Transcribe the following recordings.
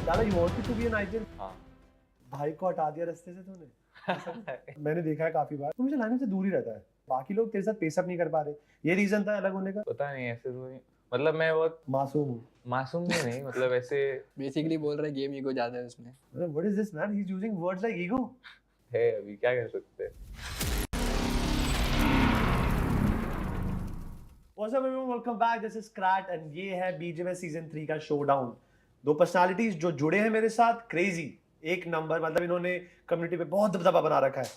Lala you wanted to be an ideal. हाँ। भाई को हटा दिया रास्ते से तूने। मैंने देखा है काफी बार, तो मुझे लाइन से दूर ही रहता है। बाकी लोग तेरे साथ पेसअप नहीं कर पा रहे, ये रीजन था अलग होने का? पता नहीं, ऐसे तो मतलब मैं बहुत मासूम हूँ। मासूम भी नहीं, मतलब ऐसे बेसिकली बोल रहा है गेम ईगो ज्यादा है उसमें। What is this man, he is using words like ego. है, अभी क्या कर सकते हैं। What's up everyone, welcome back. This is Krat and ये है BGMS सीजन 3 का शोडाउन। दो पर्सनालिटीज जो जुड़े हैं मेरे साथ, क्रेजी एक नंबर, मतलब इन्होंने कम्युनिटी पे बहुत दबदबा बना रखा है।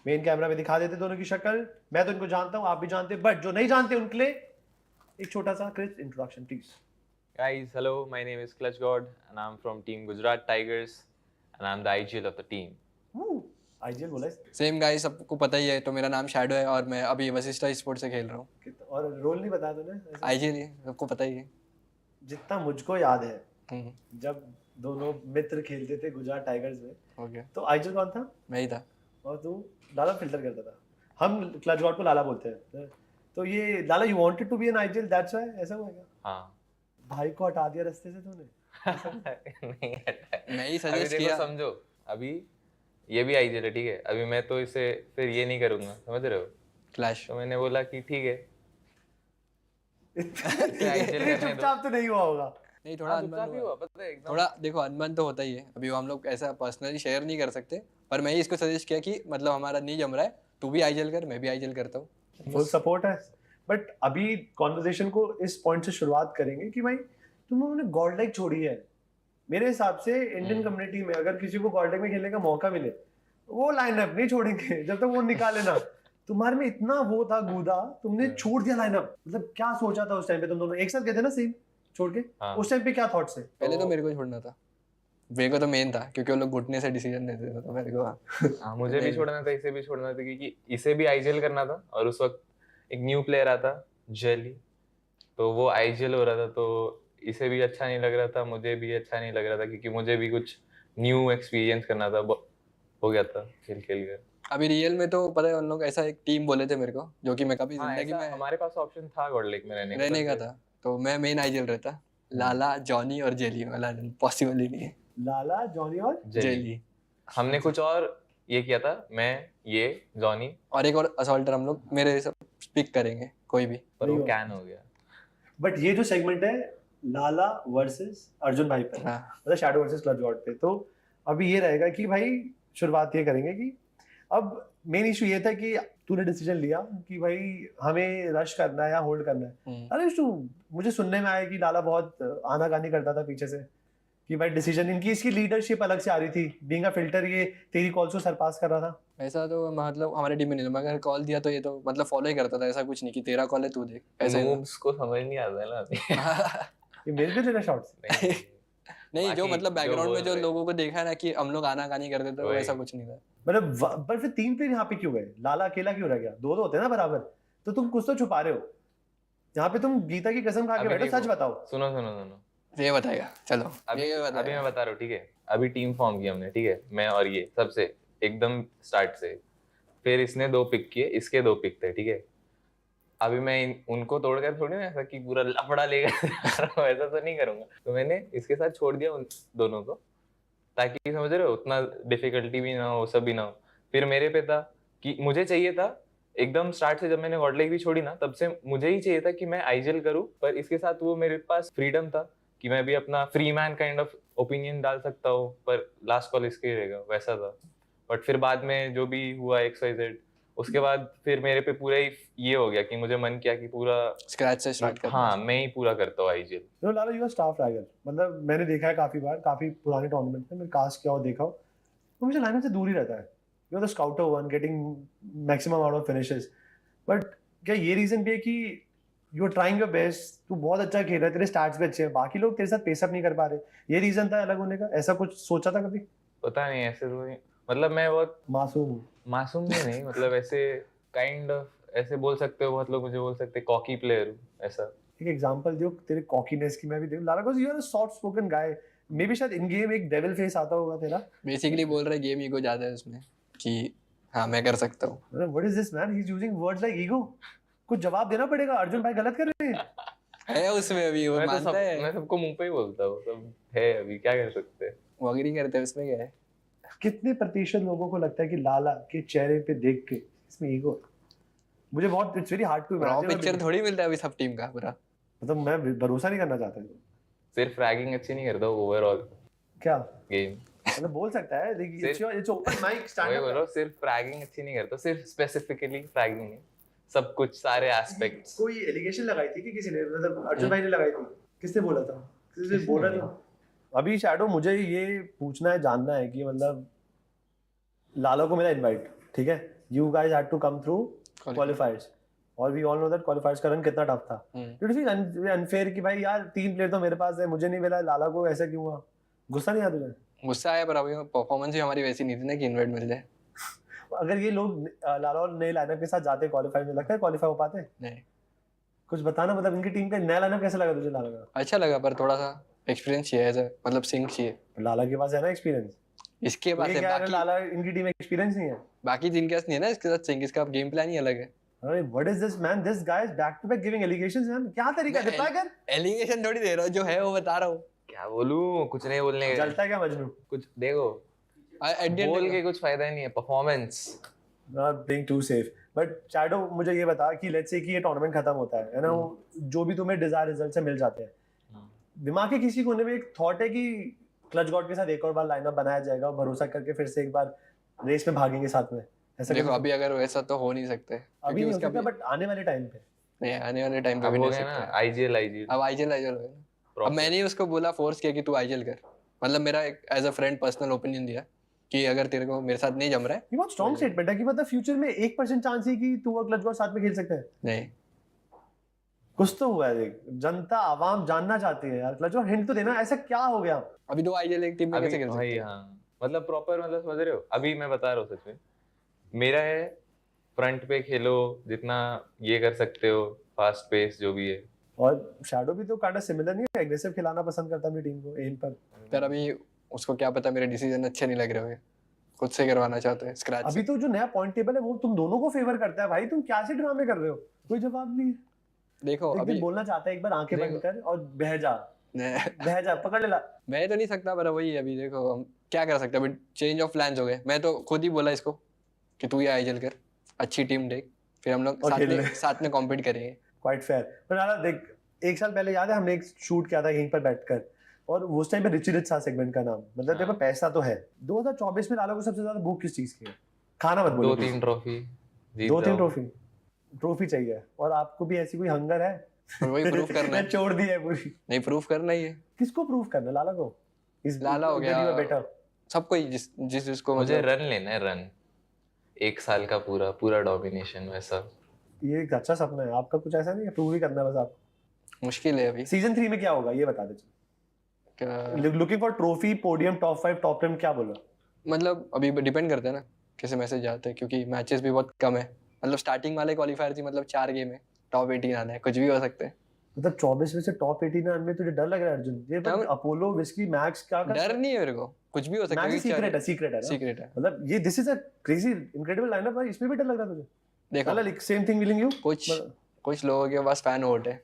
मेन कैमरा में दिखा देते दोनों की शक्ल, मैं तो इनको जानता हूँ, आप भी जानते हैं, बट जो नहीं जानते उनके लिए एक छोटा सा crisp introduction please. Guys, hello, my name is Clutch God and I'm from team Gujarat Tigers and I'm the IGL of the team. IGL बोला है। सेम गाइस, सबको पता ही है। तो मेरा नाम शैडो है और मैं अभी वशिष्ठा स्पोर्ट से खेल रहा हूँ। और रोल नहीं बताया तूने? आईजीएल ही सबको पता ही है। जितना मुझको याद है, जब दोनों मित्र खेलते थे गुजरात टाइगर्स में, ओके, तो आईजीएल कौन था? मैं ही था। और तू लाला फिल्टर करता था। हम क्लच गॉड को लाला बोलते हैं। तो ये Lala you wanted to be an IGL, that's why ऐसा हुआ क्या? हाँ। भाई को हटा दिया रास्ते से तूने। नहीं हटा। मैं ही अभी सजेस्ट देखो, किया। समझो, अभी ये भी आईजीएल है, ठीक है। अभी मैं तो इसे फिर ये नहीं करूंगा, समझ रहे हो? क्लैश। तो मैंने बोला कि ठीक है, इतने चुपचाप तो नहीं हुआ होगा। नहीं, थोड़ा अनबन चुपचाप ही हुआ। हुआ, पता है एकदम। थोड़ा देखो, अनबन तो होता ही है। अभी वो हम लोग ऐसा पर्सनली शेयर नहीं कर सकते, पर मैं ही इसको सजेस्ट किया कि मतलब हमारा नहीं जम रहा है, तू भी आईजीएल कर, मैं भी आईजीएल करता हूँ। फुल सपोर्ट है। बट अभी कॉन्वर्सेशन को इस पॉइंट से शुरुआत करेंगे कि भाई तुम लोगों ने गॉड लाइक छोड़ी है। मेरे हिसाब से इंडियन कम्युनिटी में अगर किसी को गॉड लाइक में खेलने का मौका मिले, वो लाइनअप नहीं छोड़ेंगे जब तक वो निकाले ना। तुम्हारे में इतना वो था गूदा, तुमने छोड़ दिया लाइनअप। मतलब क्या सोचा था उस टाइम पे? तुम दोनों एक साथ गए थे ना सेम छोड़ के? हाँ। उस टाइम पे क्या थॉट्स है? पहले तो मेरे को छोड़ना था, मेरे को तो मेन था, क्योंकि वो लोग घुटने से डिसीजन लेते थे, तो मेरे को हाँ, मुझे भी छोड़ना था, इसे भी छोड़ना था, क्योंकि इसे भी आईजीएल करना था और उस वक्त एक न्यू प्लेयर आता जेली, तो वो आईजीएल हो रहा था, तो इसे भी अच्छा नहीं लग रहा था, मुझे भी अच्छा नहीं लग रहा था, क्योंकि मुझे भी कुछ न्यू एक्सपीरियंस करना था। हो गया था खेल कर। अभी रियल में तो पता है, उन लोग ऐसा एक टीम बोले थे मेरे को, जो कि मैं कभी हाँ, जिंदगी में हमारे पास ऑप्शन था गॉड लेक में रहने का था, तो मैं मेन आईजीएल रहता। लाला, जॉनी और जेली वाला पॉसिबल ही नहीं है। लाला, जॉनी और जेली। हमने कुछ और ये किया था, मैं, ये, जॉनी और एक और असॉल्टर हम लोग मेरे सब पिक करेंगे कोई भी, पर वो कैन हो गया। बट ये जो सेगमेंट है लाला वर्सेस अर्जुन भाई पर, मतलब शैडो वर्सेस क्लच गॉड पे, तो अभी ये रहेगा कि भाई शुरुआत ये करेंगे कि अब मेन इशू ये था कि तूने डिसीजन लिया कि भाई हमें रश करना है या होल्ड करना है। अरे इशू मुझे सुनने में आया कि लाला बहुत आनाकानी करता था पीछे से कि भाई डिसीजन इनकी, इसकी लीडरशिप अलग से आ रही थी, बीइंग अ फिल्टर ये तेरी कॉल्स को सरपास कर रहा था। ऐसा तो मतलब हमारे टीम में नहीं था, मगर कॉल दिया तो ये तो मतलब फॉलो ही करता था, ऐसा कुछ नहीं कि तेरा कॉल है तू देख, ऐसे नूब्स को समझ नहीं आता है ना अभी। ये मिल भी तेरा शॉट्स नहीं, जो मतलब बैकग्राउंड में जो लोगों को देखा है ना कि हम लोग आनाकानी करते थे, तो ऐसा कुछ नहीं था। मतलब पर फिर 3 प्लेयर यहाँ पे क्यों गए? लाला अकेला क्यों रह गया? 2 होते हैं ना बराबर, तो तुम कुछ तो छुपा रहे हो। यहाँ पे तुम गीता की कसम खा के बैठो, सच बताओ। सुनो, ये बताएगा, चलो अभी मैं बता रहा हूँ, ठीक है। अभी टीम फॉर्म की हमने, ठीक है, मैं और ये सबसे एकदम स्टार्ट से। फिर इसने 2 पिक किए, इसके 2 पिक थे, ठीक है। अभी मैं उनको तोड़कर थोड़ी ना ऐसा कि पूरा लफड़ा लेगा ऐसा तो नहीं करूंगा, तो मैंने इसके साथ छोड़ दिया उन दोनों को, ताकि समझ रहे हो उतना डिफिकल्टी भी ना हो, सब भी ना हो। फिर मेरे पे था कि मुझे चाहिए था एकदम स्टार्ट से, जब मैंने गॉड लेग भी छोड़ी ना, तब से मुझे ही चाहिए था कि मैं आईजीएल करूं, पर इसके साथ वो मेरे पास फ्रीडम था कि मैं भी अपना free man kind of opinion डाल सकता हूँ, पर लास्ट कॉल इसके ही रहेगा, वैसा था। बट फिर बाद में जो भी हुआ XYZ, उसके बाद फिर मेरे पे पूरा ही ये हो गया कि मुझे मन किया कि पूरा स्क्रैच से स्टार्ट करना। हाँ, मैं ही पूरा करता हूँ आईजीएल। तो लाला यू आर स्टार टाइगर, मतलब मैंने देखा है काफी बार, काफी पुराने टूर्नामेंट में मैंने कास्ट किया और देखा हो, तो मुझे लाइनअप से दूर ही रहता है। You are the scouter one getting maximum out of finishes, but क्या ये रीजन भी है कि you are trying your best, तू बहुत अच्छा खेल रहा है, तेरे स्टार्ट्स भी अच्छे हैं, बाकी लोग तेरे साथ पेसअप नहीं कर पा रहे, ये रीजन था अलग होने का? ऐसा कुछ सोचा था कभी? पता नहीं, ऐसे तो मतलब मैं बहुत मासूम हूँ। मासूम भी नहीं, मतलब ऐसे काइंड ऑफ ऐसे बोल सकते हो, बहुत लोग मुझे बोल सकते हैं कॉकी प्लेयर हूँ, ऐसा। एक एग्जांपल दियो तेरे कॉकीनेस की, मैं भी देखूं। Lala because you are a soft spoken guy, may be शायद इन गेम एक डेविल फेस आता होगा तेरा। बेसिकली बोल रहा है गेम ईगो ज्यादा है उसमें, कि हाँ मैं कर सकता हूँ। What is this man, he is using words like ego. कुछ जवाब देना पड़ेगा, अर्जुन भाई गलत कर रहे हैं। है उसमें अभी, वो मानता है। मैं सबको मुंह पे ही बोलता हूँ, सब है अभी, क्या कर सकते हैं। वो अग्री करते हैं, उसमें क्या है। कितने प्रतिशत लोगों को लगता है कि लाला के चेहरे पे देख के इसमें ईगो? मुझे बहुत, it's very hard to raw imagine. Picture थोड़ी मिलता है अभी सब टीम का पूरा। मतलब मैं भरोसा नहीं करना चाहता हूँ। सिर्फ फ्रैगिंग अच्छी नहीं करता ओवरऑल क्या गेम। मतलब बोल सकता है, लेकिन इट्स ओपन माइक स्टैंड वही अप। बोलो, सिर्फ फ्रैगिंग अच्छी नहीं करता, सिर्फ स्पेसिफिकली फ्रैगिंग नहीं, सब कुछ सारे एस्पेक्ट्स। कोई एलिगेशन लगाई थी कि किसी ने, मतलब अर्जुन भाई ने लगाई थी? किसने बोला था? किसने बोला था? अभी शैडो, मुझे ये पूछना है, जानना है कि मतलब लाला को मिला इनवाइट, ठीक है, you guys had to come through qualifiers, और we all know that qualifiers का रन कितना टफ था। इट इज अनफेयर कि भाई यार 3 प्लेयर तो मेरे पास है, मुझे नहीं मिला, लाला को ऐसा क्यों हुआ? गुस्सा नहीं आया तुझे? गुस्सा आया, पर अभी परफॉर्मेंस भी हमारी वैसी नहीं थी ना कि इनवाइट मिल जाए। अगर ये लोग लाला और नए लाइनअप के साथ जाते क्वालिफाई में, लगता है क्वालिफाई हो पाते? नहीं। कुछ बताना, मतलब इनकी टीम का नया लाइनअप कैसा लगा तुझे लाला का? अच्छा लगा, पर थोड़ा सा एक्सपीरियंस चाहिए ऐसा, मतलब सिंक चाहिए। लाला के पास है ना एक्सपीरियंस, इसके पास है, बाकी लाला इनकी टीम में एक्सपीरियंस नहीं है। बाकी जिनके पास नहीं है ना, इसके साथ सिंक, इसका गेम प्लान ही अलग है। अरे what is this man, this guys back to back giving allegations man, क्या तरीका है? रिप्लाई कर। एलिगेशन थोड़ी दे रहा हूं, जो है वो बता रहा हूं। क्या बोलूं, कुछ नहीं बोलने का। जलता है क्या मजनू? कुछ देखो, बोल के कुछ फायदा ही नहीं है, performance. Not being too safe. But Shadow, मुझे ये बता कि लेट्स से कि ये टूर्नामेंट खत्म होता है ना, जो भी तुम्हें डिजायर रिजल्ट से मिल जाते हैं, दिमाग के किसी कोने में एक थॉट है कि क्लच गॉड के साथ एक और बार लाइनअप बनाया जाएगा और भरोसा करके फिर से एक बार रेस में भागेंगे साथ में? ऐसा देखो अभी अगर वैसा तो हो नहीं सकते, अभी नहीं हो सकता, बट आने वाले टाइम पे नहीं, आने वाले टाइम पे भी हो नहीं गया ना सकते। आईजीएल अब आईजीएल हो गया ना। अब मैंने ही उसको बोला, फोर्स किया कि तू आईजीएल कर, मतलब मेरा एक as a friend personal opinion दिया कि अगर तेरे को मेरे साथ नहीं जम रहा है। ये बहुत स्ट्रांग स्टेटमेंट है कि मतलब फ्यूचर में 1% चांस है कि तू और क्लच गॉड साथ में खेल सकते हैं। नहीं, कुछ तो हुआ है, देख, जनता आवाम जानना चाहती है यार, क्लच गॉड हिंट तो देना, ऐसा क्या हो गया? अभी 2 आईजीएल एक टीम में कैसे खेल सकते हैं? हाँ, मतलब प्रॉपर, मतलब समझ रहे हो, अभी मैं बता रहा हूँ सच में, मेरा है फ्रंट पे खेलो जितना ये कर सकते हो, फास्ट पेस जो भी है। और शैडो भी तो काइंड ऑफ सिमिलर नहीं है, एग्रेसिव खिलाना पसंद करता है अपनी टीम को एम पर। पर अभी उसको क्या पता मेरे डिसीजन अच्छे नहीं लग रहे होंगे, खुद से करवाना चाहते हैं स्क्रैच। अभी तो जो नया पॉइंट टेबल है वो तुम दोनों को फेवर करता है भाई, तुम क्या से ड्रामे कर रहे हो? कोई जवाब नहीं है। देखो अभी बोलना चाहता है, एक बार आंखें बंद कर और बह जा, बह जा, पकड़ ले ला। मैं तो नहीं सकता, पर वही अभी देखो हम क्या कर सकते हैं, अभी चेंज ऑफ प्लान्स हो गए। मैं तो खुद ही बोला इसको कि तू ये आईजीएल कर, अच्छी टीम देख, फिर हम लोग साथ में कॉम्पीट करेंगे। Quite fair. पर यार देख, 1 साल पहले याद है हमने एक शूट किया था यहीं पर बैठकर, और उस टाइम पे रिची रिच था सेगमेंट का नाम, मतलब तेरे पास पैसा तो है। 2024 में लाला को सबसे ज्यादा भूख किस चीज की है? खाना मत बोलो। 2-3 ट्रॉफी, 2-3 ट्रॉफी चाहिए, और आपको भी ऐसी कोई हंगर है? वही प्रूफ करना है। छोड़ दी है पूरी। नहीं, प्रूफ करना ही है। किसको प्रूफ करना? लाला को? इस लाला हो गया, बेटा सबको ही, जिसको मुझे मतलब रन लेना है, रन 1 साल का पूरा डोमिनेशन वैसा। ये एक अच्छा सपना है आपका, कुछ ऐसा नहीं है? प्रूव ही करना है बस आपको। मुश्किल है अभी। सीजन 3 में क्या होगा ये बता दे। Looking for trophy, podium, top 5, top 10, क्या बोला? मतलब अभी डिपेंड करता है ना कैसे मैसेज जाते हैं, क्योंकि मैचेस भी बहुत कम है। मतलब स्टार्टिंग वाले क्वालिफायर थी, मतलब 4 गेम है, टॉप 18 आना है, कुछ भी हो सकता है। मतलब 24 में से टॉप 18 में तुझे डर लग रहा है अर्जुन? ये पर अपोलो, विस्की, मैक्स क्या कर? डर नहीं है मेरे को, कुछ भी हो सकता है। सीक्रेट है मतलब ये, this is a crazy incredible lineup भाई, इसमें भी डर लग रहा है तुझे? देखो like same thing willing you. कुछ लोगों के पास फैन वोट है,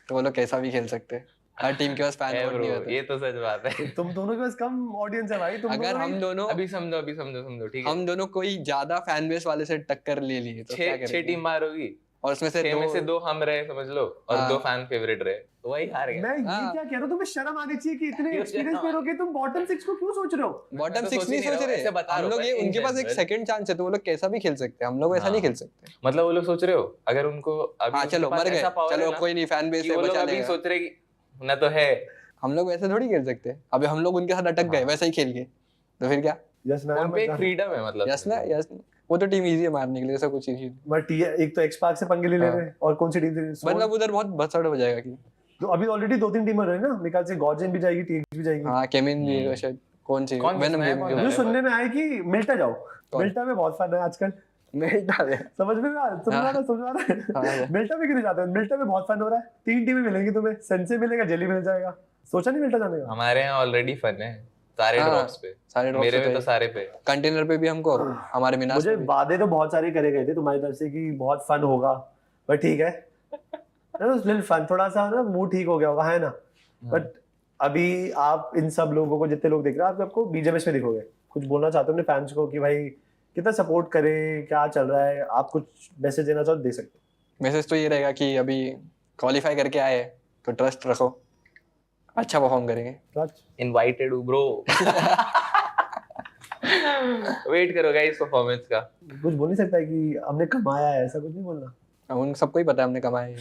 तो वो लोग कैसा भी खेल सकते हैं। हर टीम के पास फैन वोट नहीं होता। ये तो सच बात है। तुम दोनों के पास कम ऑडियंस है भाई। तुम अगर हम दोनों अभी समझो ठीक है, हम दोनों कोई ज्यादा फैन बेस वाले से टक्कर ले लिए तो क्या करेंगे? 6 टीम बाहर होगी, और उसमें से 2 हम रहे समझ लो, और 2 फैन फेवरेट रहे, तो वही हार गए। मैं ये क्या कह रहा हूं, तुम्हें शर्म आनी चाहिए कि इतने एक्सपीरियंस प्लेयर हो के तुम बॉटम 6 को क्यों सोच रहे हो? बॉटम 6 नहीं सोच रहे हम लोग, ये उनके पास एक सेकंड चांस है, तो वो लोग कैसा भी खेल सकते हैं, हम लोग ऐसा नहीं खेल सकते। मतलब वो लोग सोच रहे हो अगर उनको अभी चलो मर गए, चलो कोई नहीं, फैन बेस है, बचा लेगा। सोच रहे कि ना तो है, हम लोग वैसे थोड़ी खेल सकते। अभी हम लोग उनके साथ अटक गए वैसा ही खेल के, तो फिर क्या? यस ना, उन पे एक फ्रीडम है, मतलब यस ना, यस। वो तो टीम इजी है मारने के लिए, ऐसा कुछ इजी। बट एक तो एक्स पार्क से पंगे ले रहे हैं, और कौन सी टीम से? मतलब उधर बहुत बसड़ हो जाएगा कि तो अभी ऑलरेडी 2-3 टीम है ना, निकाल से गॉर्जन भी जाएगी, टीएक्स भी जाएगी। हां, केमिन भी है शायद। कौन सी? Venom game. मुझे सुनने में आया कि मिल्टा जाओ। मिल्टा में बहुत फन है आजकल। मिल्टा है, समझ में आ रहा है। मिल्टा में क्यों जाते हैं? मिल्टा में बहुत फन हो रहा है। 3 टीमें मिलेंगी तुम्हें, सेंसे मिलेगा, जेली मिल जाएगा। सोचा नहीं मिल्टा जाने का? हमारे यहाँ ऑलरेडी फन है सारे ड्रॉप्स पे, मेरे में तो सारे पे, कंटेनर पे भी हमको, हमारे मिनास मुझे वादे तो बहुत सारे करे गए थे तुम्हारी तरफ से कि बहुत फन होगा, पर ठीक है, लिटिल फन, थोड़ा सा ना मूड ठीक हो गया होगा, है ना? बट अभी आप इन सब लोगों को, जितने लोग देख रहे हैं, आप सबको बीजेएमएस में दिखोगे। कुछ बोलना चाहते हो अपने फैंस को कि भाई कितना सपोर्ट करें, क्या चल रहा है? आप कुछ मैसेज देना चाहो तो दे सकते हो। मैसेज तो ये रहेगा कि अभी क्वालिफाई करके आए तो ट्रस्ट रखो, अच्छा परफॉर्म करेंगे। इनवाइटेड हूँ ब्रो। वेट करो गाइस परफॉर्मेंस का। कुछ बोल नहीं सकता है कि हमने कमाया है, ऐसा कुछ नहीं बोलना। उन सबको ही पता है हमने कमाया है,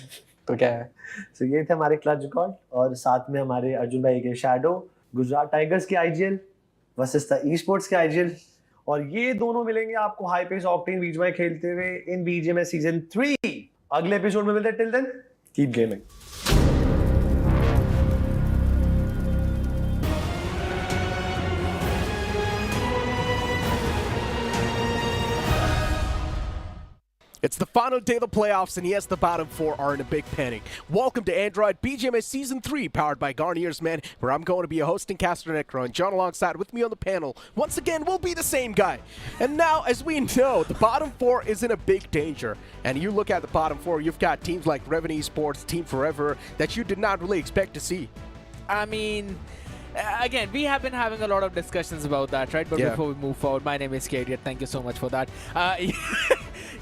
तो क्या है। So, ये थे हमारे क्लच रिकॉर्ड, और साथ में हमारे अर्जुन भाई के शैडो, गुजरात टाइगर्स के IGL versus the e sports के आईजीएल, और ये दोनों मिलेंगे आपको हाई पेस ऑक्टेन बीच में खेलते हुए इन बीजीएमएस सीजन 3। अगले एपिसोड में मिलते हैं। Till then keep gaming. It's the final day of the playoffs, and yes, the bottom four are in a big panic. Welcome to Android BGMS Season 3, powered by Garnier's Men, where I'm going to be a hosting caster Necro, and John alongside with me on the panel, once again, will be the same guy. And now, as we know, the bottom four is in a big danger. And you look at the bottom four, you've got teams like Revenue Esports, Team Forever, that you did not really expect to see. I mean, again, we have been having a lot of discussions about that, right? But before we move forward, my name is Kadiat. Thank you so much for that.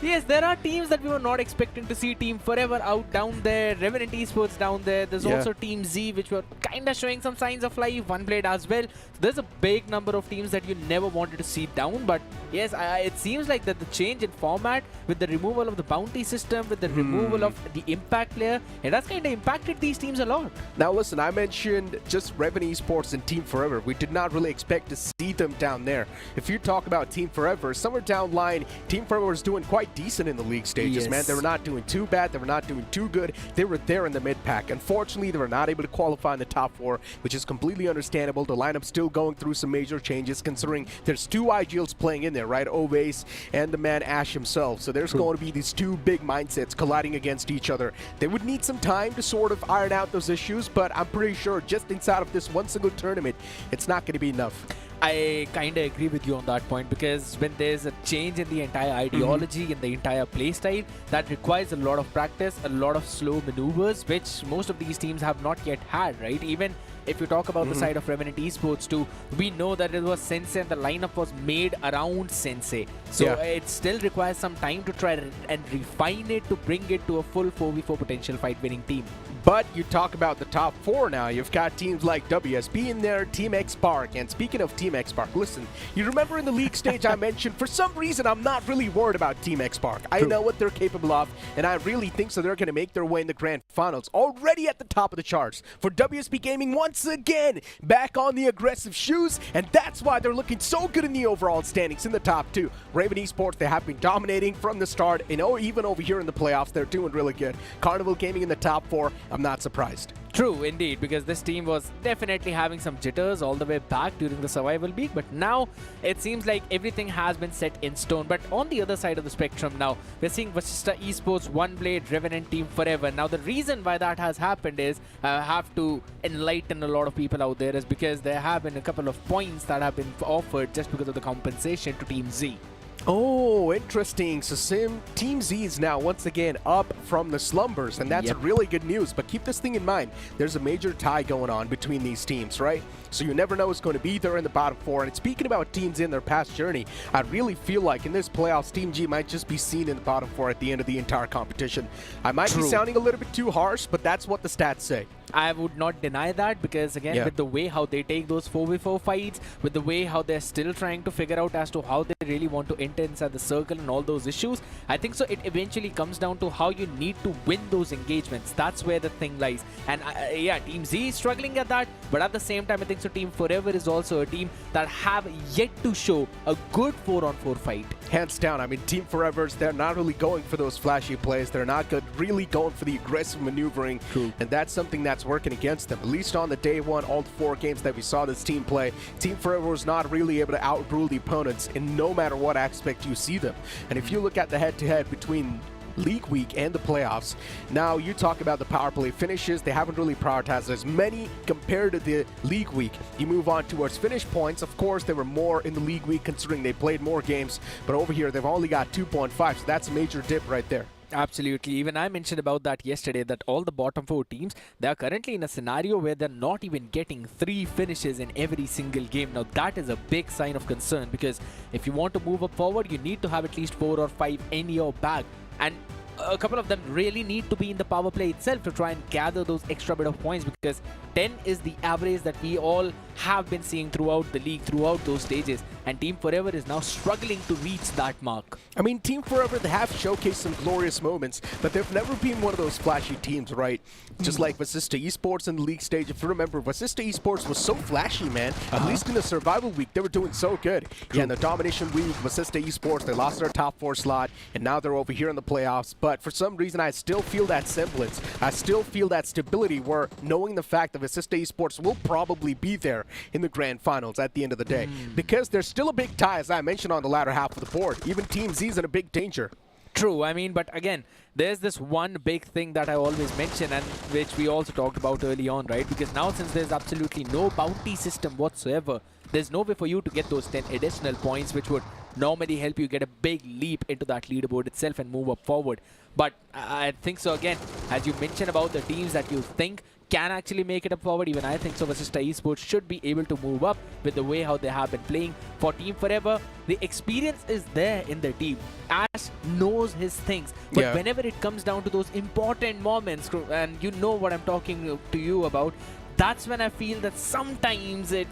Yes, there are teams that we were not expecting to see. Team Forever out down there, Revenant Esports down there. There's also Team Z, which were kind of showing some signs of life. OneBlade as well. There's a big number of teams that you never wanted to see down. But yes, it seems like that the change in format with the removal of the bounty system, with the removal of the impact player, it has kind of impacted these teams a lot. Now listen, I mentioned just Revenue Esports and Team Forever. We did not really expect to see them down there. If you talk about Team Forever, somewhere down line, Team Forever was doing quite decent in the league stages, man. They were not doing too bad. They were not doing too good. They were there in the mid-pack. Unfortunately, they were not able to qualify in the top four, which is completely understandable. The lineup's still going through some major changes, considering there's two IGLs playing in there, right? Ovace and the man Ash himself. So there's going to be these two big mindsets colliding against each other. They would need some time to sort of iron out those issues, but I'm pretty sure just inside of this one single tournament, it's not going to be enough. I kind of agree with you on that point, because when there's a change in the entire ideology, in the entire playstyle, that requires a lot of practice, a lot of slow maneuvers, which most of these teams have not yet had, right? Even if you talk about the side of Revenant Esports too, we know that it was Sensei and the lineup was made around Sensei. So it still requires some time to try and refine it to bring it to a full 4v4 potential fight winning team. But you talk about the top four now. You've got teams like WSP in there, Team X Park. And speaking of Team X Park, listen, you remember in the league stage I mentioned, for some reason, I'm not really worried about Team X Park. I know what they're capable of, and I really think so they're going to make their way in the grand finals. Already at the top of the charts for WSP Gaming once again, back on the aggressive shoes, and that's why they're looking so good in the overall standings in the top two. Raven Esports, they have been dominating from the start, and even over here in the playoffs, they're doing really good. Carnival Gaming in the top four, I'm not surprised. True, indeed, because this team was definitely having some jitters all the way back during the survival week, but now it seems like everything has been set in stone. But on the other side of the spectrum now, we're seeing Vasista Esports, OneBlade, Revenant Team Forever. Now, the reason why that has happened is, I have to enlighten a lot of people out there, is because there have been a couple of points that have been offered just because of the compensation to Team Z. Oh, interesting. So Team Z is now once again up from the slumbers, and that's really good news. But keep this thing in mind. There's a major tie going on between these teams, right? So you never know who's going to be there in the bottom four. And speaking about teams in their past journey, I really feel like in this playoffs, Team G might just be seen in the bottom four at the end of the entire competition. I might be sounding a little bit too harsh, but that's what the stats say. I would not deny that, because again, with the way how they take those 4v4 fights, with the way how they're still trying to figure out as to how they really want to enter inside the circle and all those issues, I think so it eventually comes down to how you need to win those engagements. That's where the thing lies. And yeah, Team Z is struggling at that, but at the same time, I think so Team Forever is also a team that have yet to show a good 4-on-4 fight. Hands down. I mean, Team Forevers, they're not really going for those flashy plays. They're not really going for the aggressive maneuvering. True. And that's something that's working against them. At least on the day one, all 4 games that we saw this team play, Team Forever was not really able to outrule the opponents in no matter what aspect you see them. And if you look at the head-to-head between League Week and the playoffs, now you talk about the power play finishes, they haven't really prioritized as many compared to the League Week. You move on towards finish points, of course there were more in the League Week considering they played more games, but over here they've only got 2.5, so that's a major dip right there. Absolutely. Even I mentioned about that yesterday, that all the bottom 4 teams, they are currently in a scenario where they're not even getting 3 finishes in every single game. Now that is a big sign of concern, because if you want to move up forward, you need to have at least 4 or 5 in your bag. And a couple of them really need to be in the power play itself to try and gather those extra bit of points, because 10 is the average that we all have been seeing throughout the league, throughout those stages, and Team Forever is now struggling to reach that mark. I mean, Team Forever, they have showcased some glorious moments, but they've never been one of those flashy teams, right? Just like Vasista Esports in the league stage. If you remember, Vasista Esports was so flashy, man. At least in the survival week, they were doing so good. Yeah, in the domination week, Vasista Esports, they lost their top 4 slot, and now they're over here in the playoffs. But for some reason, I still feel that semblance. I still feel that stability, where knowing the fact that Vasista Esports will probably be there in the grand finals at the end of the day. Because there's still a big tie, as I mentioned, on the latter half of the board. Even Team Z is in a big danger. True, I mean, but again, there's this one big thing that I always mention, and which we also talked about early on, right? Because now, since there's absolutely no bounty system whatsoever, there's no way for you to get those 10 additional points, which would normally help you get a big leap into that leaderboard itself and move up forward. But I think so, again, as you mentioned about the teams that you think can actually make it up forward, even I think so Vasista Esports should be able to move up with the way how they have been playing. For Team Forever, the experience is there in their team. Ash knows his things, but whenever it comes down to those important moments, and you know what I'm talking to you about, that's when I feel that sometimes it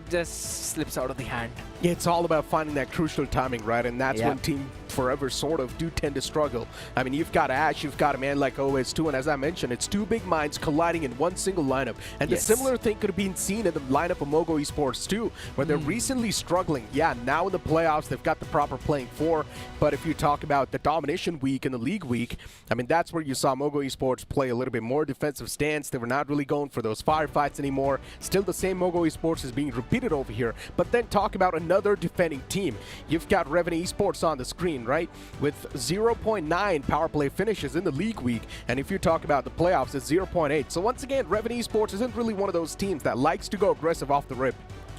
just slips out of the hand. Yeah, it's all about finding that crucial timing, right? And that's when Team Forever sort of do tend to struggle. I mean, you've got Ash, you've got a man like OS2, and as I mentioned, it's 2 big minds colliding in one single lineup. And the similar thing could have been seen in the lineup of Mogo Esports too, where they're recently struggling. Yeah, now in the playoffs, they've got the proper playing 4, but if you talk about the domination week and the league week, I mean, that's where you saw Mogo Esports play a little bit more defensive stance. They were not really going for those firefights anymore. Still the same Mogo Esports is being repeated over here. But then talk about another defending team. You've got Revenue Esports on the screen, right? With 0.9 power play finishes in the league week. And if you talk about the playoffs, it's 0.8. So once again, Revenue Esports isn't really one of those teams that likes to go aggressive off the rip.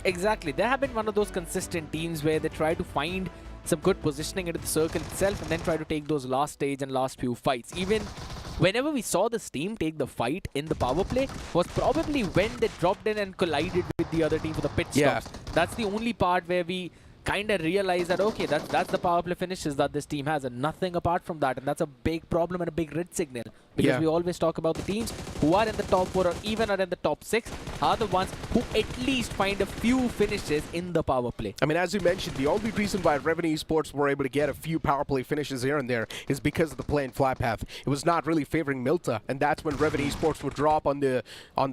Exactly. They have been one of those consistent teams where they try to find some good positioning into the circle itself and then try to take those last stage and last few fights. Even whenever we saw this team take the fight in the power play was probably when they dropped in and collided with the other team for the pit stops. That's the only part where we kind of realize that, okay, that's the power play finishes that this team has, and nothing apart from that. And that's a big problem and a big red signal, because we always talk about the teams who are in the top 4 or even are in the top 6 are the ones who at least find a few finishes in the power play. I mean, as you mentioned, the only reason why Revenue Esports were able to get a few power play finishes here and there is because of the play and fly path. It was not really favoring Milta, and that's when Revenue Esports would drop on the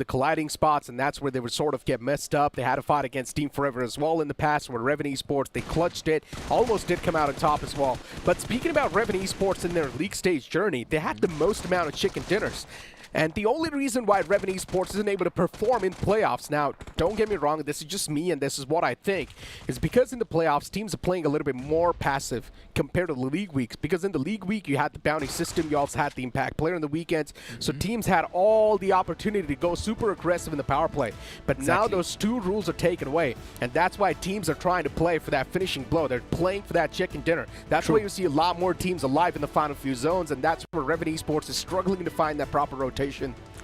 colliding spots, and that's where they would sort of get messed up. They had a fight against Team Forever as well in the past, where Revenue Esports, they clutched it, almost did come out on top as well. But speaking about Revenue Esports in their league stage journey, they had the most amount of chicken dinners. And the only reason why Revenue Esports isn't able to perform in playoffs, now, don't get me wrong, this is just me and this is what I think, is because in the playoffs, teams are playing a little bit more passive compared to the league weeks. Because in the league week, you had the bounty system, you also had the impact player in the weekends, so teams had all the opportunity to go super aggressive in the power play. But now those 2 rules are taken away, and that's why teams are trying to play for that finishing blow. They're playing for that chicken dinner. That's why you see a lot more teams alive in the final few zones, and that's where Revenue Esports is struggling to find that proper rotation.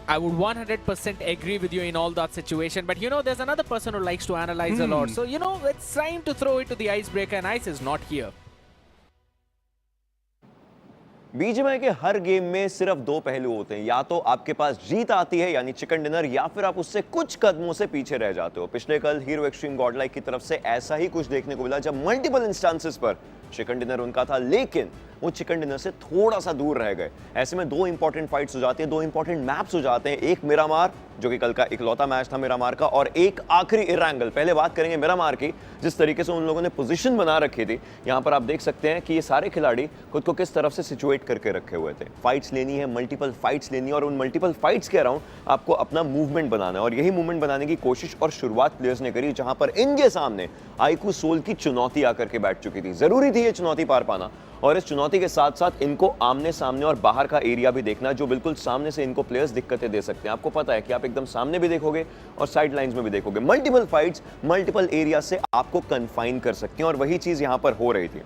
I would 100% agree with you in all that situation, but you know, there's another person who likes to analyze a lot. So, you know, it's time to throw it to the icebreaker, and Ice is not here. BGMI के हर game में सिर्फ 2 पहलू होते हैं, या तो आपके पास जीत आती है यानी चिकन डिनर, या फिर आप उससे कुछ कदमों से पीछे रह जाते हो। पिछले कल हीरो एक्सट्रीम गॉडलाइक की तरफ से ऐसा ही कुछ देखने को मिला, जब मल्टीपल इंस्टेंसेस पर चिकन डिनर उनका था, लेकिन वो चिकन डिनर से थोड़ा सा दूर रह गए। ऐसे में 2 इंपॉर्टेंट फाइट्स हो जाती हैं, 2 इंपॉर्टेंट मैप्स हो जाते हैं। एक मिरामार, जो कि कल का इकलौता मैच था मिरामार का, और एक आखिरी इरांगल। पहले बात करेंगे मिरामार की, जिस तरीके से उन लोगों ने पोजीशन बना रखी थी। यहाँ पर आप देख सकते हैं कि ये सारे खिलाड़ी खुद को किस तरफ से सिचुएट करके रखे हुए थे। फाइट्स लेनी है, मल्टीपल फाइट्स लेनी है, और उन मल्टीपल फाइट्स के अराउंड आपको अपना मूवमेंट बनाना है, और यही मूवमेंट बनाने की कोशिश और शुरुआत प्लेयर्स ने करी, जहां पर इनके सामने आईकू सोल की चुनौती आकर के बैठ चुकी थी। जरूरी थी ये चुनौती पार पाना, और इस चुनौती के साथ साथ इनको आमने सामने और बाहर का एरिया भी देखना, जो बिल्कुल सामने से इनको प्लेयर्स दिक्कतें दे सकते हैं। आपको पता है कि आप एकदम सामने भी देखोगे और साइड लाइंस में भी देखोगे। मल्टीपल फाइट्स मल्टीपल एरिया से आपको कन्फाइन कर सकती हैं, और वही चीज यहां पर हो रही थी।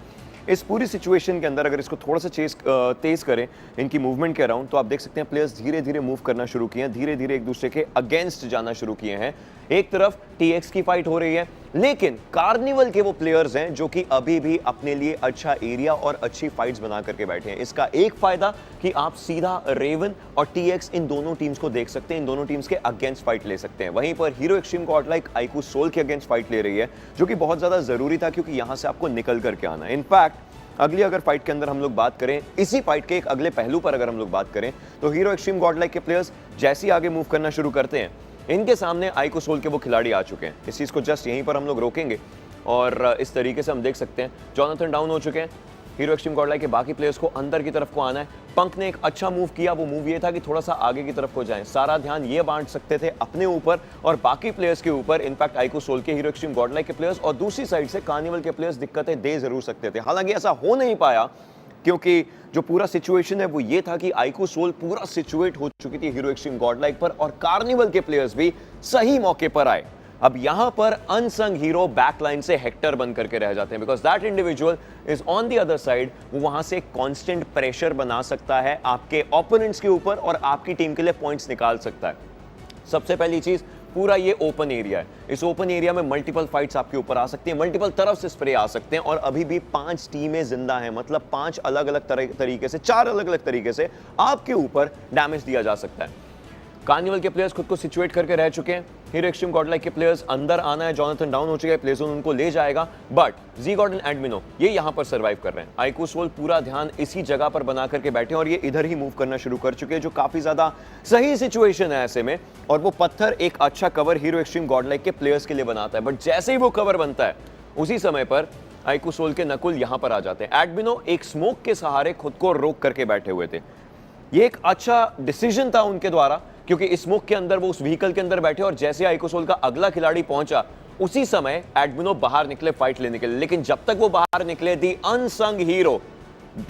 इस पूरी सिचुएशन के अंदर अगर इसको थोड़ा सा तेज करें इनकी मूवमेंट के अराउंड, तो आप देख सकते हैं प्लेयर्स धीरे धीरे मूव करना शुरू किए हैं, धीरे धीरे एक दूसरे के अगेंस्ट जाना शुरू किए हैं। एक तरफ TX की फाइट हो रही है, लेकिन कार्निवल के वो प्लेयर्स हैं जो कि अभी भी अपने लिए अच्छा एरिया और अच्छी फाइट्स बना करके बैठे हैं। इसका एक फायदा कि आप सीधा रेवन और TX इन दोनों टीम्स को देख सकते हैं, इन दोनों टीम्स के अगेंस्ट फाइट ले सकते हैं। वहीं पर हीरो एक्सट्रीम गॉडलाइक आईकू सोल के अगेंस्ट फाइट ले रही है, जो कि बहुत ज्यादा जरूरी था क्योंकि यहां से आपको निकल करके आना है। इनफैक्ट अगली अगर फाइट के अंदर हम लोग बात करें, इसी फाइट के एक अगले पहलू पर अगर हम लोग बात करें, तो हीरो एक्सट्रीम गॉडलाइक के प्लेयर्स जैसे ही आगे मूव करना शुरू करते हैं, इनके सामने आईकू सोल के वो खिलाड़ी आ चुके हैं। इस चीज को जस्ट यहीं पर हम लोग रोकेंगे और इस तरीके से हम देख सकते हैं जॉनथन डाउन हो चुके हैं। हीरो एक्सट्रीम गॉडलाइक के बाकी प्लेयर्स को अंदर की तरफ को आना है। पंक ने एक अच्छा मूव किया, वो मूव ये था कि थोड़ा सा आगे की तरफ को जाएं, सारा ध्यान ये बांट सकते थे अपने ऊपर और बाकी प्लेयर्स के ऊपर। इनफैक्ट आईकू सोल के, हीरो एक्सट्रीम गॉडलाइक के प्लेयर्स और दूसरी साइड से कार्निवल के प्लेयर्स दिक्कतें दे जरूर सकते थे। हालांकि ऐसा हो नहीं पाया क्योंकि जो पूरा सिचुएशन है वो ये था कि आईकू सोल पूरा सिचुएट हो चुकी थी हीरो एक्सट्रीम गॉडलाइक पर और कार्निवल के प्लेयर्स भी सही मौके पर आए। अब यहां पर अनसंग हीरो बैकलाइन से हेक्टर बन करके रह जाते हैं, because that individual is on the other side. वो वहां से कांस्टेंट प्रेशर बना सकता है आपके ओपोनेंट्स के ऊपर और आपकी टीम के लिए पॉइंट्स निकाल सकता है। सबसे पहली चीज, पूरा ये ओपन एरिया है, इस ओपन एरिया में मल्टीपल फाइट्स आपके ऊपर आ सकती हैं, मल्टीपल तरफ से स्प्रे आ सकते हैं और अभी भी 5 टीमें जिंदा हैं, मतलब 5 अलग अलग तरीके से, 4 अलग अलग तरीके से आपके ऊपर डैमेज दिया जा सकता है। कार्निवल के प्लेयर्स खुद को सिचुएट करके रह चुके हैं, हीरो एक्सट्रीम गॉडलाइक के प्लेयर्स अंदर आना है, जॉनथन डाउन हो चुके हैं, प्ले जोन उनको ले जाएगा, बट जी गॉड एंड एडमिनो ये यहां पर सर्वाइव कर रहे हैं। आईकू सोल पूरा ध्यान इसी जगह पर बना करके बैठे और ये इधर ही मूव करना शुरू कर चुके हैं, जो काफी ज्यादा सही सिचुएशन है ऐसे में। और वो पत्थर एक अच्छा कवर हीरो एक्सट्रीम गॉडलाइक के प्लेयर्स के लिए बनाता है, बट जैसे ही वो कवर बनता है उसी समय पर आईकू सोल के नकुल यहां पर आ जाते हैं। एडमिनो एक स्मोक के सहारे खुद को रोक करके बैठे हुए थे। ये एक अच्छा डिसीजन था उनके द्वारा क्योंकि इस स्मोक के अंदर वो उस व्हीकल के अंदर बैठे और जैसे आईकू सोल का अगला खिलाड़ी पहुंचा उसी समय एडमिनो बाहर निकले फाइट लेने के लिए। लेकिन जब तक वो बाहर निकले, the unsung hero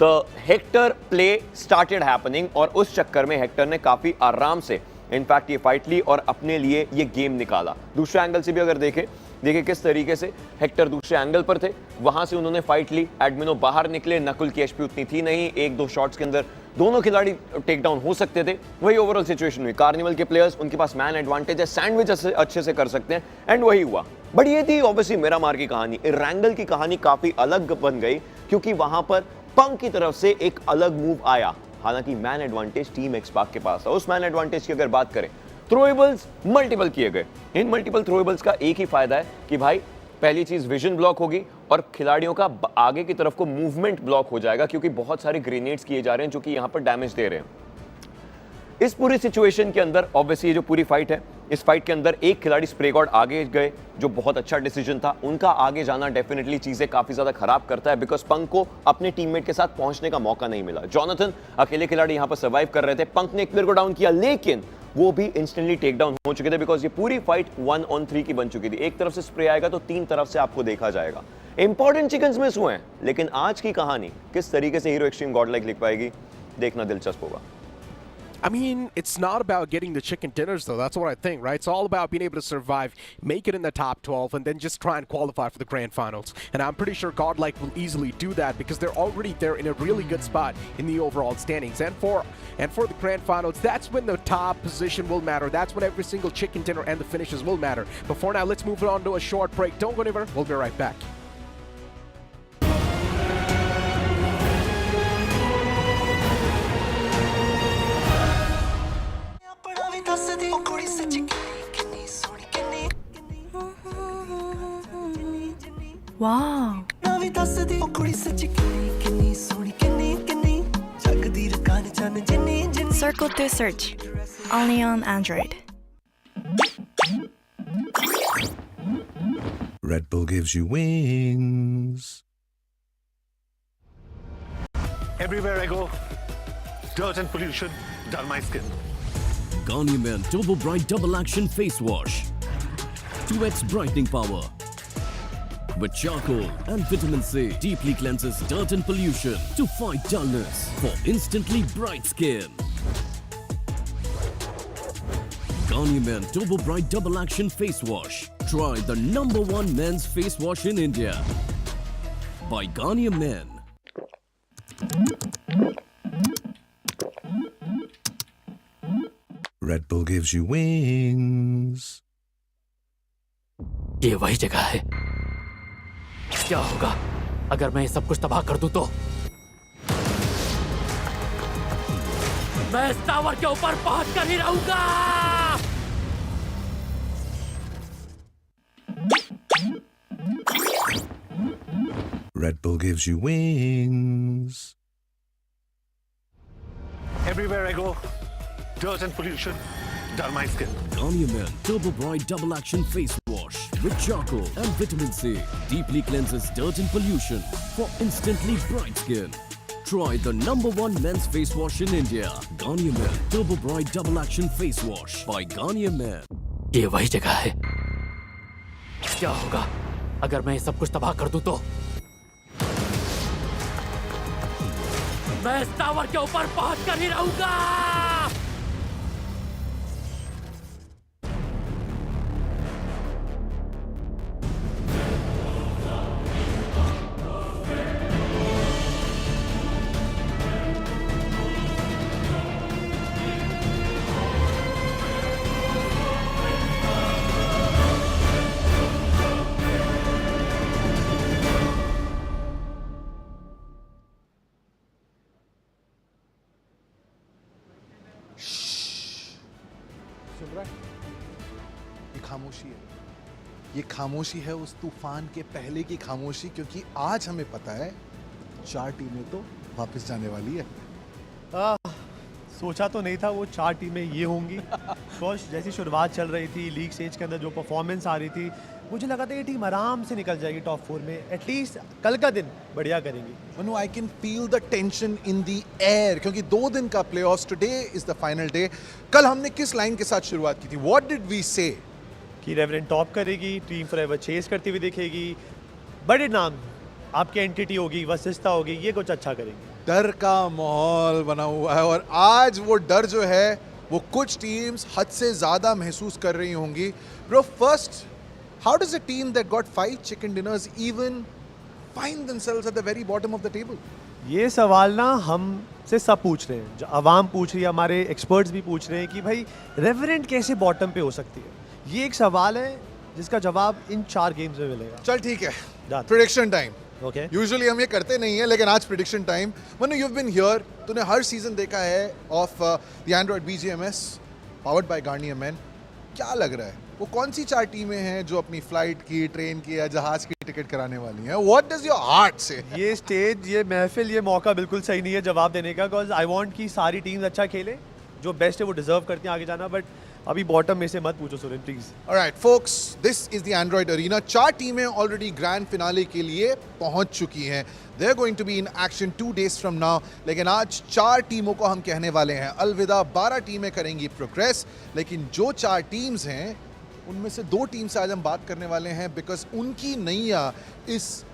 the Hector play started happening और उस चक्कर में हेक्टर ने काफी आराम से इनफैक्ट ये फाइट ली और अपने लिए ये गेम निकाला। दूसरे एंगल से भी अगर देखिए किस तरीके से हेक्टर दूसरे एंगल पर थे, वहां से उन्होंने फाइट ली, एडमिनो बाहर निकले, नकुल की एचपी उतनी थी नहीं, 1-2 शॉट्स के अंदर दोनों खिलाड़ी टेक डाउन हो सकते थे। वही ओवरऑल सिचुएशन हुई। कार्निवल के प्लेयर्स, उनके पास मैन एडवांटेज है, सैंडविच अच्छे से कर सकते हैं एंड वही हुआ। बट ये थी ऑब्वियसली मिरामार की कहानी। एरांगल की कहानी काफी अलग बन गई क्योंकि वहां पर पंक की तरफ से एक अलग मूव आया। हालांकि मैन एडवांटेज टीम एक्सपार्क के पास था। उस मैन एडवांटेज की अगर बात करें, थ्रोएबल्स मल्टीपल किए गए। इन मल्टीपल थ्रोएबल्स का एक ही फायदा है कि भाई पहली चीज विजन ब्लॉक होगी और खिलाड़ियों का आगे की तरफ को मूवमेंट ब्लॉक हो जाएगा क्योंकि बहुत सारे ग्रेनेड्स किए जा रहे हैं जो कि यहां पर डैमेज दे रहे हैं। इस पूरी सिचुएशन के अंदर ऑब्वियसली ये जो पूरी फाइट है, इस फाइट के अंदर एक खिलाड़ी स्प्रे गॉड आगे गए, जो बहुत अच्छा डिसीजन था। उनका आगे जाना डेफिनेटली चीजें काफी ज्यादा खराब करता है बिकॉज पंक को अपने टीममेट के साथ पहुंचने का मौका नहीं मिला। जॉनथन अकेले खिलाड़ी यहां पर सर्वाइव कर रहे थे, पंक ने एक प्लेयर को डाउन किया लेकिन वो भी इंस्टेंटली टेक डाउन हो चुके थे बिकॉज ये पूरी फाइट 1 on 3 की बन चुकी थी। एक तरफ से स्प्रे आएगा तो 3 तरफ से आपको देखा जाएगा। इंपॉर्टेंट चिकन्स मिस हुए हैं, लेकिन आज की कहानी किस तरीके से हीरो एक्सट्रीम गॉडलाइक लिख पाएगी, देखना दिलचस्प होगा। I mean, it's not about getting the chicken dinners, though. That's what I think, right? It's all about being able to survive, make it in the top 12, and then just try and qualify for the grand finals. And I'm pretty sure Godlike will easily do that because they're already there in a really good spot in the overall standings. And for the grand finals, that's when the top position will matter. That's when every single chicken dinner and the finishes will matter. But for now, let's move on to a short break. Don't go anywhere. We'll be right back. Wow. Circle to search. Only on Android. Red Bull gives you wings. Everywhere I go, dirt and pollution dull my skin. Garnier Men Turbo Bright Double Action Face Wash. 2x brightening power. With charcoal and vitamin C, deeply cleanses dirt and pollution to fight dullness for instantly bright skin. Garnier Men Turbo Bright Double Action Face Wash. Try the #1 men's face wash in India by Garnier Men. Red Bull gives you wings. ये वही जगह है। क्या होगा अगर मैं ये सब कुछ तबाह कर दूं तो? मैं इस टावर के ऊपर पहुंच कर ही रहूंगा। Red Bull gives you wings. Everywhere I go, dirt and pollution dull my skin. Garnier Men Turbo Bright Double Action Face Wash with charcoal and vitamin C deeply cleanses dirt and pollution for instantly bright skin. Try the #1 men's face wash in India. Garnier Men Turbo Bright Double Action Face Wash by Garnier Men. ये वही जगह है। क्या होगा अगर मैं ये सब कुछ तबाह कर दूं तो? मैं इस टावर के ऊपर पहुंच कर ही रहूंगा। सुन रहा है? ये खामोशी है। ये खामोशी है उस तूफान के पहले की खामोशी, क्योंकि आज हमें पता है 4 टीमें तो वापस जाने वाली है। सोचा तो नहीं था वो 4 टीमें ये होंगी। बिकॉज जैसी शुरुआत चल रही थी लीग स्टेज के अंदर, जो परफॉर्मेंस आ रही थी, मुझे लगा था ये टीम आराम से निकल जाएगी टॉप 4 में। एटलीस्ट कल का दिन बढ़िया करेंगी। Manu, I can feel the tension in the air, क्योंकि 2 दिन का playoffs, today is the final day. कल हमने किस लाइन के साथ शुरुआत की थी? व्हाट डिड वी से? कि रेवरेंट टॉप करेगी, टीम फॉरएवर चेस करती हुई दिखेगी, बड़े नाम आपकी एंटिटी होगी, वशिष्ठता होगी, ये कुछ अच्छा करेंगे। डर का माहौल बना हुआ है, और आज वो डर जो है वो कुछ टीम्स हद से ज्यादा महसूस कर रही होंगी। Bro, first, how does a team that got 5 chicken dinners even find themselves at the very bottom of the table? ये सवाल ना हम से सब पूछ रहे हैं, आवाम पूछ रही है, हमारे एक्सपर्ट्स भी पूछ रहे हैं कि भाई रेवरेंट कैसे बॉटम पे हो सकती है। ये एक सवाल है जिसका जवाब इन 4 गेम्स में मिलेगा। चल ठीक है, प्रेडिक्शन टाइम। ओके, यूजुअली हम ये करते नहीं है, लेकिन आज prediction time. Manu, you have been here, तूने हर सीजन देखा है of the Android BGMS powered by Garnier man. क्या लग रहा है वो कौन सी 4 टीमें हैं जो अपनी फ्लाइट की, ट्रेन की या जहाज की टिकट कराने वाली हैं? व्हाट डज योर हार्ट से? ये स्टेज, ये महफिल, ये मौका बिल्कुल सही नहीं है जवाब देने का, बिकॉज आई वांट कि सारी टीम्स अच्छा खेले, जो बेस्ट है वो डिजर्व करती हैं आगे जाना। बट अभी बॉटम में से मत पूछो Suren, please. Alright folks, this is the Android arena. 4 टीमें ऑलरेडी ग्रैंड फिनाले के लिए पहुंच चुकी हैं। They are going to be in action 2 days from now. लेकिन आज 4 टीमों को हम कहने वाले हैं अलविदा। 12 टीमें करेंगी प्रोग्रेस, लेकिन जो 4 टीम्स हैं उनमें से 2 टीम से आज हम बात करने वाले हैं, बिकॉज उनकी नैया इस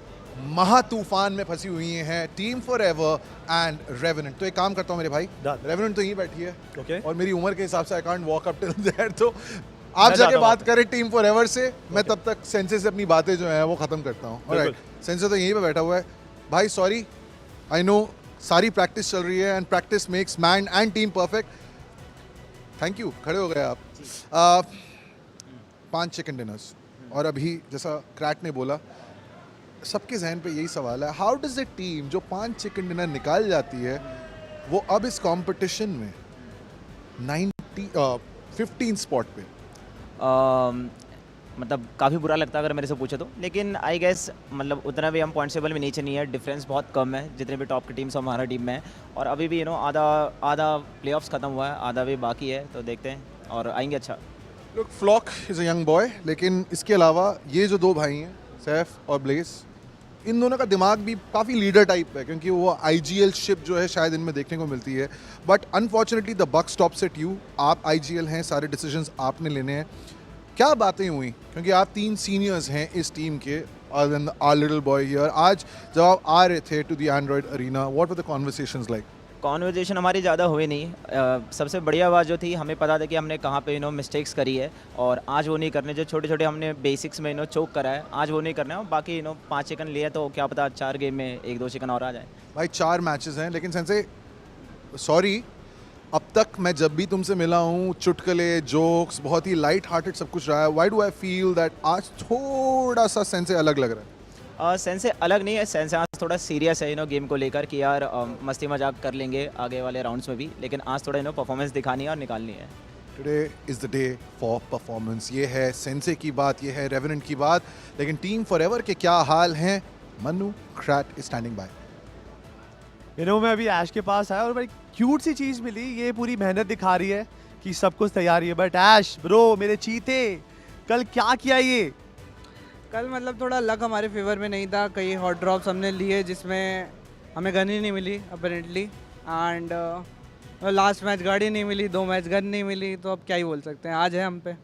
महा तूफान में फंसी हुई हैं। Team forever and revenant. तो एक काम करता हूँ मेरे भाई, रेवेनेंट तो यहीं बैठी है, ओके, और मेरी उम्र के हिसाब से I can't walk up till there, तो आप जाके बात करें टीम फॉरएवर से। मैं तब तक सेंसे से अपनी बातें जो हैं वो खत्म करता हूँ। ऑलराइट, सेंसे तो यहीं पे बैठा हुआ है भाई। सॉरी, आई नो सारी प्रैक्टिस चल रही है, and practice makes man and team perfect. Thank you, खड़े हो गए आप। 5 चिकन डिनर्स, और अभी जैसा क्रैट ने बोला, सबके जहन पे यही सवाल है, हाउ डज ए टीम जो 5 चिकन डिनर निकाल जाती है, वो अब इस कंपटीशन में 15 स्पॉट पे? मतलब काफ़ी बुरा लगता है अगर मेरे से पूछे तो, लेकिन आई गेस मतलब उतना भी हम पॉइंट टेबल में नीचे नहीं है, डिफरेंस बहुत कम है। जितने भी टॉप की टीम्स हमारा टीम में है, और अभी भी आधा प्लेऑफ्स खत्म हुआ है, आधा भी बाकी है, तो देखते हैं और आएंगे। अच्छा, look, Flock is a young boy, लेकिन इसके अलावा ये जो 2 भाई हैं, सैफ और ब्लेस, इन दोनों का दिमाग भी काफ़ी लीडर टाइप है, क्योंकि वो IGL शिप जो है शायद इनमें देखने को मिलती है। But unfortunately the buck stops at you. आप IGL हैं, सारे डिसीजंस आपने लेने हैं। क्या बातें हुई, क्योंकि आप 3 सीनियर्स हैं इस टीम के, other than our little boy here, आज जब आप आ रहे थे to the Android arena, what were the conversations like? Conversation हमारी ज़्यादा हुई नहीं। सबसे बढ़िया बात जो थी, हमें पता था कि हमने कहाँ पे मिस्टेक्स करी है और आज वो नहीं करने। जो छोटे छोटे हमने बेसिक्स में चोक करा है, आज वो नहीं करना है। और बाकी 5 चिकन लिए तो क्या पता 4 गेम में 1-2 चिकन और आ जाए। भाई 4 मैचेस हैं, लेकिन सेंसे सॉरी, अब तक मैं जब भी तुमसे मिला हूँ चुटकुले, जोक्स, बहुत ही लाइट हार्टेड सब कुछ रहा है। Why do I feel that आज थोड़ा सा सेंसे अलग लग रहा है? सेंसे अलग नहीं है, सेंसे आज थोड़ा सीरियस है गेम को लेकर कि यार मस्ती मजाक कर लेंगे आगे वाले राउंड्स में भी, लेकिन आज थोड़ा परफॉर्मेंस दिखानी है और निकालनी है। Today is the day for performance. ये है सेंसे की बात, ये है रेवेनेंट की बात, लेकिन टीम फॉरएवर के क्या हाल हैं? मनु क्रैट इज स्टैंडिंग बाय। मैं अभी ऐश के पास आया और बड़ी क्यूट सी चीज मिली। ये पूरी मेहनत दिखा रही है कि सब कुछ तैयारी है, बट ऐश ब्रो मेरे चीते, कल क्या किया ये? कल मतलब थोड़ा लक हमारे फेवर में नहीं था। कई हॉट ड्रॉप्स हमने लिए जिसमें हमें गन ही नहीं मिली अपेरेंटली, एंड लास्ट मैच गाड़ी नहीं मिली, 2 मैच गन नहीं मिली, तो अब क्या ही बोल सकते हैं, आज है हम पे।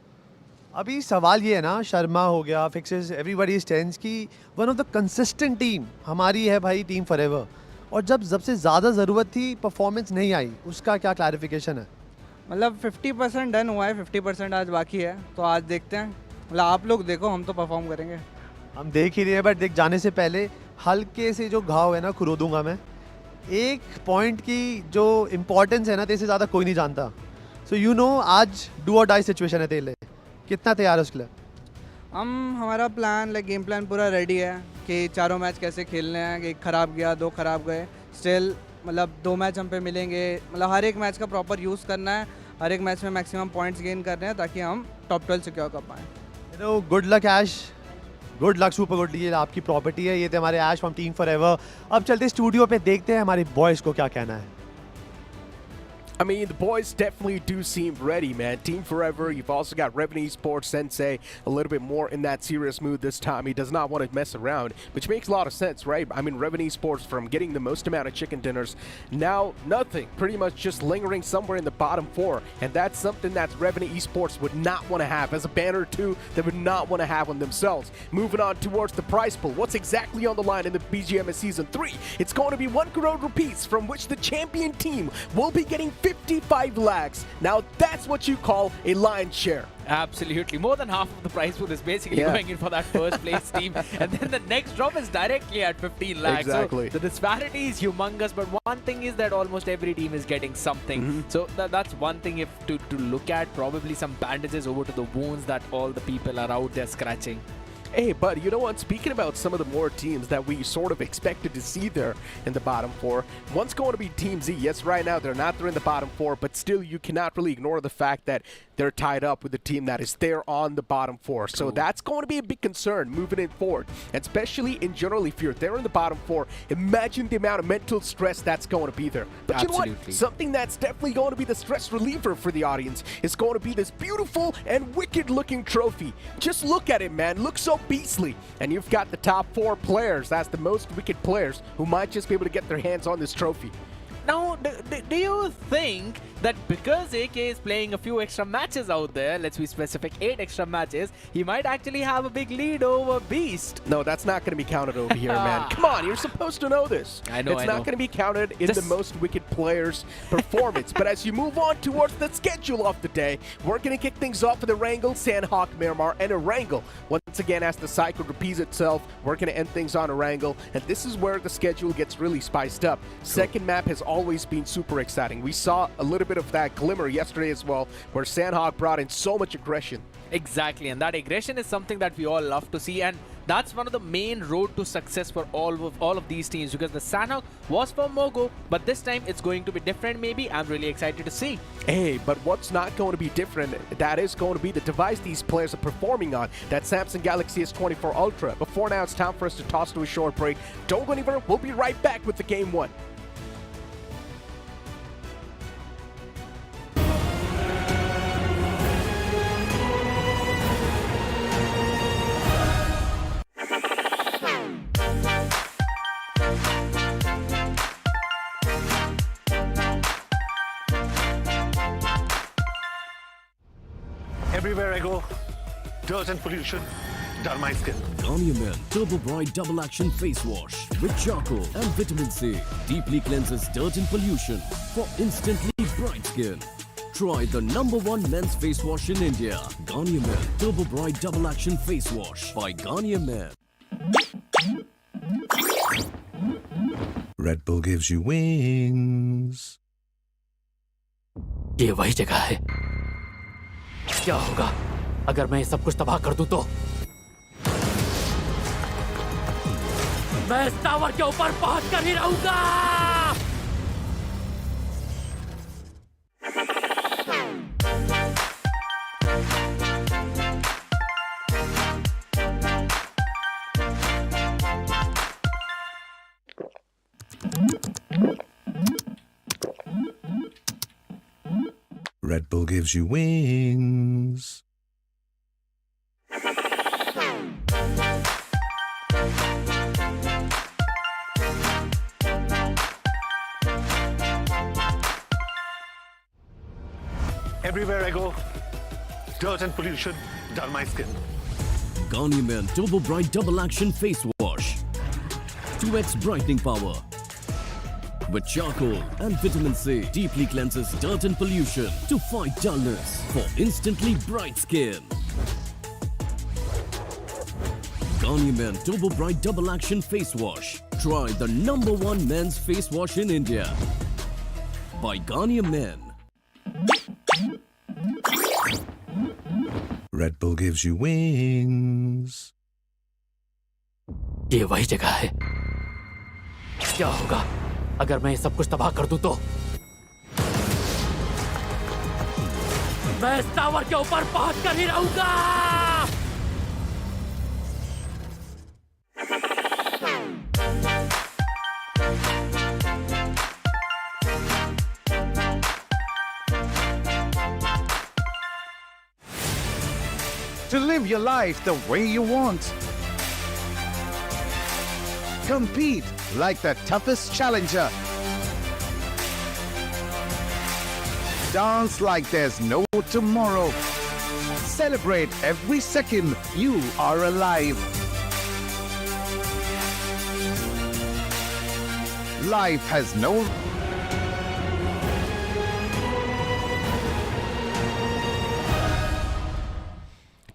अभी सवाल ये है ना, शर्मा हो गया, फिक्सेस, एवरीबॉडी इज टेंस की one of the consistent team हमारी है भाई टीम फॉरएवर, और जब सबसे ज़्यादा ज़रूरत थी परफॉर्मेंस नहीं आई, उसका क्या क्लैरिफिकेशन है? मतलब 50% डन हुआ है, 50% आज बाकी है, तो आज देखते हैं। मतलब आप लोग देखो, हम तो परफॉर्म करेंगे। हम देख ही रहे हैं, बट देख जाने से पहले हल्के से जो घाव है ना खुरो दूंगा मैं। एक पॉइंट की जो इम्पोर्टेंस है ना, तेरे से ज़्यादा कोई नहीं जानता। सो आज डू और डाई सिचुएशन है तेरे लिए, कितना तैयार है उसके लिए? हमारा प्लान गेम प्लान पूरा रेडी है कि चारों मैच कैसे खेलने हैं। एक खराब गया, 2 खराब गए, स्टिल मतलब 2 मैच हम पे मिलेंगे। मतलब हर एक मैच का प्रॉपर यूज़ करना है, हर एक मैच में मैक्सिमम पॉइंट्स गेन करने हैं ताकि हम टॉप 12 सिक्योर कर पाएँ। गुड लक ऐश, गुड लक, सुपर गुड। ये आपकी प्रॉपर्टी है, ये थे हमारे ऐश फ्रॉम टीम फॉरएवर। अब चलते स्टूडियो पे, देखते हैं हमारे बॉयज़ को क्या कहना है। I mean, the boys definitely do seem ready, man. Team Forever, you've also got Revenue Esports Sensei a little bit more in that serious mood this time. He does not want to mess around, which makes a lot of sense, right? I mean, Revenue Esports, from getting the most amount of chicken dinners, now nothing, pretty much just lingering somewhere in the bottom 4. And that's something that Revenue Esports would not want to have. As a banner too, they would not want to have on themselves. Moving on towards the prize pool, what's exactly on the line in the BGMS Season 3? It's going to be 1 crore rupees, from which the champion team will be getting 55 lakhs. Now that's what you call a lion's share. Absolutely. More than half of the prize pool is basically going in for that first place team. And then the next drop is directly at 15 lakhs. Exactly. So the disparity is humongous. But one thing is that almost every team is getting something. So that's one thing if to look at. Probably some bandages over to the wounds that all the people are out there scratching. Hey, but you know what? Speaking about some of the more teams that we sort of expected to see there in the bottom 4, one's going to be Team Z. Yes, right now they're not there in the bottom 4, but still you cannot really ignore the fact that they're tied up with the team that is there on the bottom 4. So that's going to be a big concern moving it forward. And especially in general, if you're there in the bottom 4, imagine the amount of mental stress that's going to be there. But you know what? Something that's definitely going to be the stress reliever for the audience is going to be this beautiful and wicked looking trophy. Just look at it, man. Looks so beastly. And you've got the top 4 players, that's the most wicked players, who might just be able to get their hands on this trophy. Now, do you think that because AK is playing a few extra matches out there, let's be specific, 8 extra matches, he might actually have a big lead over Beast? No, that's not going to be counted over here, man. Come on, you're supposed to know this. I know, It's not going to be counted in the most wicked players' performance. But as you move on towards the schedule of the day, we're going to kick things off with Erangel, Sanhok, Miramar, and Erangel. Once again, as the cycle repeats itself, we're going to end things on Erangel. And this is where the schedule gets really spiced up. Second map has always been super exciting. We saw a little bit of that glimmer yesterday as well, where Sanhok brought in so much aggression. Exactly, and that aggression is something that we all love to see, and that's one of the main road to success for all of these teams, because the Sanhok was for Mogo, but this time it's going to be different maybe. I'm really excited to see. Hey, but what's not going to be different, that is going to be the device these players are performing on, that Samsung Galaxy S24 Ultra. Before now, it's time for us to toss to a short break. Don't go anywhere, we'll be right back with the Game 1. Everywhere I go, dirt and pollution, done my skin. Garnier Men Turbo Bright Double Action Face Wash with charcoal and vitamin C. Deeply cleanses dirt and pollution for instantly bright skin. Try the #1 men's face wash in India. Garnier Men Turbo Bright Double Action Face Wash by Garnier Men. Red Bull gives you wings. ये वही जगह है। क्या होगा अगर मैं सब कुछ तबाह कर दूं तो? मैं इस टावर के ऊपर पहुंच कर ही रहूंगा। Red Bull gives you wings. Everywhere I go, dirt and pollution dull my skin. Garnier Men Turbo Bright Double Action Face Wash. 2x brightening power. With charcoal and vitamin C, deeply cleanses dirt and pollution to fight dullness for instantly bright skin. Garnier Men Turbo Bright Double Action Face Wash. Try the #1 men's face wash in India by Garnier Men. Red Bull gives you wings. ये वही जगह है। क्या होगा अगर मैं सब कुछ तबाह कर दूं तो? मैं इस टावर के ऊपर पहुंच कर ही रहूंगा। To live your life the way you want. Compete like the toughest challenger. Dance like there's no tomorrow. Celebrate every second you are alive. Life has no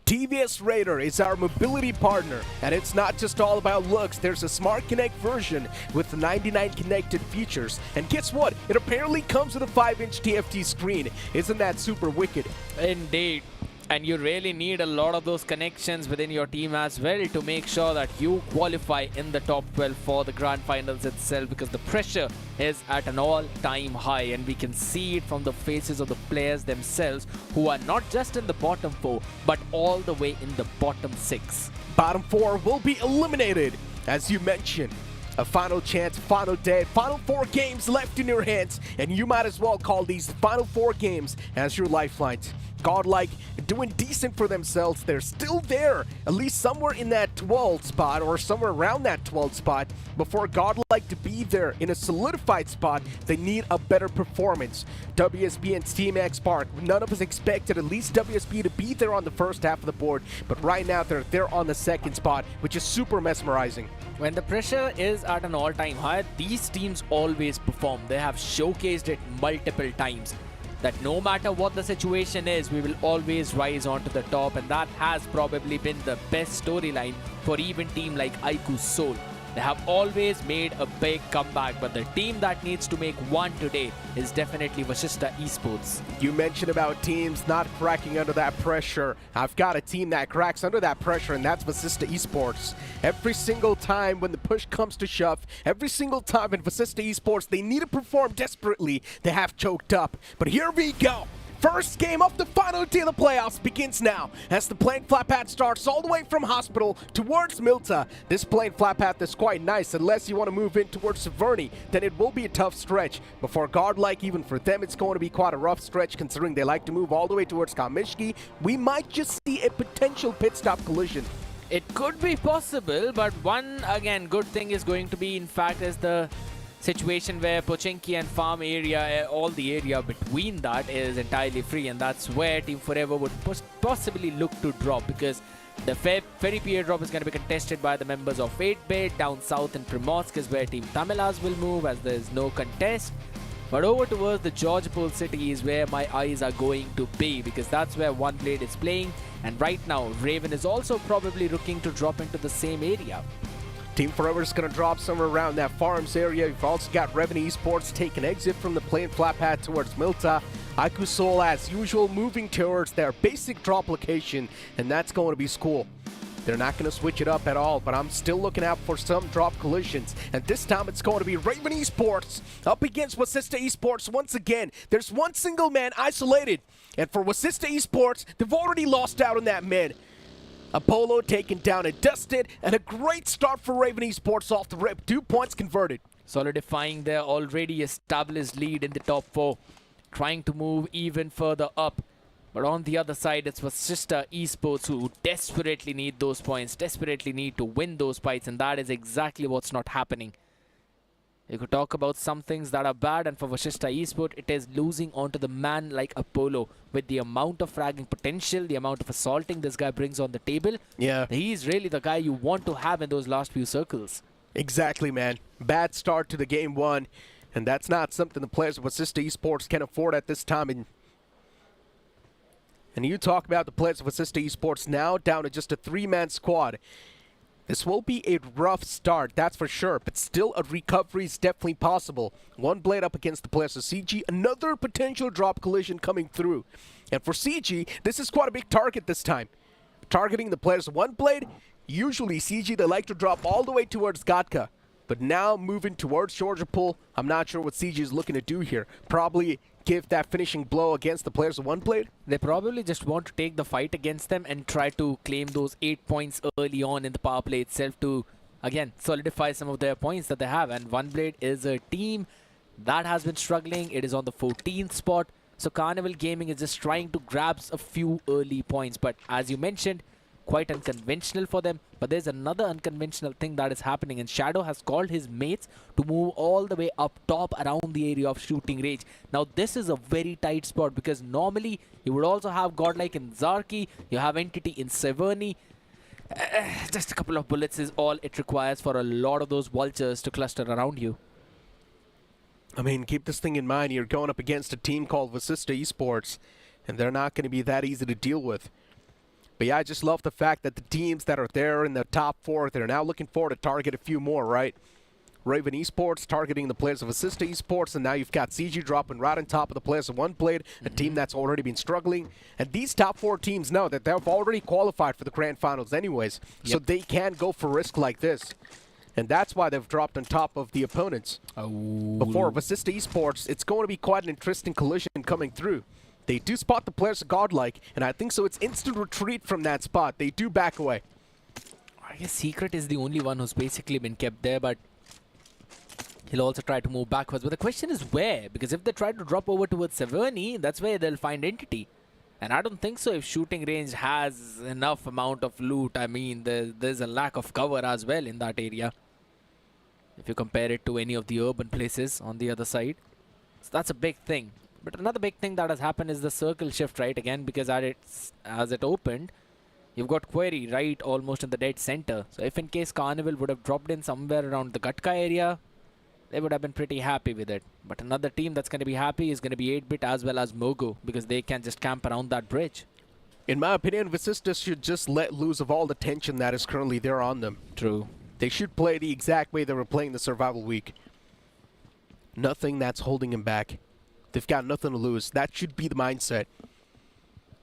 TVS Raider is our mobility partner, and it's not just all about looks. There's a Smart Connect version with 99 connected features, and guess what? It apparently comes with a 5-inch TFT screen. Isn't that super wicked? Indeed. And you really need a lot of those connections within your team as well to make sure that you qualify in the top 12 for the grand finals itself, because the pressure is at an all-time high, and we can see it from the faces of the players themselves, who are not just in the bottom 4 but all the way in the bottom 6. Bottom 4 will be eliminated, as you mentioned. A final chance, final day, final 4 games left in your hands, and you might as well call these final 4 games as your lifelines. Godlike doing decent for themselves. They're still there, at least somewhere in that 12th spot or somewhere around that 12th spot. Before Godlike to be there in a solidified spot, they need a better performance. WSB and Team X Park, none of us expected at least WSB to be there on the first half of the board, but right now they're there on the second spot, which is super mesmerizing. When the pressure is at an all-time high, these teams always perform. They have showcased it multiple times, that no matter what the situation is, we will always rise onto the top, and that has probably been the best storyline for even team like IQ Seoul. They have always made a big comeback, but the team that needs to make one today is definitely Vasishta Esports. You mentioned about teams not cracking under that pressure. I've got a team that cracks under that pressure, and that's Vasishta Esports. Every single time when the push comes to shove, every single time in Vasishta Esports, they need to perform desperately. They have choked up. But here we go. First game of the final day of the playoffs begins now as the plane flat path starts all the way from Hospital towards Milta. This plane flat path is quite nice unless you want to move in towards Severny, then it will be a tough stretch. Before Godlike, even for them, it's going to be quite a rough stretch considering they like to move all the way towards Kamishki. We might just see a potential pit stop collision. It could be possible, but one, again, good thing is going to be, in fact, is the situation where Pochinki and farm area, all the area between that is entirely free, and that's where Team Forever would possibly look to drop, because the Ferry Pier drop is going to be contested by the members of 8-Bit. Down south in Primorsk is where Team Tamilas will move, as there is no contest. But over towards the Georgopol city is where my eyes are going to be, because that's where One Blade is playing. And right now, Raven is also probably looking to drop into the same area. Team Forever is going to drop somewhere around that farms area. You've also got Reven Esports take an exit from the plane flap pad towards Milta. Iku Soul, as usual, moving towards their basic drop location, and that's going to be School. They're not going to switch it up at all, but I'm still looking out for some drop collisions. And this time it's going to be Raven Esports up against Wasista Esports once again. There's one single man isolated. And for Wasista Esports, they've already lost out on that mid. Apollo taken down and dusted, and a great start for Raven Esports off the rip. 2 points converted. Solidifying their already established lead in the top 4. Trying to move even further up. But on the other side, it's Wasista Esports who desperately need those points, desperately need to win those fights, and that is exactly what's not happening. You could talk about some things that are bad, and for Wasista Esports, it is losing onto the man like Apollo. With the amount of fragging potential, the amount of assaulting this guy brings on the table, yeah, he's really the guy you want to have in those last few circles. Exactly, man. Bad start to the game 1, and that's not something the players of Wasista Esports can afford at this time. And you talk about the players of Wasista Esports now down to just a 3-man squad. This will be a rough start, that's for sure, but still a recovery is definitely possible. One Blade up against the players of CG, another potential drop collision coming through. And for CG, this is quite a big target this time. Targeting the players of One Blade, usually CG, they like to drop all the way towards Gatka. But now moving towards Georgopol, I'm not sure what CG is looking to do here. Probably give that finishing blow against the players of One Blade. They probably just want to take the fight against them and try to claim those 8 points early on in the power play itself to, again, solidify some of their points that they have. And One Blade is a team that has been struggling. It is on the 14th spot. So Carnival Gaming is just trying to grab a few early points. But as you mentioned, quite unconventional for them. But there's another unconventional thing that is happening, and Shadow has called his mates to move all the way up top around the area of shooting range. Now this is a very tight spot, because normally you would also have Godlike in Zarki, you have Entity in Severny. Just a couple of bullets is all it requires for a lot of those vultures to cluster around you. I mean, keep this thing in mind, you're going up against a team called Wasista Esports, and they're not going to be that easy to deal with. But yeah, I just love the fact that the teams that are there in the top 4, they're now looking forward to target a few more, right? Raven Esports targeting the players of Wasista Esports, and now you've got CG dropping right on top of the players of One Blade, a team that's already been struggling. And these top 4 teams know that they've already qualified for the Grand Finals anyways, so they can go for risk like this. And that's why they've dropped on top of the opponents. Before Wasista Esports, it's going to be quite an interesting collision coming through. They do spot the players of Godlike, and I think so it's instant retreat from that spot. They do back away. I guess Secret is the only one who's basically been kept there, but he'll also try to move backwards. But the question is where? Because if they try to drop over towards Severny, that's where they'll find Entity. And I don't think so if shooting range has enough amount of loot. I mean, there's a lack of cover as well in that area, if you compare it to any of the urban places on the other side. So that's a big thing. But another big thing that has happened is the circle shift, right? Again, because as it opened, you've got Query right almost in the dead center. So if in case Carnival would have dropped in somewhere around the Gatka area, they would have been pretty happy with it. But another team that's going to be happy is going to be 8-Bit as well as Mogo, because they can just camp around that bridge. In my opinion, Wasista should just let loose of all the tension that is currently there on them. True. They should play the exact way they were playing the Survival Week. Nothing that's holding them back. They've got nothing to lose. That should be the mindset.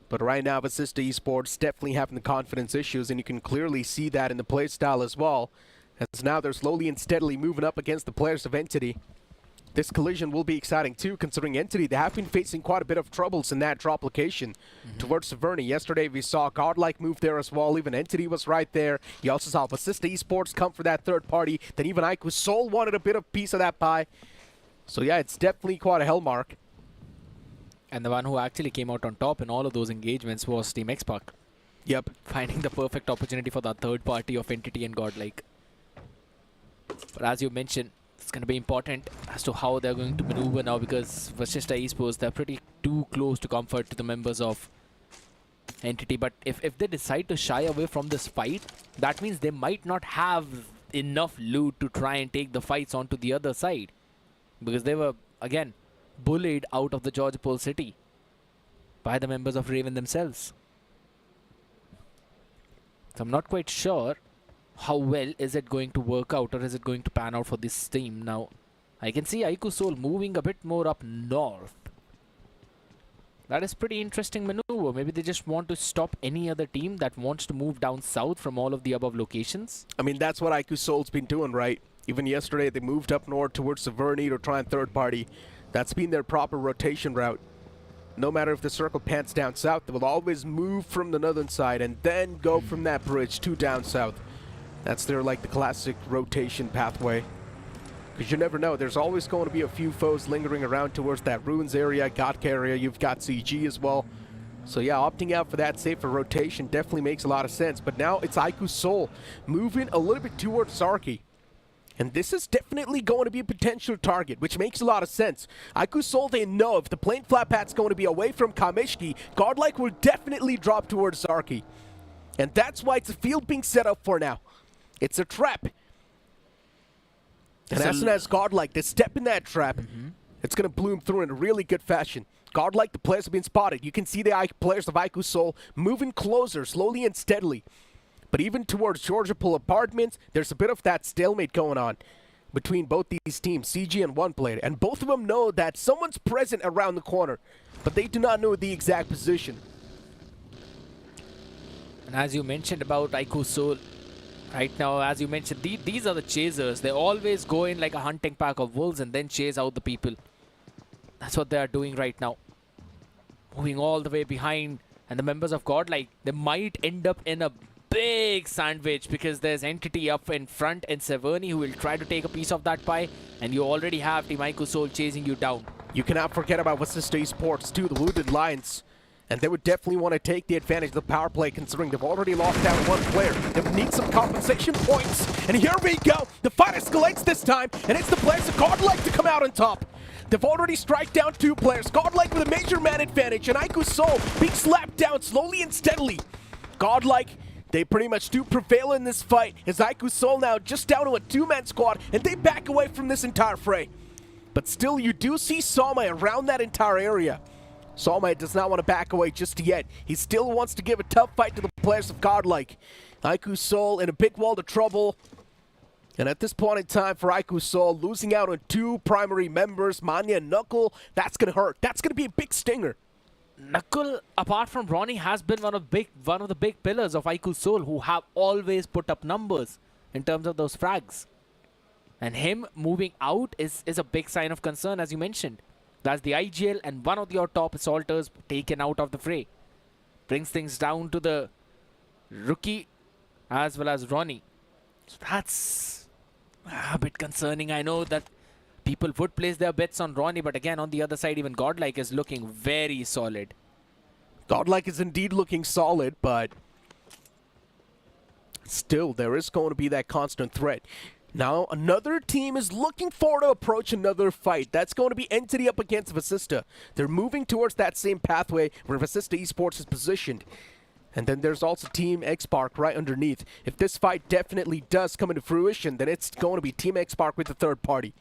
But right now, Wasista Esports definitely having the confidence issues, and you can clearly see that in the playstyle as well. As now they're slowly and steadily moving up against the players of Entity. This collision will be exciting too, considering Entity, they have been facing quite a bit of troubles in that drop location towards Severny. Yesterday we saw Godlike move there as well. Even Entity was right there. You also saw Wasista Esports come for that third party. Then even Iku Soul wanted a bit of piece of that pie. So yeah, it's definitely quite a hell mark. And the one who actually came out on top in all of those engagements was Team Xpac. Yep. Finding the perfect opportunity for that third party of Entity and Godlike. But as you mentioned, it's going to be important as to how they're going to maneuver now, because Wasista Esports, they're pretty too close to comfort to the members of entity, but if they decide to shy away from this fight, that means they might not have enough loot to try and take the fights onto the other side, because they were, again, bullied out of the Georgopol city by the members of Raven themselves. So I'm not quite sure how well is it going to work out, or is it going to pan out for this team. Now I can see Aiku Soul moving a bit more up north. That is pretty interesting maneuver. Maybe they just want to stop any other team that wants to move down south from all of the above locations. I mean, that's what Aiku Soul's been doing, right? Even yesterday, they moved up north towards Severny to try and third party. That's been their proper rotation route. No matter if the circle pans down south, they will always move from the northern side and then go from that bridge to down south. That's their, like, the classic rotation pathway. Because you never know, there's always going to be a few foes lingering around towards that ruins area, Gotka area. You've got CG as well. So yeah, opting out for that safer rotation definitely makes a lot of sense. But now it's Aiku Soul moving a little bit towards Zarki. And this is definitely going to be a potential target, which makes a lot of sense. Aiku Soul, they know if the plane flat path's going to be away from Kamishki, Godlike will definitely drop towards Zarki. And that's why it's a field being set up for now. It's a trap. And as soon as Godlike, they step in that trap, it's going to bloom through in a really good fashion. Godlike, the players have been spotted. You can see the players of Aiku Soul moving closer, slowly and steadily. But even towards Georgopol Apartments, there's a bit of that stalemate going on between both these teams, CG and OnePlayer. And both of them know that someone's present around the corner, but they do not know the exact position. And as you mentioned about Aiku Soul, right now, as you mentioned, these are the chasers. They always go in like a hunting pack of wolves and then chase out the people. That's what they are doing right now. Moving all the way behind. And the members of Godlike, they might end up in a big sandwich because there's entity up in front in Severny who will try to take a piece of that pie. And you already have Team Aiku Soul chasing you down. You cannot forget about Vasista Esports too, the Wounded Lions. And they would definitely want to take the advantage of the power play, considering they've already lost down one player. They would need some compensation points. And here we go. The fight escalates this time, and it's the players of Godlike to come out on top. They've already strike down two players. Godlike with a major man advantage, and Aiku Soul being slapped down slowly and steadily. Godlike, they pretty much do prevail in this fight, as Aiku Soul now just down to a two-man squad, and they back away from this entire fray. But still, you do see Somai around that entire area. Somai does not want to back away just yet. He still wants to give a tough fight to the players of Godlike. Aiku Soul in a big wall of trouble. And at this point in time for Aiku Soul, losing out on two primary members, Manya and Knuckle, that's going to hurt. That's going to be a big stinger. Knuckle, apart from Ronnie, has been one of the big pillars of Aiku Soul, who have always put up numbers in terms of those frags. And him moving out is a big sign of concern, as you mentioned. That's the IGL and one of your top assaulters taken out of the fray. Brings things down to the rookie as well as Ronnie. So that's a bit concerning. I know that people would place their bets on Ronnie, but again, on the other side, even Godlike is looking very solid. Godlike is indeed looking solid, but still, there is going to be that constant threat. Now, another team is looking forward to approach another fight. That's going to be Entity up against Vasista. They're moving towards that same pathway where Vasista Esports is positioned. And then there's also Team X-Park right underneath. If this fight definitely does come into fruition, then it's going to be Team X-Park with the third party.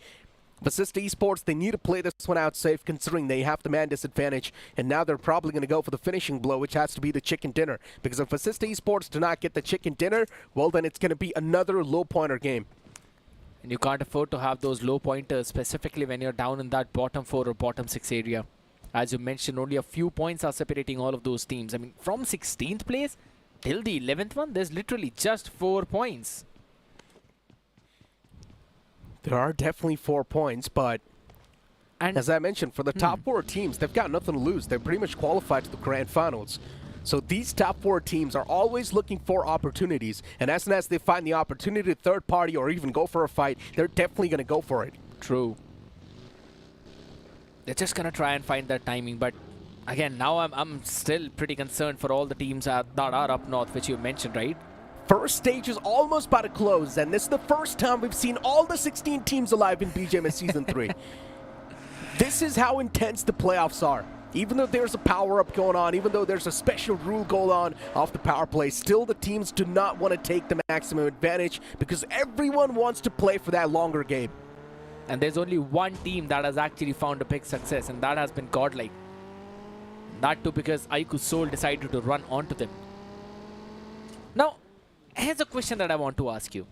Vasista Esports, they need to play this one out safe considering they have the man disadvantage. And now they're probably going to go for the finishing blow, which has to be the chicken dinner. Because if Vasista Esports do not get the chicken dinner, well, then it's going to be another low-pointer game. And you can't afford to have those low pointers, specifically when you're down in that bottom 4 or bottom 6 area. As you mentioned, only a few points are separating all of those teams. I mean, from 16th place till the 11th one, there's literally just 4 points. There are definitely 4 points, but as I mentioned, for the top 4 teams, they've got nothing to lose. They're pretty much qualified to the grand finals. So these top 4 teams are always looking for opportunities. And as soon as they find the opportunity to third party or even go for a fight, they're definitely going to go for it. True. They're just going to try and find that timing. But again, now I'm still pretty concerned for all the teams that are up north, which you mentioned, right? First stage is almost about to close. And this is the first time we've seen all the 16 teams alive in BGMS Season 3. This is how intense the playoffs are. Even though there's a power-up going on, even though there's a special rule going on off the power play, still the teams do not want to take the maximum advantage because everyone wants to play for that longer game. And there's only one team that has actually found a big success, and that has been Godlike. That too because Aiku Soul decided to run onto them. Now, here's a question that I want to ask you.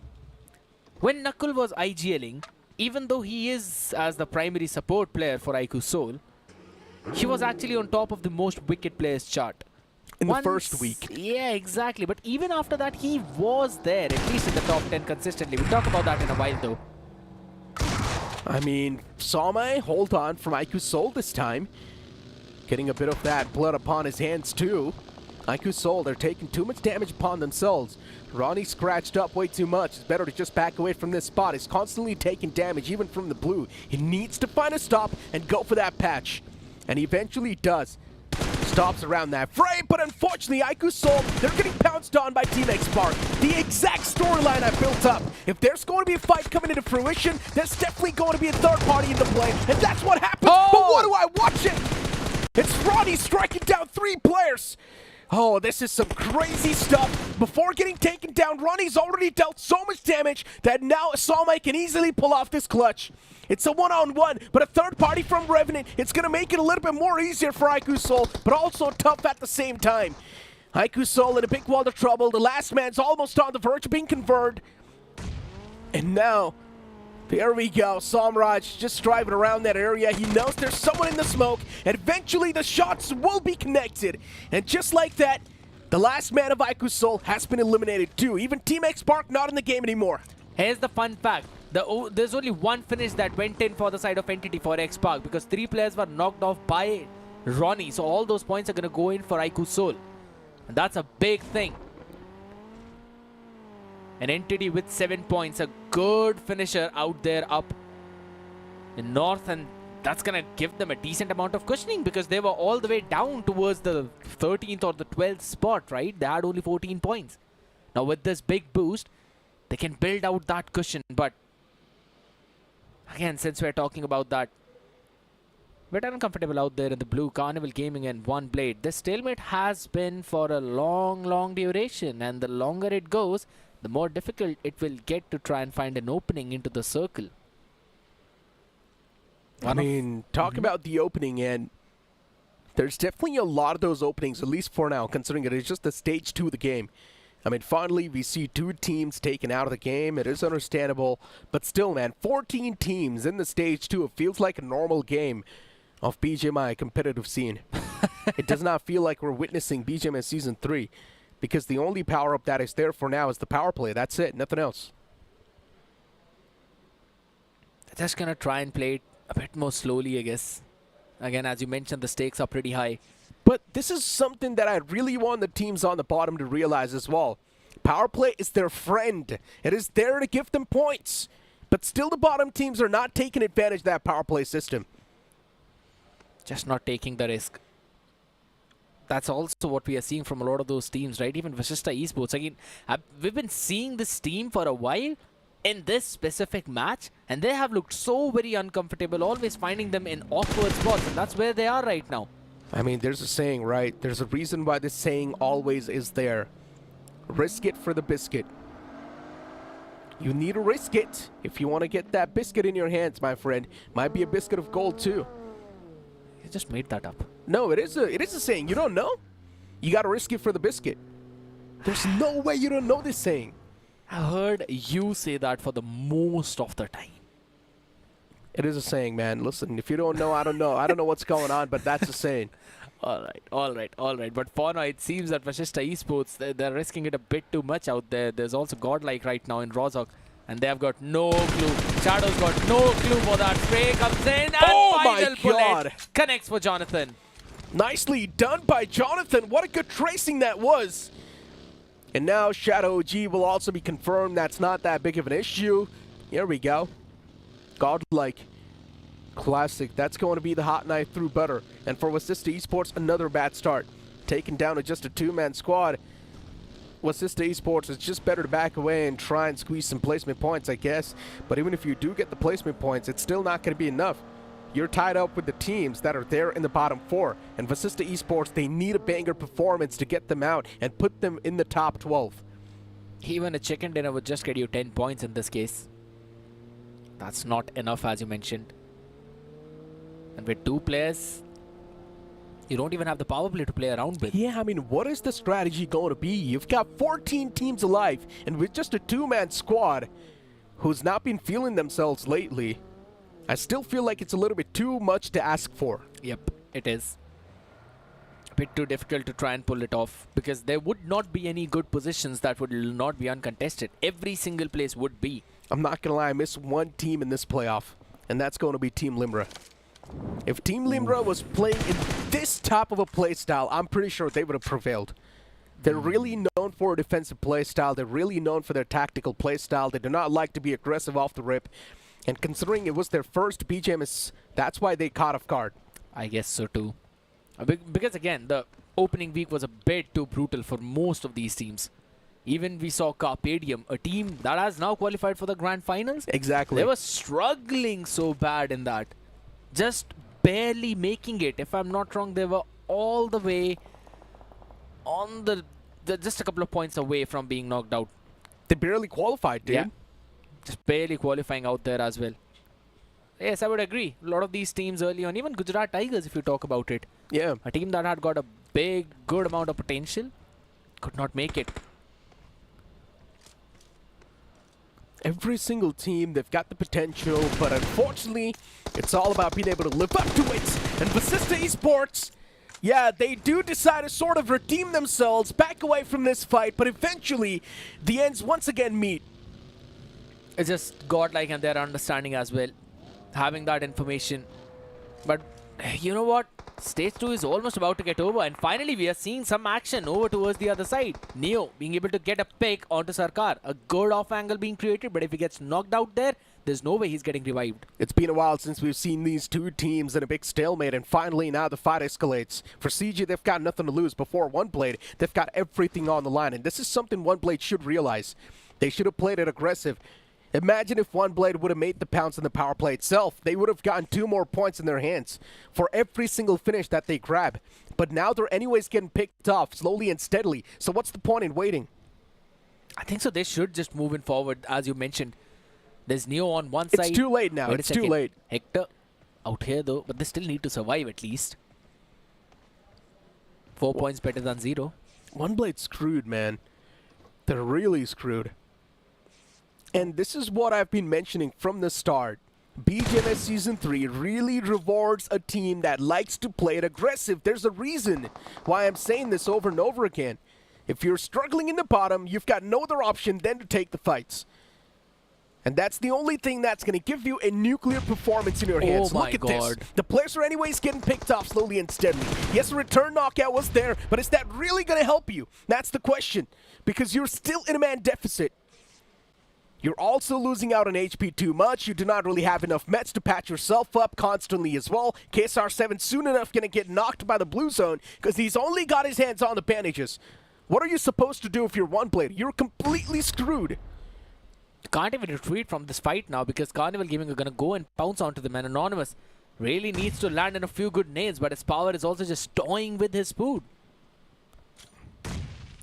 When Nakul was IGLing, even though he is as the primary support player for Aiku Soul, he was actually on top of the most wicked players chart. In the first week. Yeah, exactly. But even after that, he was there, at least in the top 10 consistently. We'll talk about that in a while, though. I mean, Somai, hold on from Aiku Soul this time. Getting a bit of that blood upon his hands, too. Aiku Soul, they're taking too much damage upon themselves. Ronnie scratched up way too much. It's better to just back away from this spot. He's constantly taking damage, even from the blue. He needs to find a stop and go for that patch. And he eventually does. Stops around that frame, but unfortunately, Aiku Soul, they're getting pounced on by Team X Spark. The exact storyline I built up. If there's going to be a fight coming into fruition, there's definitely going to be a third party in the play, and that's what happens. Oh! But what do I watch it? It's Ronnie striking down 3 players. Oh, this is some crazy stuff. Before getting taken down, Ronnie's already dealt so much damage that now Somai can easily pull off this clutch. It's a one-on-one, but a third party from Revenant, it's going to make it a little bit more easier for Aiku Soul, but also tough at the same time. Aiku Soul in a big world of trouble. The last man's almost on the verge of being converted. And now, there we go. Samraj just driving around that area. He knows there's someone in the smoke, and eventually the shots will be connected. And just like that, the last man of Aiku Soul has been eliminated too. Even Team X Spark not in the game anymore. Here's the fun fact. There's only one finish that went in for the side of Entity for X Spark because 3 players were knocked off by Ronnie. So all those points are going to go in for Aiku Soul. And that's a big thing. An Entity with 7 points. A good finisher out there up in North. And that's going to give them a decent amount of cushioning because they were all the way down towards the 13th or the 12th spot, right? They had only 14 points. Now with this big boost, they can build out that cushion. But again, since we're talking about that, we're uncomfortable out there in the blue. Carnival Gaming and One Blade. This stalemate has been for a long duration. And the longer it goes, the more difficult it will get to try and find an opening into the circle. I mean, talk about the opening, and there's definitely a lot of those openings, at least for now, considering it is just the stage 2 of the game. I mean, finally, we see 2 teams taken out of the game. It is understandable, but still, man, 14 teams in the stage 2. It feels like a normal game of BGMI competitive scene. It does not feel like we're witnessing BGMS Season 3, because the only power-up that is there for now is the power play. That's it, nothing else. They're just going to try and play it a bit more slowly, I guess. Again, as you mentioned, the stakes are pretty high. But this is something that I really want the teams on the bottom to realize as well. Power play is their friend. It is there to give them points. But still the bottom teams are not taking advantage of that power play system. Just not taking the risk. That's also what we are seeing from a lot of those teams, right? Even Vasishta Esports. Again, we've been seeing this team for a while in this specific match, and they have looked so very uncomfortable, always finding them in awkward spots, and that's where they are right now. I mean, there's a saying, right? There's a reason why this saying always is there. Risk it for the biscuit. You need to risk it if you want to get that biscuit in your hands, my friend. Might be a biscuit of gold, too. You just made that up. No, it is a saying. You don't know? You got to risk it for the biscuit. There's no way you don't know this saying. I heard you say that for the most of the time. It is a saying, man. Listen, if you don't know, I don't know. I don't know what's going on, but that's a saying. All right. But for now, it seems that Vasishta Esports, they're risking it a bit too much out there. There's also Godlike right now in Rozhok, and they have got no clue. Shadow's got no clue for that. Spray comes in, and final bullet connects for Jonathan. Nicely done by Jonathan. What a good tracing that was. And now Shadow OG will also be confirmed. That's not that big of an issue. Here we go. Godlike. Classic. That's going to be the hot knife through butter. And for Vasishta Esports, another bad start. Taken down to just a 2-man squad. Vasishta Esports, it's just better to back away and try and squeeze some placement points, I guess. But even if you do get the placement points, it's still not going to be enough. you're tied up with the teams that are there in the bottom 4. And Vasista Esports, they need a banger performance to get them out and put them in the top 12. Even a chicken dinner would just get you 10 points in this case. That's not enough, as you mentioned. And with 2 players, you don't even have the power play to play around with. Yeah, I mean, what is the strategy going to be? You've got 14 teams alive, and with just a 2-man squad who's not been feeling themselves lately, I still feel like it's a little bit too much to ask for. Yep, it is. A bit too difficult to try and pull it off, because there would not be any good positions that would not be uncontested. Every single place would be. I'm not going to lie, I miss one team in this playoff, and that's going to be Team Limra. If Team Limra was playing in this type of a playstyle, I'm pretty sure they would have prevailed. They're really known for a defensive playstyle. They're really known for their tactical playstyle. They do not like to be aggressive off the rip. And considering it was their first BGMS, that's why they caught off guard. I guess so too. Because again, the opening week was a bit too brutal for most of these teams. Even we saw Carpadium, a team that has now qualified for the grand finals. Exactly. They were struggling so bad in that. Just barely making it. If I'm not wrong, they were all the way on the just a couple of points away from being knocked out. They barely qualified, dude. Yeah. Just barely qualifying out there as well. Yes, I would agree. A lot of these teams early on, even Gujarat Tigers, if you talk about it. Yeah. A team that had got a good amount of potential, could not make it. Every single team, they've got the potential, but unfortunately, it's all about being able to live up to it. And Vasista Esports, yeah, they do decide to sort of redeem themselves, back away from this fight, but eventually, the ends once again meet. It's just godlike and their understanding as well, having that information. But you know what? Stage 2 is almost about to get over, and finally we are seeing some action over towards the other side. Neo being able to get a pick onto Sarkar. A good off angle being created, but if he gets knocked out there, there's no way he's getting revived. It's been a while since we've seen these two teams in a big stalemate, and finally now the fight escalates. For CG, they've got nothing to lose. Before OneBlade, they've got everything on the line, and this is something OneBlade should realize. They should have played it aggressive. Imagine if OneBlade would have made the pounce in the power play itself. They would have gotten 2 more points in their hands for every single finish that they grab. But now they're anyways getting picked off slowly and steadily. So what's the point in waiting? I think so. They should just move in forward, as you mentioned. There's Neo on one side. It's too late now. It's too late. Hector out here though, but they still need to survive at least. 4 points better than 0. OneBlade's screwed, man. They're really screwed. And this is what I've been mentioning from the start. BGMS Season 3 really rewards a team that likes to play it aggressive. There's a reason why I'm saying this over and over again. If you're struggling in the bottom, you've got no other option than to take the fights. And that's the only thing that's going to give you a nuclear performance in your hands. Oh my Look at God. this. The players are anyways getting picked off slowly and steadily. Yes, a return knockout was there, but is that really going to help you? That's the question. Because you're still in a man deficit. You're also losing out on HP too much. You do not really have enough mets to patch yourself up constantly as well. KSR7 soon enough going to get knocked by the blue zone because he's only got his hands on the bandages. What are you supposed to do if you're OneBlade? You're completely screwed. Can't even retreat from this fight now because Carnival Gaming are going to go and pounce onto them, and Anonymous really needs to land in a few good nades, but his power is also just toying with his food.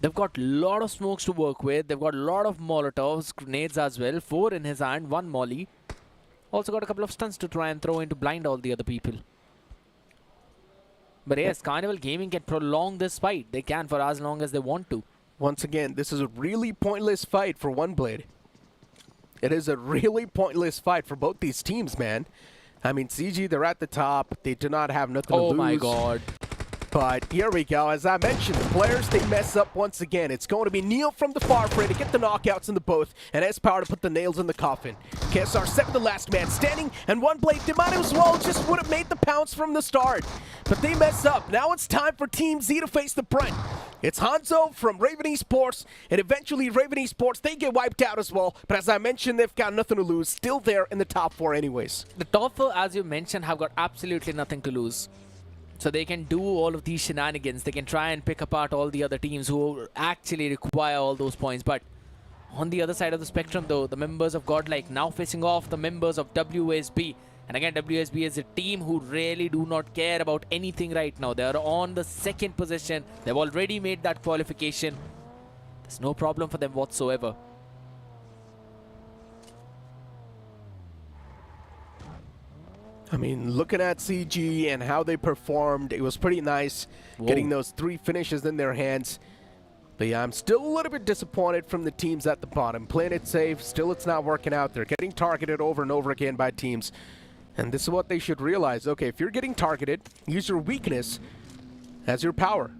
They've got a lot of smokes to work with. They've got a lot of Molotovs, grenades as well. 4 in his hand, 1 molly. Also got a couple of stunts to try and throw in to blind all the other people. But yes, Carnival Gaming can prolong this fight. They can for as long as they want to. Once again, this is a really pointless fight for OneBlade. It is a really pointless fight for both these teams, man. I mean, CG, they're at the top. They do not have nothing to lose. Oh my God. But here we go. As I mentioned, the players, they mess up once again. It's going to be Neil from the far frame to get the knockouts in the both, and S-Power to put the nails in the coffin. KSR7, the last man standing, and OneBlade, they might as well just would have made the pounce from the start. But they mess up. Now it's time for Team Z to face the brunt. It's Hanzo from Raven Esports, and eventually Raven Esports, they get wiped out as well. But as I mentioned, they've got nothing to lose. Still there in the top 4 anyways. The top 4, as you mentioned, have got absolutely nothing to lose. So they can do all of these shenanigans. They can try and pick apart all the other teams who actually require all those points. But on the other side of the spectrum, though, the members of Godlike now facing off the members of WSB. And again, WSB is a team who really do not care about anything right now. They are on the second position. They've already made that qualification. There's no problem for them whatsoever. I mean, looking at CG and how they performed, it was pretty nice getting those 3 finishes in their hands. But yeah, I'm still a little bit disappointed from the teams at the bottom. Playing it safe, still it's not working out. They're getting targeted over and over again by teams. And this is what they should realize. Okay, if you're getting targeted, use your weakness as your power.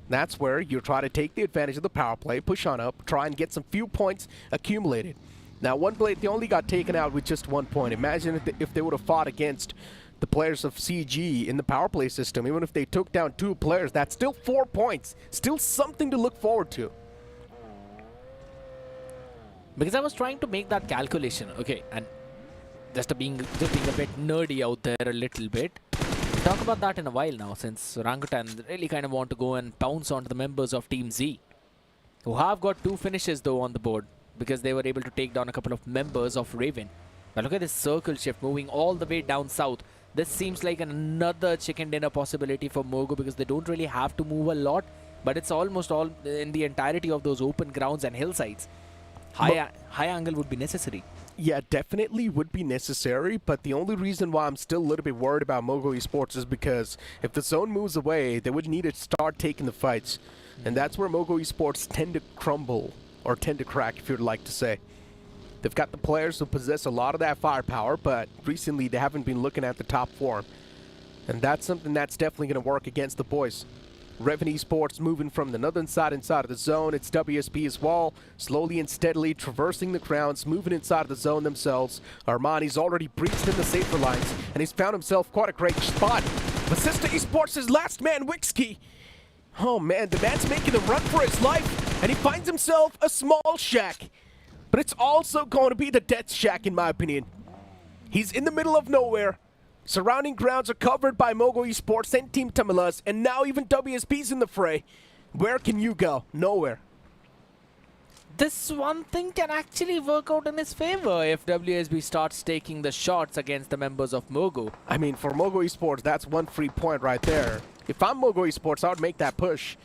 That's where you try to take the advantage of the power play, push on up, try and get some few points accumulated. Now, one blade, they only got taken out with just 1 point. Imagine if they would have fought against the players of CG in the power play system. Even if they took down 2 players, that's still 4 points. Still something to look forward to. Because I was trying to make that calculation, okay, and just being a bit nerdy out there a little bit. We'll talk about that in a while now, since Orangutan really kind of want to go and pounce onto the members of Team Z, who have got 2 finishes though on the board, because they were able to take down a couple of members of Raven. But look at this circle shift moving all the way down south. This seems like another chicken dinner possibility for Mogo, because they don't really have to move a lot, but it's almost all in the entirety of those open grounds and hillsides. High angle would be necessary. Yeah, definitely would be necessary, but the only reason why I'm still a little bit worried about Mogo Esports is because if the zone moves away, they would need to start taking the fights. And that's where Mogo Esports tend to crumble, or tend to crack, if you'd like to say. They've got the players who possess a lot of that firepower, but recently they haven't been looking at the top form. And that's something that's definitely going to work against the boys. Reven Esports moving from the northern side inside of the zone. It's WSP as well, slowly and steadily traversing the grounds, moving inside of the zone themselves. Armani's already breached in the safer lines, and he's found himself quite a great spot. Basista Esports' last man, Wixkey. Oh man, the man's making a run for his life, and he finds himself a small shack. But it's also going to be the death shack, in my opinion. He's in the middle of nowhere. Surrounding grounds are covered by Mogo Esports and Team Tamilas, and now even WSP's in the fray. Where can you go? Nowhere. This one thing can actually work out in his favor if WSB starts taking the shots against the members of Mogo. I mean, for Mogo Esports, that's 1 free point right there. If I'm Mogo Esports, I would make that push.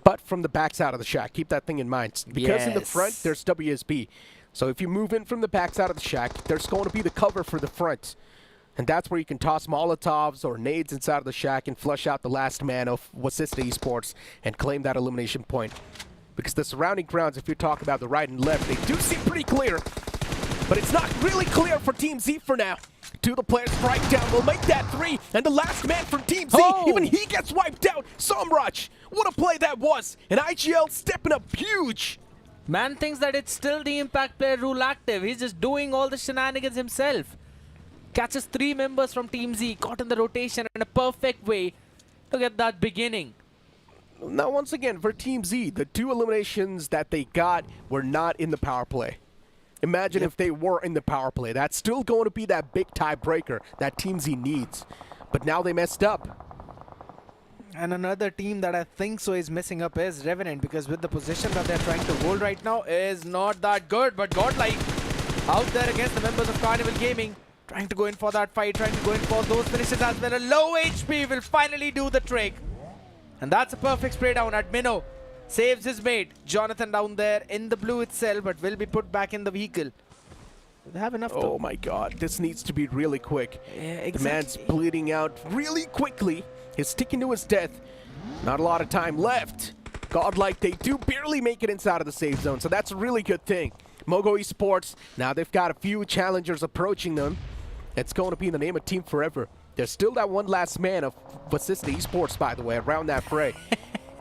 But from the backside of the shack, keep that thing in mind. Because in the front, there's WSB. So if you move in from the backside of the shack, there's going to be the cover for the front. And that's where you can toss Molotovs or nades inside of the shack and flush out the last man of Basista Esports and claim that elimination point. Because the surrounding grounds, if you talk about the right and left, they do seem pretty clear. But it's not really clear for Team Z for now. 2 of the players right down will make that 3. And the last man from Team Z, even he gets wiped out. Samraj, what a play that was. And IGL stepping up huge. Man thinks that it's still the impact player rule active. He's just doing all the shenanigans himself. Catches 3 members from Team Z, caught in the rotation in a perfect way to get that beginning. Now, once again, for Team Z, the 2 eliminations that they got were not in the power play. Imagine if they were in the power play. That's still going to be that big tiebreaker that Team Z needs. But now they messed up. And another team that I think so is messing up is Revenant, because with the position that they're trying to hold right now is not that good. But Godlike out there against the members of Carnival Gaming, trying to go in for that fight, trying to go in for those finishes as well. A low HP will finally do the trick. And that's a perfect spray down at Minnow. Saves his mate. Jonathan down there in the blue itself, but will be put back in the vehicle. They have enough though. Oh my god, this needs to be really quick. Yeah, exactly. The man's bleeding out really quickly. He's sticking to his death. Not a lot of time left. Godlike, they do barely make it inside of the safe zone, so that's a really good thing. Mogo Esports, now they've got a few challengers approaching them. It's going to be in the name of Team Forever. There's still that one last man of Basista Esports, by the way, around that fray.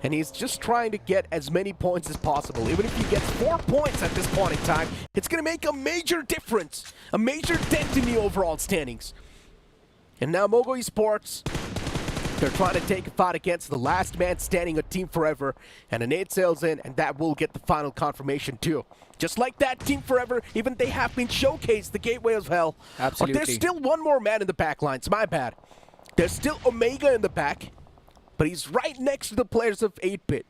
And he's just trying to get as many points as possible. Even if he gets 4 points at this point in time, it's going to make a major difference. A major dent in the overall standings. And now Mogo Esports, they're trying to take a fight against the last man standing of Team Forever. And an 8 sails in, and that will get the final confirmation too. Just like that, Team Forever, even they have been showcased the Gateway of Hell. Absolutely. But there's still one more man in the back lines, my bad. There's still Omega in the back, but he's right next to the players of 8-Bit.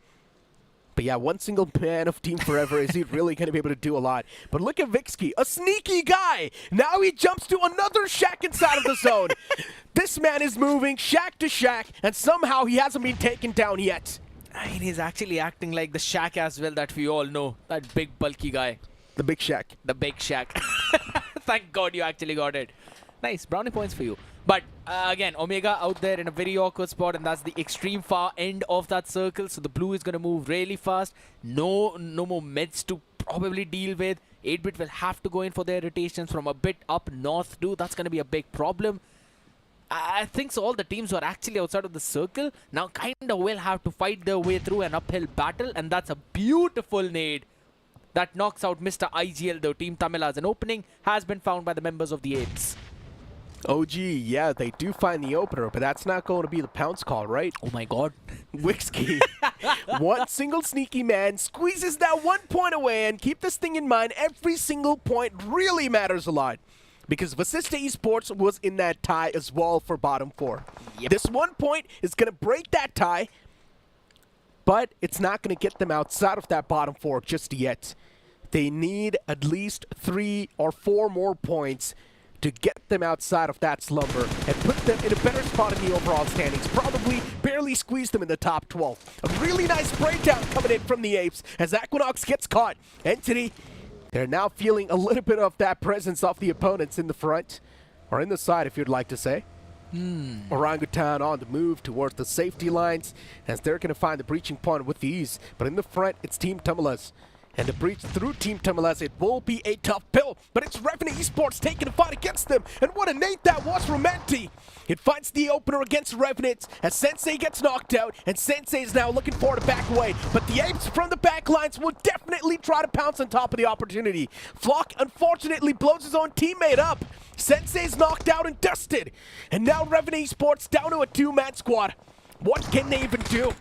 But yeah, one single man of Team Forever, is he really going to be able to do a lot? But look at Vixky, a sneaky guy. Now he jumps to another shack inside of the zone. This man is moving shack to shack, and somehow he hasn't been taken down yet. I mean, he's actually acting like the Shaq as well that we all know. That big, bulky guy. The Big Shaq. The Big Shaq. Thank God you actually got it. Nice, brownie points for you. But again, Omega out there in a very awkward spot, and that's the extreme far end of that circle. So the blue is going to move really fast. No more mids to probably deal with. 8-bit will have to go in for their rotations from a bit up north too. That's going to be a big problem. I think so all the teams who are actually outside of the circle now kind of will have to fight their way through an uphill battle, and that's a beautiful nade that knocks out Mr. IGL, though. Team Tamil as an opening has been found by the members of the Apes. OG, yeah, they do find the opener, but that's not going to be the pounce call, right? Oh my God. Wixky, one single sneaky man squeezes that 1 point away, and keep this thing in mind, every single point really matters a lot. Because Vasista Esports was in that tie as well for bottom 4. Yep. This 1 point is going to break that tie, but it's not going to get them outside of that bottom 4 just yet. They need at least 3 or 4 more points to get them outside of that slumber and put them in a better spot in the overall standings. Probably barely squeeze them in the top 12. A really nice breakdown coming in from the Apes as Equinox gets caught. Entity, they're now feeling a little bit of that presence of the opponents in the front, or in the side if you'd like to say. Orangutan on the move towards the safety lines as they're going to find the breaching point with ease. But in the front, it's Team Tamilas. And the breach through Team Tamilas, it will be a tough pill, but it's Revenant Esports taking a fight against them. And what a nade that was from Menti. It finds the opener against Revenant as Sensei gets knocked out, and Sensei is now looking for to back away. But the Apes from the back lines will definitely try to pounce on top of the opportunity. Flock unfortunately blows his own teammate up. Sensei's knocked out and dusted. And now Revenant Esports down to a 2-man squad. What can they even do?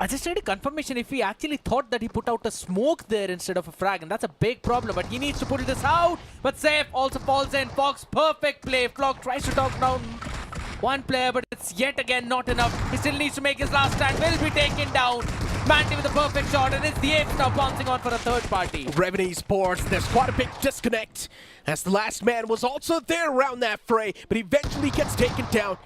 I just tried a confirmation if he actually thought that he put out a smoke there instead of a frag, and that's a big problem, but he needs to pull this out. But Safe also falls in. Fox, perfect play. Flock tries to talk down one player, but it's yet again not enough. He still needs to make his last stand. Will be taken down. Mandy with a perfect shot, and it's the Apes now bouncing on for a third party. Revenant Esports, there's quite a big disconnect as the last man was also there around that fray, but eventually gets taken down.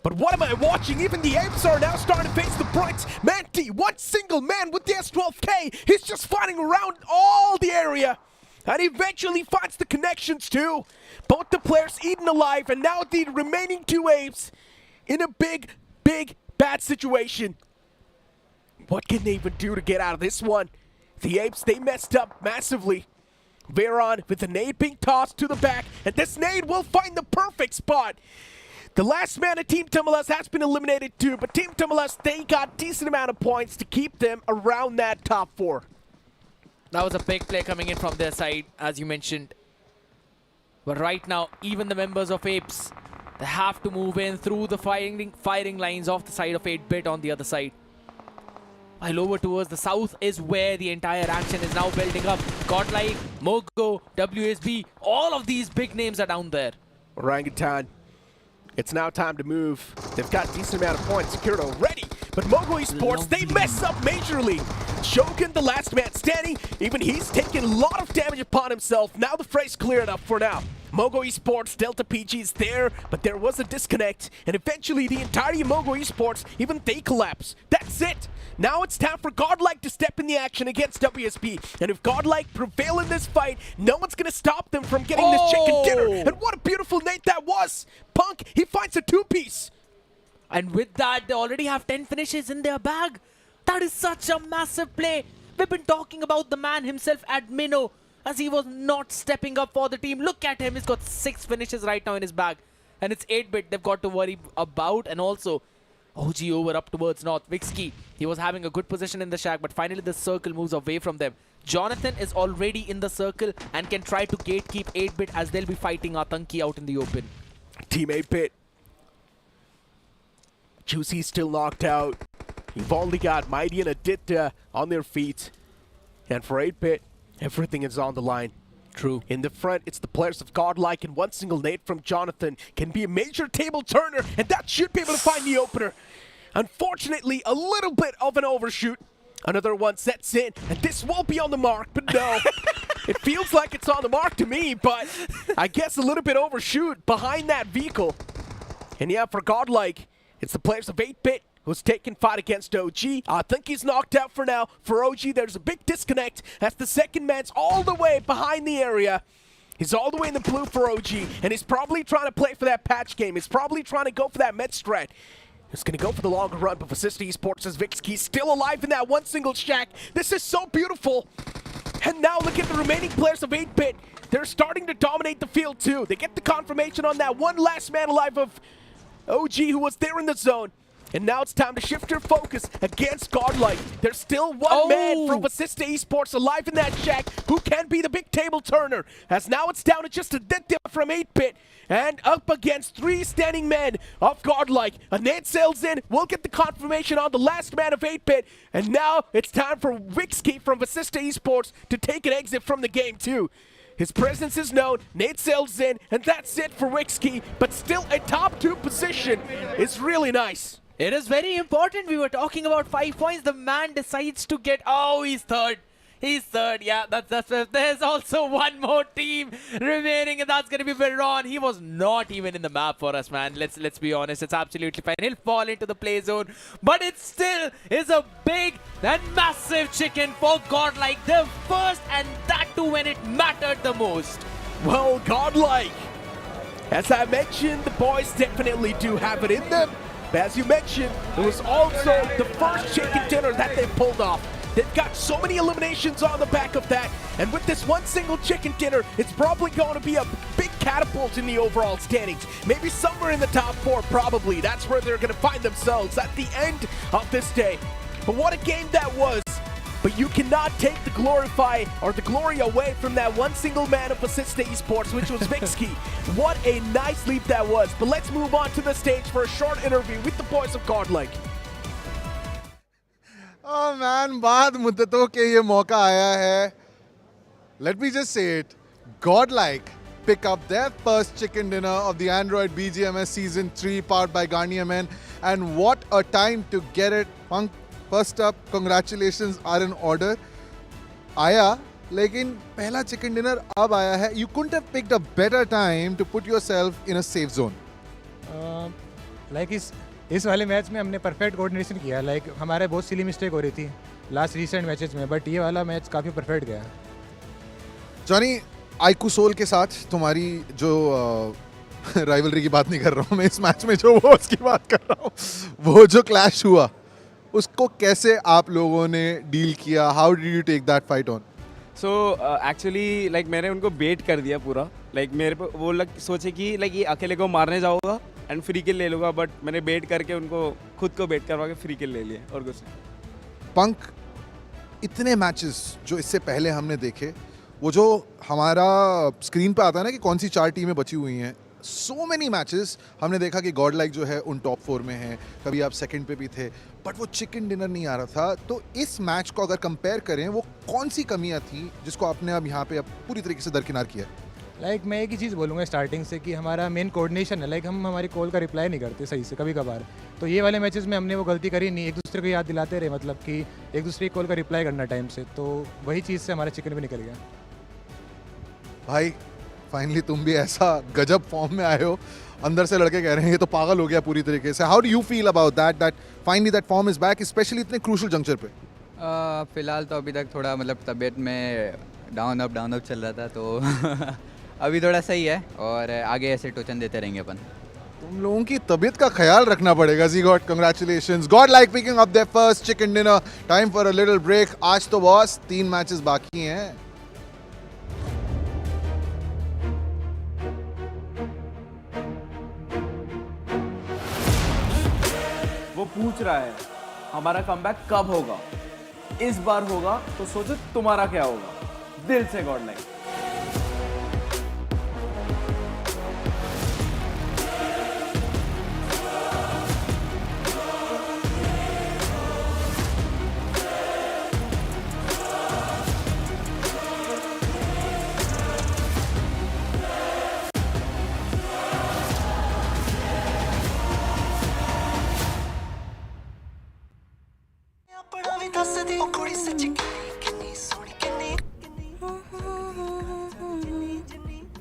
But what am I watching? Even the Apes are now starting to face the brunt. Manti, one single man with the S12K. He's just fighting around all the area. And eventually finds the connections too. Both the players eaten alive, and now the remaining 2 Apes in a big, bad situation. What can they even do to get out of this one? The Apes, they messed up massively. Veron with the nade being tossed to the back, and this nade will find the perfect spot. The last man of Team Tamilas has been eliminated too, but Team Tamilas, they got a decent amount of points to keep them around that top 4. That was a big play coming in from their side, as you mentioned. But right now, even the members of Apes, they have to move in through the firing lines off the side of 8-bit on the other side. While over towards the south is where the entire action is now building up. Godlike, Mogo, WSB, all of these big names are down there. Orangutan. It's now time to move. They've got a decent amount of points secured already, but Mogo Esports, they mess up majorly. Shogun, the last man standing, even he's taking a lot of damage upon himself. Now the fray's cleared up for now. Mogo Esports, Delta PG is there, but there was a disconnect, and eventually the entirety of Mogo Esports, even they collapse. That's it. Now it's time for Godlike to step in the action against WSP, and if Godlike prevail in this fight, no one's gonna stop them from getting this chicken dinner. And what a beautiful nade that was. Punk, he finds a 2-piece. And with that, they already have 10 finishes in their bag. That is such a massive play. We've been talking about the man himself at Minnow, as he was not stepping up for the team. Look at him, he's got 6 finishes right now in his bag. And it's 8-bit they've got to worry about, and also OG over up towards North. Vixky, he was having a good position in the shack, but finally the circle moves away from them. Jonathan is already in the circle and can try to gatekeep 8-bit as they'll be fighting Atanki out in the open. Team 8-bit. Juicy's still knocked out. You've only got Mighty and Aditya on their feet. And for 8-bit, everything is on the line. True. In the front, it's the players of Godlike, and one single nade from Jonathan can be a major table turner, and that should be able to find the opener. Unfortunately, a little bit of an overshoot. Another one sets in, and this won't be on the mark, but no. It feels like it's on the mark to me, but I guess a little bit overshoot behind that vehicle. And yeah, for Godlike, it's the players of 8-Bit who's taking fight against OG. I think he's knocked out for now. For OG, there's a big disconnect as the second man's all the way behind the area. He's all the way in the blue for OG, and he's probably trying to play for that patch game. He's probably trying to go for that med strat. He's going to go for the longer run, but Fascista Esports as Vixky still alive in that one single shack. This is so beautiful. And now look at the remaining players of 8-Bit. They're starting to dominate the field too. They get the confirmation on that one last man alive of OG who was there in the zone. And now it's time to shift their focus against Godlike. There's still one man from Fascista Esports alive in that shack who can be the big table turner. As now it's down to just a dead from 8-Bit. And up against 3 standing men of Godlike. A nade sails in. We'll get the confirmation on the last man of 8-Bit. And now it's time for Vixky from Fascista Esports to take an exit from the game too. His presence is known, nade sails in, and that's it for Vixky. But still a top 2 position is really nice. It is very important. We were talking about 5 points. The man decides to get... Oh, he's third. He's third. Yeah, that's there's also one more team remaining, and that's going to be Veron. He was not even in the map for us, man. Let's be honest. It's absolutely fine. He'll fall into the play zone, but it still is a big and massive chicken for Godlike. The first, and that too when it mattered the most. Well, Godlike, as I mentioned, the boys definitely do have it in them. But as you mentioned, it was also the first chicken dinner that they pulled off. They've got so many eliminations on the back of that, and with this one single chicken dinner, it's probably going to be a big catapult in the overall standings. Maybe somewhere in the top 4, probably. That's where they're going to find themselves at the end of this day. But what a game that was. But you cannot take the glory away from that one single man of Fascista Esports, which was Vixky. What a nice leap that was. But let's move on to the stage for a short interview with the boys of Godlike. Oh man, बाद मुद्दतों के ये मौका आया है. Let me just say it. Godlike pick up their first chicken dinner of the Android BGMS Season 3 powered by Garnier Men. And what a time to get it. Punk, first up, congratulations are in order. आया, लेकिन पहला chicken dinner अब आया है. You couldn't have picked a better time to put yourself in a safe zone. Like इस वाले match में हमने परफेक्ट कोऑर्डिनेशन किया. लाइक हमारे बहुत सिली मिस्टेक हो रही थी लास्ट रिसेंट मैचेस में, बट ये वाला मैच काफ़ी परफेक्ट गया. जॉनी, आइकू सोल के साथ तुम्हारी जो राइवलरी की बात नहीं कर रहा हूँ मैं, इस मैच में जो वो उसकी बात कर रहा हूँ, वो जो क्लैश हुआ उसको कैसे आप लोगों ने डील किया? How did you take that fight on? So actually like मैंने उनको बेट कर दिया पूरा. लाइक मेरे पे वो सोचे कि लाइक ये अकेले को मारने जाऊँगा एंड फ्री किल ले लूँगा, बट मैंने बेट करके उनको खुद को बेट करवा के फ्री किल ले लिए और कुछ नहीं. पंक, इतने मैचेस जो इससे पहले हमने देखे, वो जो हमारा स्क्रीन पे आता है ना कि कौन सी 4 टीमें बची हुई हैं, सो मेनी मैचेस हमने देखा कि गॉडलाइक जो है उन टॉप 4 में है, कभी आप सेकंड पे भी थे, बट वो चिकन डिनर नहीं आ रहा था. तो इस मैच को अगर कंपेयर करें, वो कौन सी कमियां थी जिसको आपने अब यहाँ पे अब पूरी तरीके से दरकिनार किया? लाइक मैं एक ही चीज़ बोलूँगा स्टार्टिंग से कि हमारा मेन कोऑर्डिनेशन है. लाइक हम हमारी कॉल का रिप्लाई नहीं करते सही से कभी कभार. तो ये वाले मैचेस में हमने वो गलती करी नहीं, एक दूसरे को याद दिलाते रहे, मतलब कि एक दूसरे की कॉल का रिप्लाई करना टाइम से. तो वही चीज़ से हमारा चिकन भी निकल गया. भाई फाइनली तुम भी ऐसा गजब फॉर्म में आए हो, अंदर से लड़के कह रहे हैं ये तो पागल हो गया पूरी तरीके से. How do you feel about that finally that form is back, specially इतने क्रूशियल जंक्चर पे? फिलहाल तो अभी तक थोड़ा मतलब तबीयत में डाउन अप चल रहा था, तो अभी थोड़ा सही है और आगे ऐसे टोचन देते रहेंगे अपन. तुम लोगों की तबीयत का ख्याल रखना पड़ेगा. जी God, congratulations. Godlike picking up their first chicken dinner. Time for a little break. आज तो बॉस 3 मैचेस बाकी हैं. वो पूछ रहा है हमारा कमबैक कब होगा. इस बार होगा तो सोचो तुम्हारा क्या होगा. दिल से Godlike.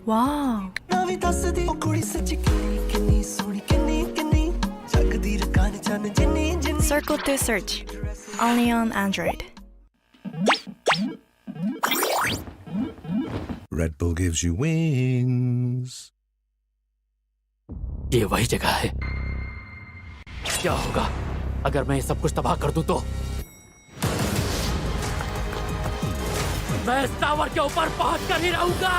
Wow. Circle to search. Only on Android. Red Bull gives you wings. ये वही जगह है। क्या होगा अगर मैं ये सब कुछ तबाह कर दूं तो? मैं इस टावर के ऊपर पहुंच कर ही रहूंगा।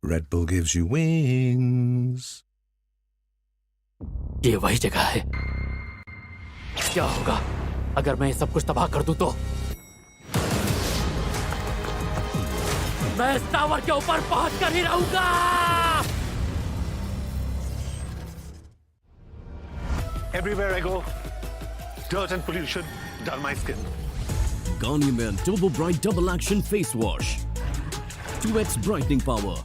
Red Bull gives you wings. ये वही जगह है। क्या होगा अगर मैं ये सब कुछ तबाह कर दूं तो? मैं इस टावर के ऊपर पहुंच कर ही रहूंगा। Everywhere I go, dirt and pollution dull my skin. Garnier Men Turbo Bright Double Action Face Wash. 2x brightening power.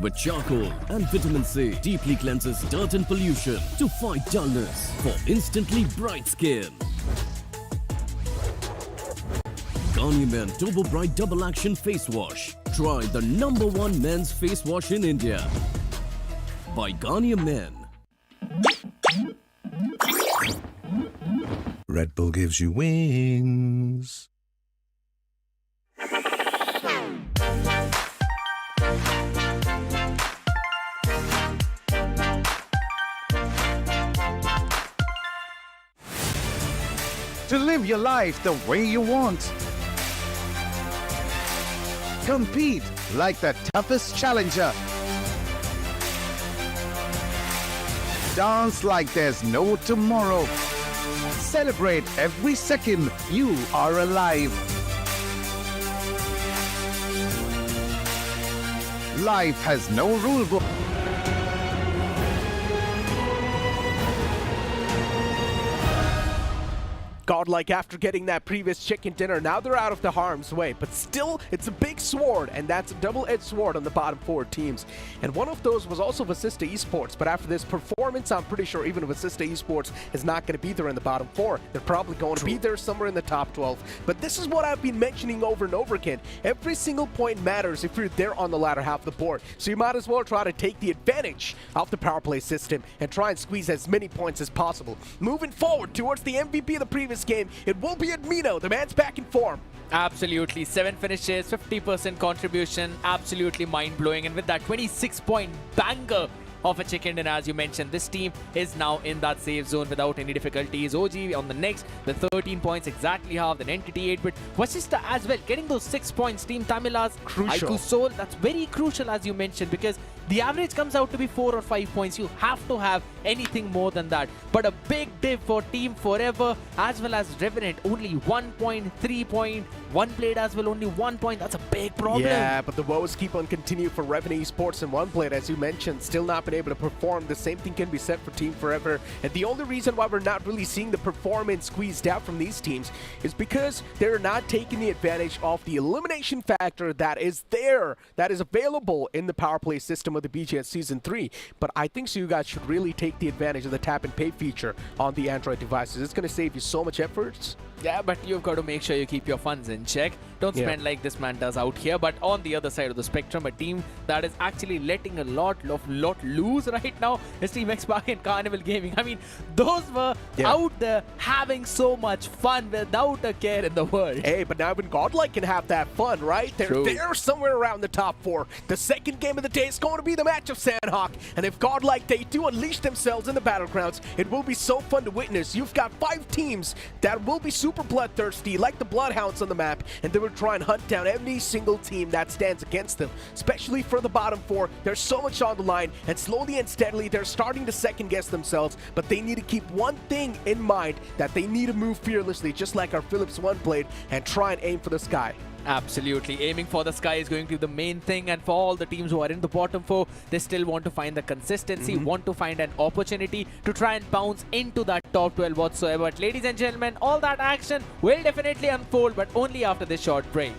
With charcoal and vitamin C, deeply cleanses dirt and pollution to fight dullness for instantly bright skin. Garnier Men Turbo Bright Double Action Face Wash. Try the #1 men's face wash in India. By Garnier Men. Red Bull gives you wings. To live your life the way you want. Compete like the toughest challenger. Dance like there's no tomorrow. Celebrate every second you are alive. Life has no rule book. Godlike, after getting that previous chicken dinner, now they're out of the harm's way. But still, it's a big sword, and that's a double-edged sword on the bottom 4 teams. And one of those was also Vasista Esports, but after this performance, I'm pretty sure even Vasista Esports is not going to be there in the bottom 4. They're probably going to be there somewhere in the top 12. But this is what I've been mentioning over and over again. Every single point matters if you're there on the latter half of the board. So you might as well try to take the advantage of the power play system and try and squeeze as many points as possible. Moving forward towards the MVP of the previous game, it will be Admino. The man's back in form. Absolutely. 7 finishes, 50% contribution, absolutely mind-blowing. And with that 26-point banger of a chicken dinner, as you mentioned, this team is now in that safe zone without any difficulties. OG on the next, the 13 points, exactly half, then Entity 8, but Vasista as well, getting those 6 points. Team Tamilas, Crucial. Aiku Soul, that's very crucial, as you mentioned, because the average comes out to be 4 or 5 points. You have to have anything more than that. But a big dip for Team Forever as well as Revenant. Only 1 point, 3 point, one played as well, only 1 point. That's a big problem. Yeah, but the woes keep on continuing for Revenant Esports and one played, as you mentioned, still not been able to perform. The same thing can be said for Team Forever. And the only reason why we're not really seeing the performance squeezed out from these teams is because they're not taking the advantage of the elimination factor that is there, that is available in the power play system of the BGS Season 3. But I think so you guys should really take the advantage of the tap and pay feature on the Android devices. It's going to save you so much efforts. Yeah, but you've got to make sure you keep your funds in check. Don't spend like this man does out here. But on the other side of the spectrum, a team that is actually letting a lot loose right now is Team X-Pac and Carnival Gaming. I mean, those were out there having so much fun without a care in the world. Hey, but now even Godlike can have that fun, right? They're there somewhere around the top 4. The second game of the day is going to be the match of Sanhok. And if Godlike, they do unleash themselves in the Battlegrounds, it will be so fun to witness. You've got 5 teams that will be super bloodthirsty, like the Bloodhounds on the map, and they will try and hunt down every single team that stands against them. Especially for the bottom 4, there's so much on the line, and slowly and steadily they're starting to second-guess themselves, but they need to keep one thing in mind, that they need to move fearlessly, just like our Philips 1 played, and try and aim for the sky. Absolutely. Aiming for the sky is going to be the main thing, and for all the teams who are in the bottom four, they still want to find the consistency, want to find an opportunity to try and bounce into that top 12 whatsoever. But ladies and gentlemen, all that action will definitely unfold, but only after this short break.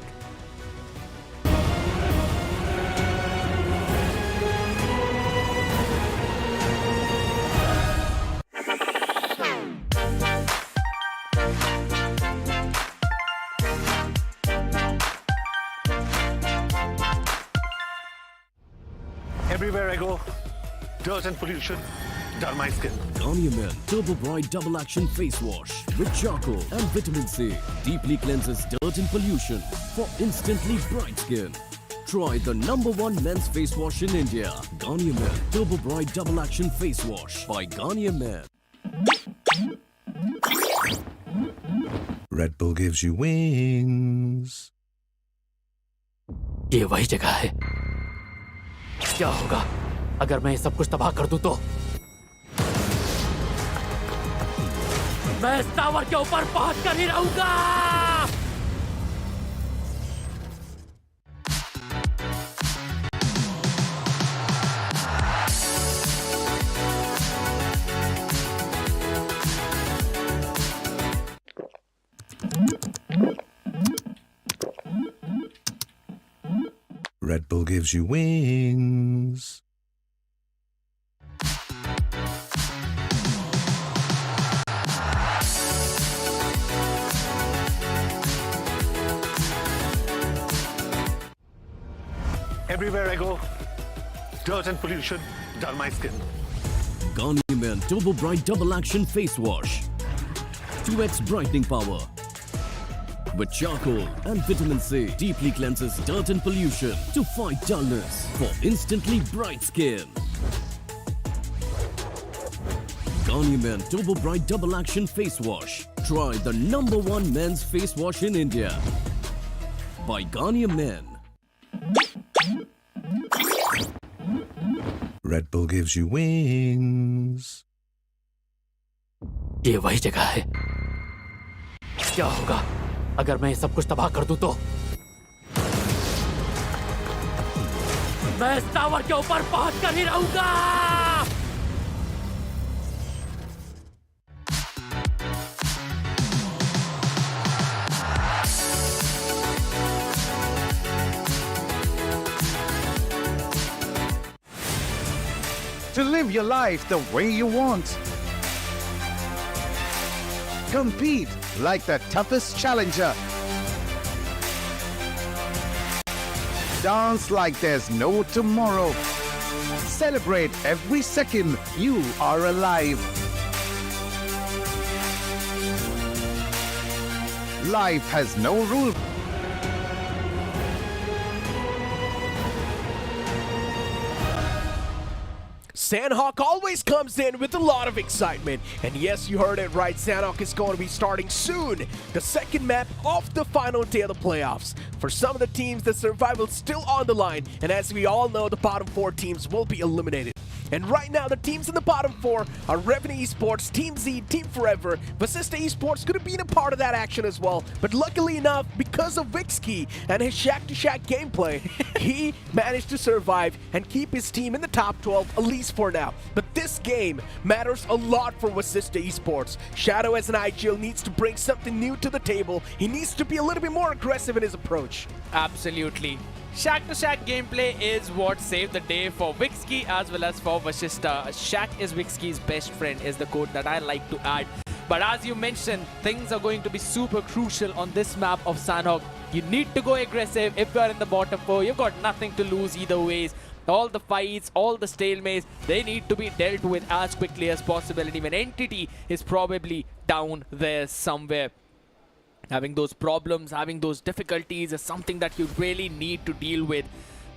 Everywhere I go, dirt and pollution dull my skin. Garnier Men Turbo Bright Double Action Face Wash with charcoal and vitamin C deeply cleanses dirt and pollution for instantly bright skin. Try the #1 men's face wash in India. Garnier Men Turbo Bright Double Action Face Wash by Garnier Men. Red Bull gives you wings. ये वही जगह है। क्या होगा अगर मैं सब कुछ तबाह कर दूं तो? मैं इस टावर के ऊपर पहुंच कर ही रहूंगा। Red Bull gives you wings. Everywhere I go, dirt and pollution dull my skin. Garnier Men Turbo Bright Double Action Face Wash. 2x brightening power. With charcoal and vitamin C deeply cleanses dirt and pollution to fight dullness for instantly bright skin. Garnier Men Turbo Bright Double Action Face Wash. Try the #1 men's face wash in India by Garnier Men. Red Bull gives you wings. ये वही जगह है। क्या होगा अगर मैं सब कुछ तबाह कर दूं तो? मैं इस टावर के ऊपर पहुंच कर ही रहूंगा। To live your life the way you want. Compete like the toughest challenger. Dance like there's no tomorrow. Celebrate every second you are alive. Life has no rule. Sanhok always comes in with a lot of excitement. And yes, you heard it right, Sanhok is going to be starting soon. The second map of the final day of the playoffs. For some of the teams, the survival's still on the line. And as we all know, the bottom 4 teams will be eliminated. And right now, the teams in the bottom 4 are Revenue Esports, Team Z, Team Forever. Vasista Esports could have been a part of that action as well. But luckily enough, because of Vixkey and his shack-to-shack gameplay, he managed to survive and keep his team in the top 12, at least for now. But this game matters a lot for Vasista Esports. Shadow as an IGL needs to bring something new to the table. He needs to be a little bit more aggressive in his approach. Absolutely. Shack-to-shack gameplay is what saved the day for Vixkey as well as for Vasista. Shack is Vixkey's best friend is the quote that I like to add. But as you mentioned, things are going to be super crucial on this map of Sanhok. You need to go aggressive. If you are in the bottom 4, you've got nothing to lose either ways. All the fights, all the stalemates, they need to be dealt with as quickly as possible. And even Entity is probably down there somewhere. Having those problems, having those difficulties is something that you really need to deal with.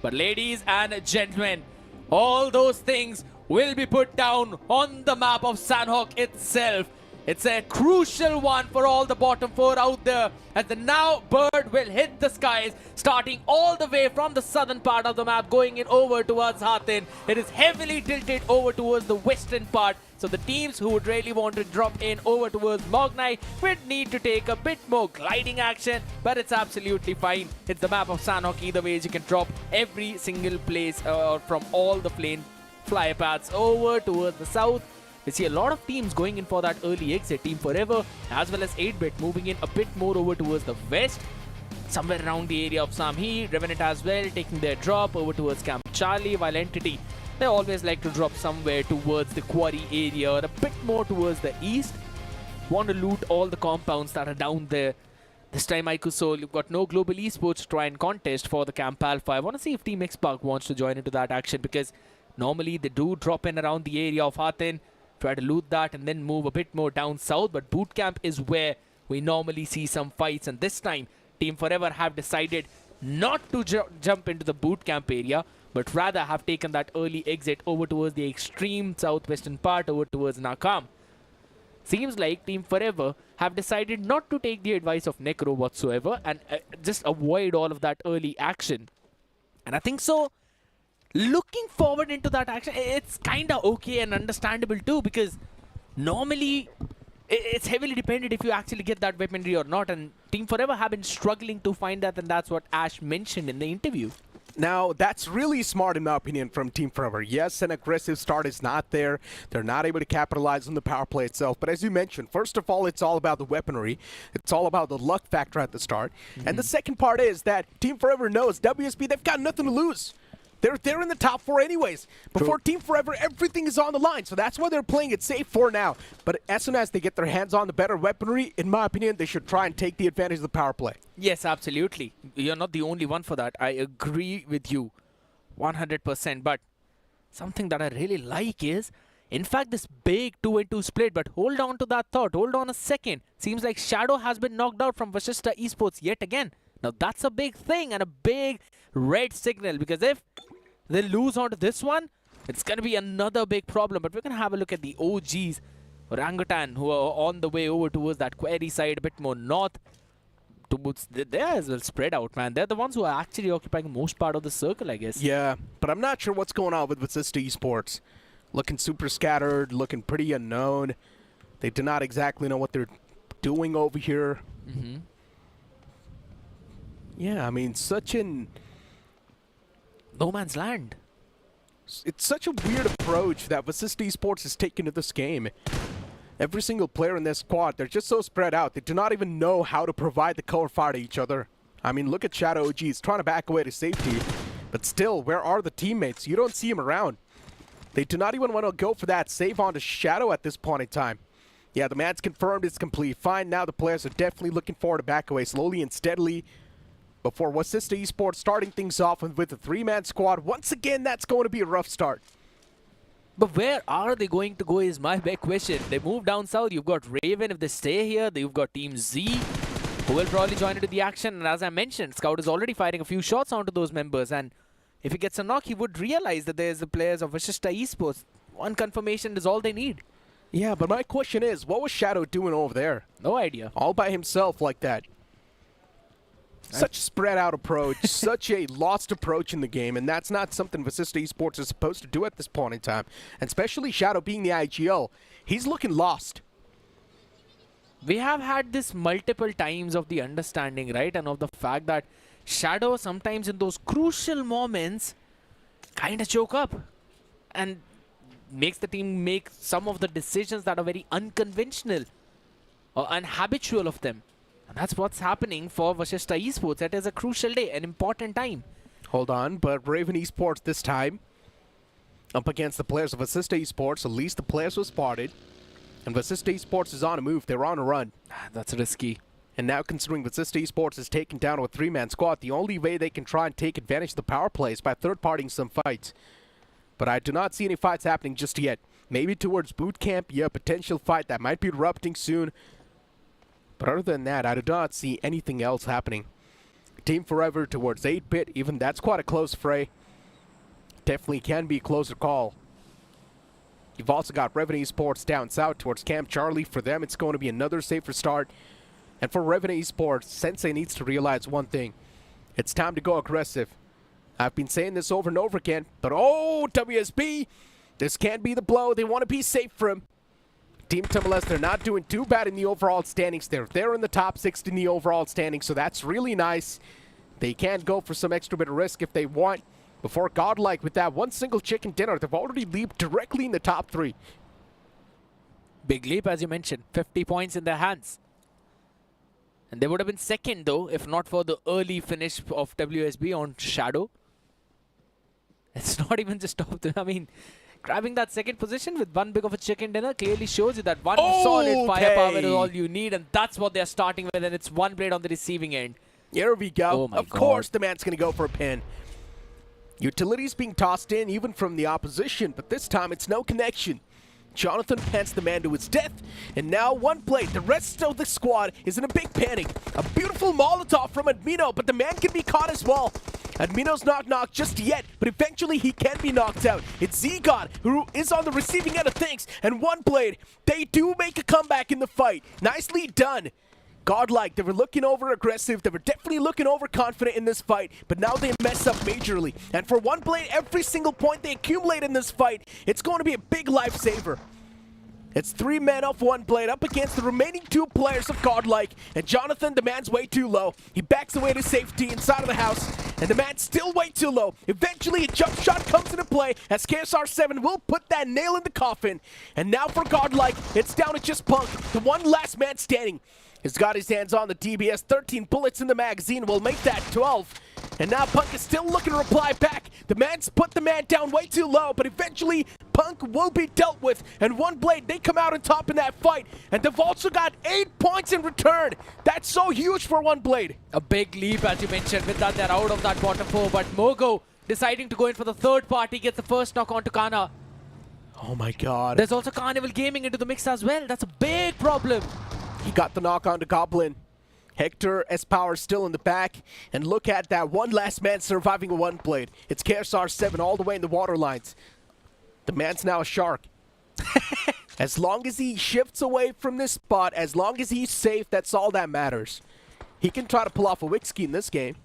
But ladies and gentlemen, all those things will be put down on the map of Sanhok itself. It's a crucial one for all the bottom four out there, as the now bird will hit the skies, starting all the way from the southern part of the map, going in over towards Hathin. It is heavily tilted over towards the western part, so the teams who would really want to drop in over towards Mognai would need to take a bit more gliding action, but it's absolutely fine. It's the map of Sanhok. Either ways, you can drop every single place from all the fly paths over towards the south. We see a lot of teams going in for that early exit. Team Forever as well as 8-Bit moving in a bit more over towards the west, somewhere around the area of Samhi. Revenant as well taking their drop over towards Camp Charlie, while Entity, they always like to drop somewhere towards the quarry area or a bit more towards the east. Want to loot all the compounds that are down there. This time, Ikusol, you've got no global esports to try and contest for the Camp Alpha. I want to see if Team X-Park wants to join into that action, because normally they do drop in around the area of Hathin, try to loot that and then move a bit more down south, but boot camp is where we normally see some fights, and this time Team Forever have decided not to jump into the boot camp area, but rather have taken that early exit over towards the extreme southwestern part, over towards Nakam. Seems like Team Forever have decided not to take the advice of Necro whatsoever and just avoid all of that early action. And I think so, looking forward into that action, it's kind of okay and understandable too, because normally it's heavily dependent if you actually get that weaponry or not, and Team Forever have been struggling to find that, and that's what Ash mentioned in the interview. Now, that's really smart in my opinion from Team Forever. Yes, an aggressive start is not there. They're not able to capitalize on the power play itself. But as you mentioned, first of all, it's all about the weaponry. It's all about the luck factor at the start. And the second part is that Team Forever knows WSP, they've got nothing to lose. They're in the top 4 anyways. Before Team Forever, everything is on the line. So that's why they're playing it safe for now. But as soon as they get their hands on the better weaponry, in my opinion, they should try and take the advantage of the power play. Yes, absolutely. You're not the only one for that. I agree with you 100%. But something that I really like is, in fact, this big 2-2 split. But hold on to that thought. Hold on a second. Seems like Shadow has been knocked out from Vashishta Esports yet again. Now, that's a big thing and a big red signal, because if they lose onto this one, it's going to be another big problem. But we're going to have a look at the OGs, Orangutan, who are on the way over towards that quarry side, a bit more north. They're as well spread out, man. They're the ones who are actually occupying most part of the circle, I guess. Yeah, but I'm not sure what's going on with Vashishta Esports. Looking super scattered, looking pretty unknown. They do not exactly know what they're doing over here. Yeah, I mean, such an no man's land. It's such a weird approach that Vashishta Esports has taken to this game. Every single player in their squad, they're just so spread out. They do not even know how to provide the cover fire to each other. I mean, look at Shadow OG. He's trying to back away to safety. But still, where are the teammates? You don't see him around. They do not even want to go for that save onto Shadow at this point in time. Yeah, the match confirmed. It's complete. Fine, now the players are definitely looking forward to back away slowly and steadily. Before Vashishta Esports starting things off with a 3-man squad. Once again, that's going to be a rough start. But where are they going to go is my big question. They move down south. You've got Raven. If they stay here, you've got Team Z, who will probably join into the action. And as I mentioned, Scout is already firing a few shots onto those members. And if he gets a knock, he would realize that there's the players of Vashishta Esports. One confirmation is all they need. Yeah, but my question is, what was Shadow doing over there? No idea. All by himself like that. Such spread out approach, such a lost approach in the game, and that's not something Vashishta Esports is supposed to do at this point in time. And especially Shadow being the IGL, he's looking lost. We have had this multiple times of the understanding, right? And of the fact that Shadow sometimes in those crucial moments kind of choke up and makes the team make some of the decisions that are very unconventional or unhabitual of them. And that's what's happening for Vashishta Esports. It is a crucial day, an important time. Hold on, but Raven Esports this time up against the players of Vashishta Esports. At least the players were spotted. And Vashishta Esports is on a move. They're on a run. That's risky. And now considering Vashishta Esports is taken down to a 3-man squad, the only way they can try and take advantage of the power play is by third-partying some fights. But I do not see any fights happening just yet. Maybe towards boot camp, yeah, potential fight that might be erupting soon. But other than that, I do not see anything else happening. Team Forever towards 8-Bit, even that's quite a close fray. Definitely can be a closer call. You've also got Revenue Esports down south towards Camp Charlie. For them, it's going to be another safer start. And for Revenue Esports, Sensei needs to realize one thing. It's time to go aggressive. I've been saying this over and over again, but oh, WSB, this can't be the blow. They want to be safe from. Team Timberless, they're not doing too bad in the overall standings. They're in the top 6 in the overall standings, so that's really nice. They can go for some extra bit of risk if they want. Before Godlike, with that one single chicken dinner, they've already leaped directly in the top 3. Big leap, as you mentioned. 50 points in their hands. And they would have been second, though, if not for the early finish of WSB on Shadow. It's not even just top 3. I mean, grabbing that second position with one big of a chicken dinner clearly shows you that one solid firepower is all you need, and that's what they're starting with, and it's one blade on the receiving end. Here we go. Oh my of course, the man's going to go for a pin. Utilities being tossed in, even from the opposition, but this time it's no connection. Jonathan pants the man to his death, and now one plate. The rest of the squad is in a big panic. A beautiful Molotov from Admino, but the man can be caught as well. Admino's not knocked just yet, but eventually he can be knocked out. It's Zgon who is on the receiving end of things, and one blade. They do make a comeback in the fight. Nicely done. Godlike, they were looking over aggressive, they were definitely looking over confident in this fight, but now they mess up majorly. And for one blade, every single point they accumulate in this fight, it's going to be a big lifesaver. It's 3 men off one blade up against the remaining 2 players of Godlike, and Jonathan, the man's way too low. He backs away to safety inside of the house, and the man's still way too low. Eventually, a jump shot comes into play as KSR7 will put that nail in the coffin. And now for Godlike, it's down to just Punk, the one last man standing. He's got his hands on the DBS, 13 bullets in the magazine will make that 12. And now Punk is still looking to reply back. The man's put the man down way too low, but eventually Punk will be dealt with. And one blade, they come out on top in that fight. And they've also got 8 points in return. That's so huge for one blade. A big leap, as you mentioned. With that, they're out of that bottom 4. But Mogo deciding to go in for the third party, gets the first knock onto Kana. Oh my god. There's also Carnival Gaming into the mix as well. That's a big problem. He got the knock onto Goblin. Hector S-Power still in the back. And look at that, one last man surviving a one blade. It's KSR7 all the way in the water lines. The man's now a shark. As long as he shifts away from this spot, as long as he's safe, that's all that matters. He can try to pull off a Wixkey in this game.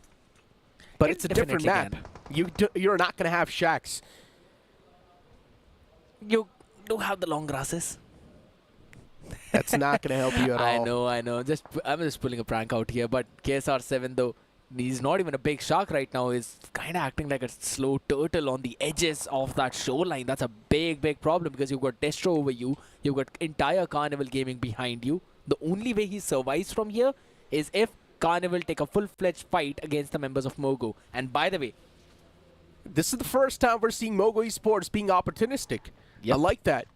But it's a different map. You're not going to have shacks. You do have the long grasses. That's not going to help you at all. I know. I'm just pulling a prank out here. But KSR7, though, he's not even a big shark right now. He's kind of acting like a slow turtle on the edges of that shoreline. That's a big, big problem because you've got Destro over you. You've got entire Carnival Gaming behind you. The only way he survives from here is if Carnival take a full-fledged fight against the members of Mogo. And by the way, this is the first time we're seeing Mogo Esports being opportunistic. Yep. I like that.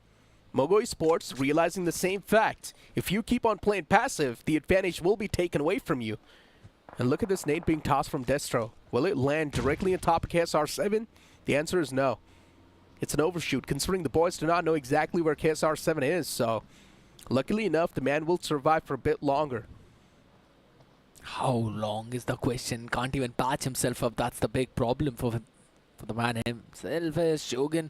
Mogo Esports realizing the same fact. If you keep on playing passive, the advantage will be taken away from you. And look at this nade being tossed from Destro. Will it land directly on top of KSR7? The answer is no. It's an overshoot, considering the boys do not know exactly where KSR7 is, so luckily enough, the man will survive for a bit longer. How long is the question? Can't even patch himself up. That's the big problem for the man himself. Shogun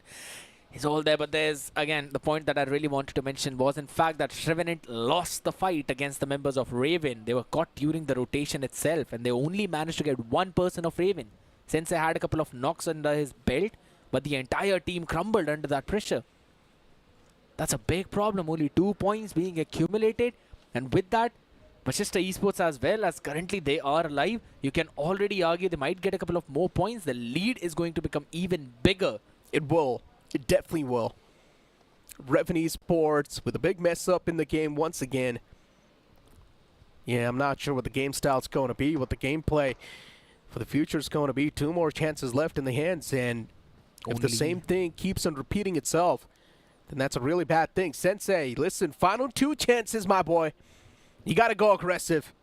is all there, but there's, again, the point that I really wanted to mention was, in fact, that Shrivenant lost the fight against the members of Raven. They were caught during the rotation itself, and they only managed to get one person of Raven. Sensei had a couple of knocks under his belt, but the entire team crumbled under that pressure. That's a big problem. Only 2 points being accumulated, and with that, Manchester Esports, as well as currently they are alive, you can already argue they might get a couple of more points. The lead is going to become even bigger. It will. It definitely will. Revenue Sports with a big mess up in the game once again. Yeah, I'm not sure what the game style is going to be, what the gameplay for the future is going to be. 2 more chances left in the hands, and if the same thing keeps on repeating itself, then that's a really bad thing. Sensei, listen, final 2 chances, my boy. You got to go aggressive.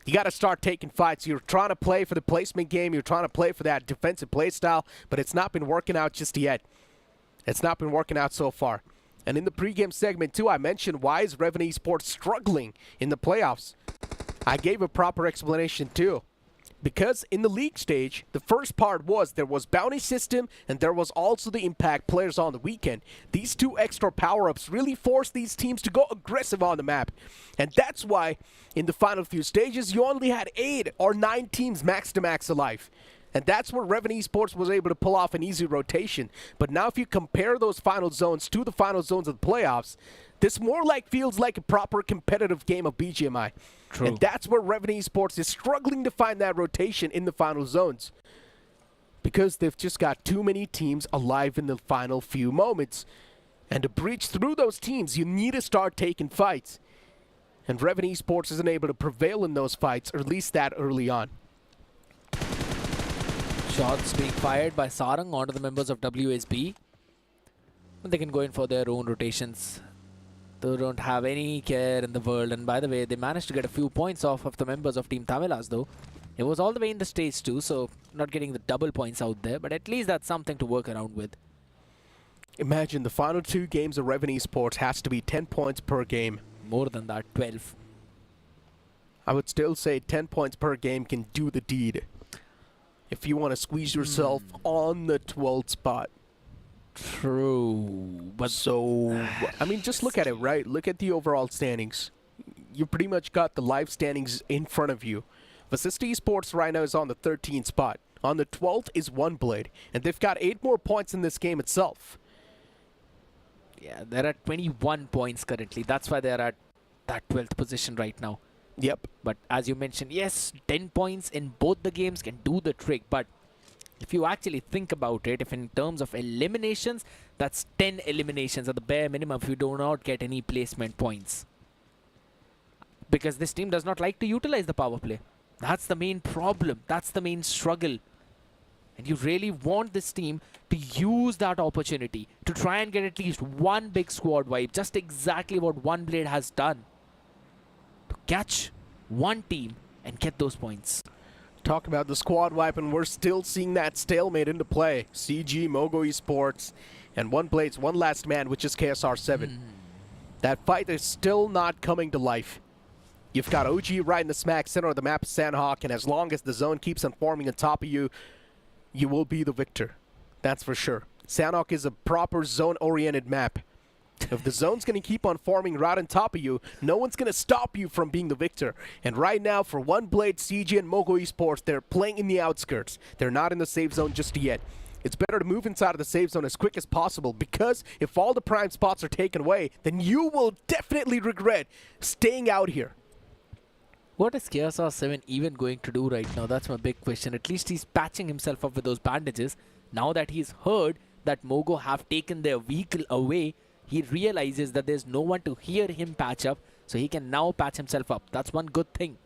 You got to start taking fights. You're trying to play for the placement game. You're trying to play for that defensive play style, but it's not been working out just yet. It's not been working out so far. And in the pregame segment, too, I mentioned why is Revenue Esports struggling in the playoffs. I gave a proper explanation, too. Because in the league stage, the first part was there was bounty system and there was also the impact players on the weekend. These two extra power-ups really forced these teams to go aggressive on the map. And that's why in the final few stages, you only had 8 or 9 teams max to max alive. And that's where Reven Esports was able to pull off an easy rotation. But now if you compare those final zones to the final zones of the playoffs, this more like feels like a proper competitive game of BGMI. True. And that's where Reven Esports is struggling to find that rotation in the final zones. Because they've just got too many teams alive in the final few moments. And to breach through those teams, you need to start taking fights. And Reven Esports isn't able to prevail in those fights, or at least that early on. Shots being fired by Sarang onto the members of WSB. They can go in for their own rotations. They don't have any care in the world. And by the way, they managed to get a few points off of the members of Team Tamilas though. It was all the way in the stage 2, so not getting the double points out there. But at least that's something to work around with. Imagine the final 2 games of Reven Esports has to be 10 points per game. More than that, 12. I would still say 10 points per game can do the deed. If you want to squeeze yourself on the 12th spot. True. But so, I mean, just look at it, right? Look at the overall standings. You pretty much got the live standings in front of you. Vasista Esports right now is on the 13th spot. On the 12th is One Blade. And they've got 8 more points in this game itself. yeah, they're at 21 points currently. That's why they're at that 12th position right now. Yep. But as you mentioned, yes, 10 points in both the games can do the trick. But if you actually think about it, if in terms of eliminations, that's 10 eliminations at the bare minimum if you do not get any placement points. Because this team does not like to utilize the power play. That's the main problem. That's the main struggle. And you really want this team to use that opportunity to try and get at least one big squad wipe. Just exactly what One Blade has done. To catch one team and get those points. Talk about the squad wipe, and we're still seeing that stalemate into play. CG, Mogo Esports, and One Blade's one last man, which is KSR7. That fight is still not coming to life. You've got OG right in the smack center of the map, Sanhok, and as long as the zone keeps on forming on top of you, you will be the victor. That's for sure. Sanhok is a proper zone-oriented map. If the zone's going to keep on forming right on top of you, no one's going to stop you from being the victor. And right now, for One Blade, CG, and Mogo Esports, they're playing in the outskirts. They're not in the safe zone just yet. It's better to move inside of the safe zone as quick as possible, because if all the prime spots are taken away, then you will definitely regret staying out here. What is KSR7 even going to do right now? That's my big question. At least he's patching himself up with those bandages. Now that he's heard that Mogo have taken their vehicle away, he realizes that there's no one to hear him patch up, so he can now patch himself up. That's one good thing.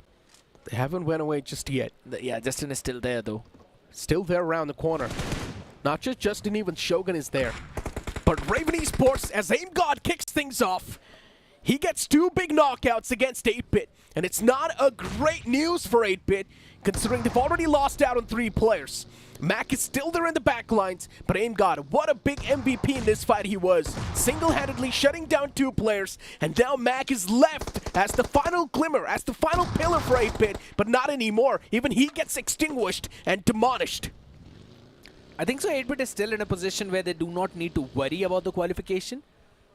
They haven't went away just yet. Yeah, Justin is still there though. Still there around the corner. Not just Justin, even Shogun is there. But Reven Esports, as Aim God kicks things off, he gets 2 big knockouts against 8-Bit. And it's not a great news for 8-Bit, considering they've already lost out on 3 players. Mac is still there in the back lines, but Aim God, what a big MVP in this fight he was. Single-handedly shutting down 2 players, and now Mac is left as the final glimmer, as the final pillar for 8-Bit, but not anymore. Even he gets extinguished and demolished. I think so 8-Bit is still in a position where they do not need to worry about the qualification,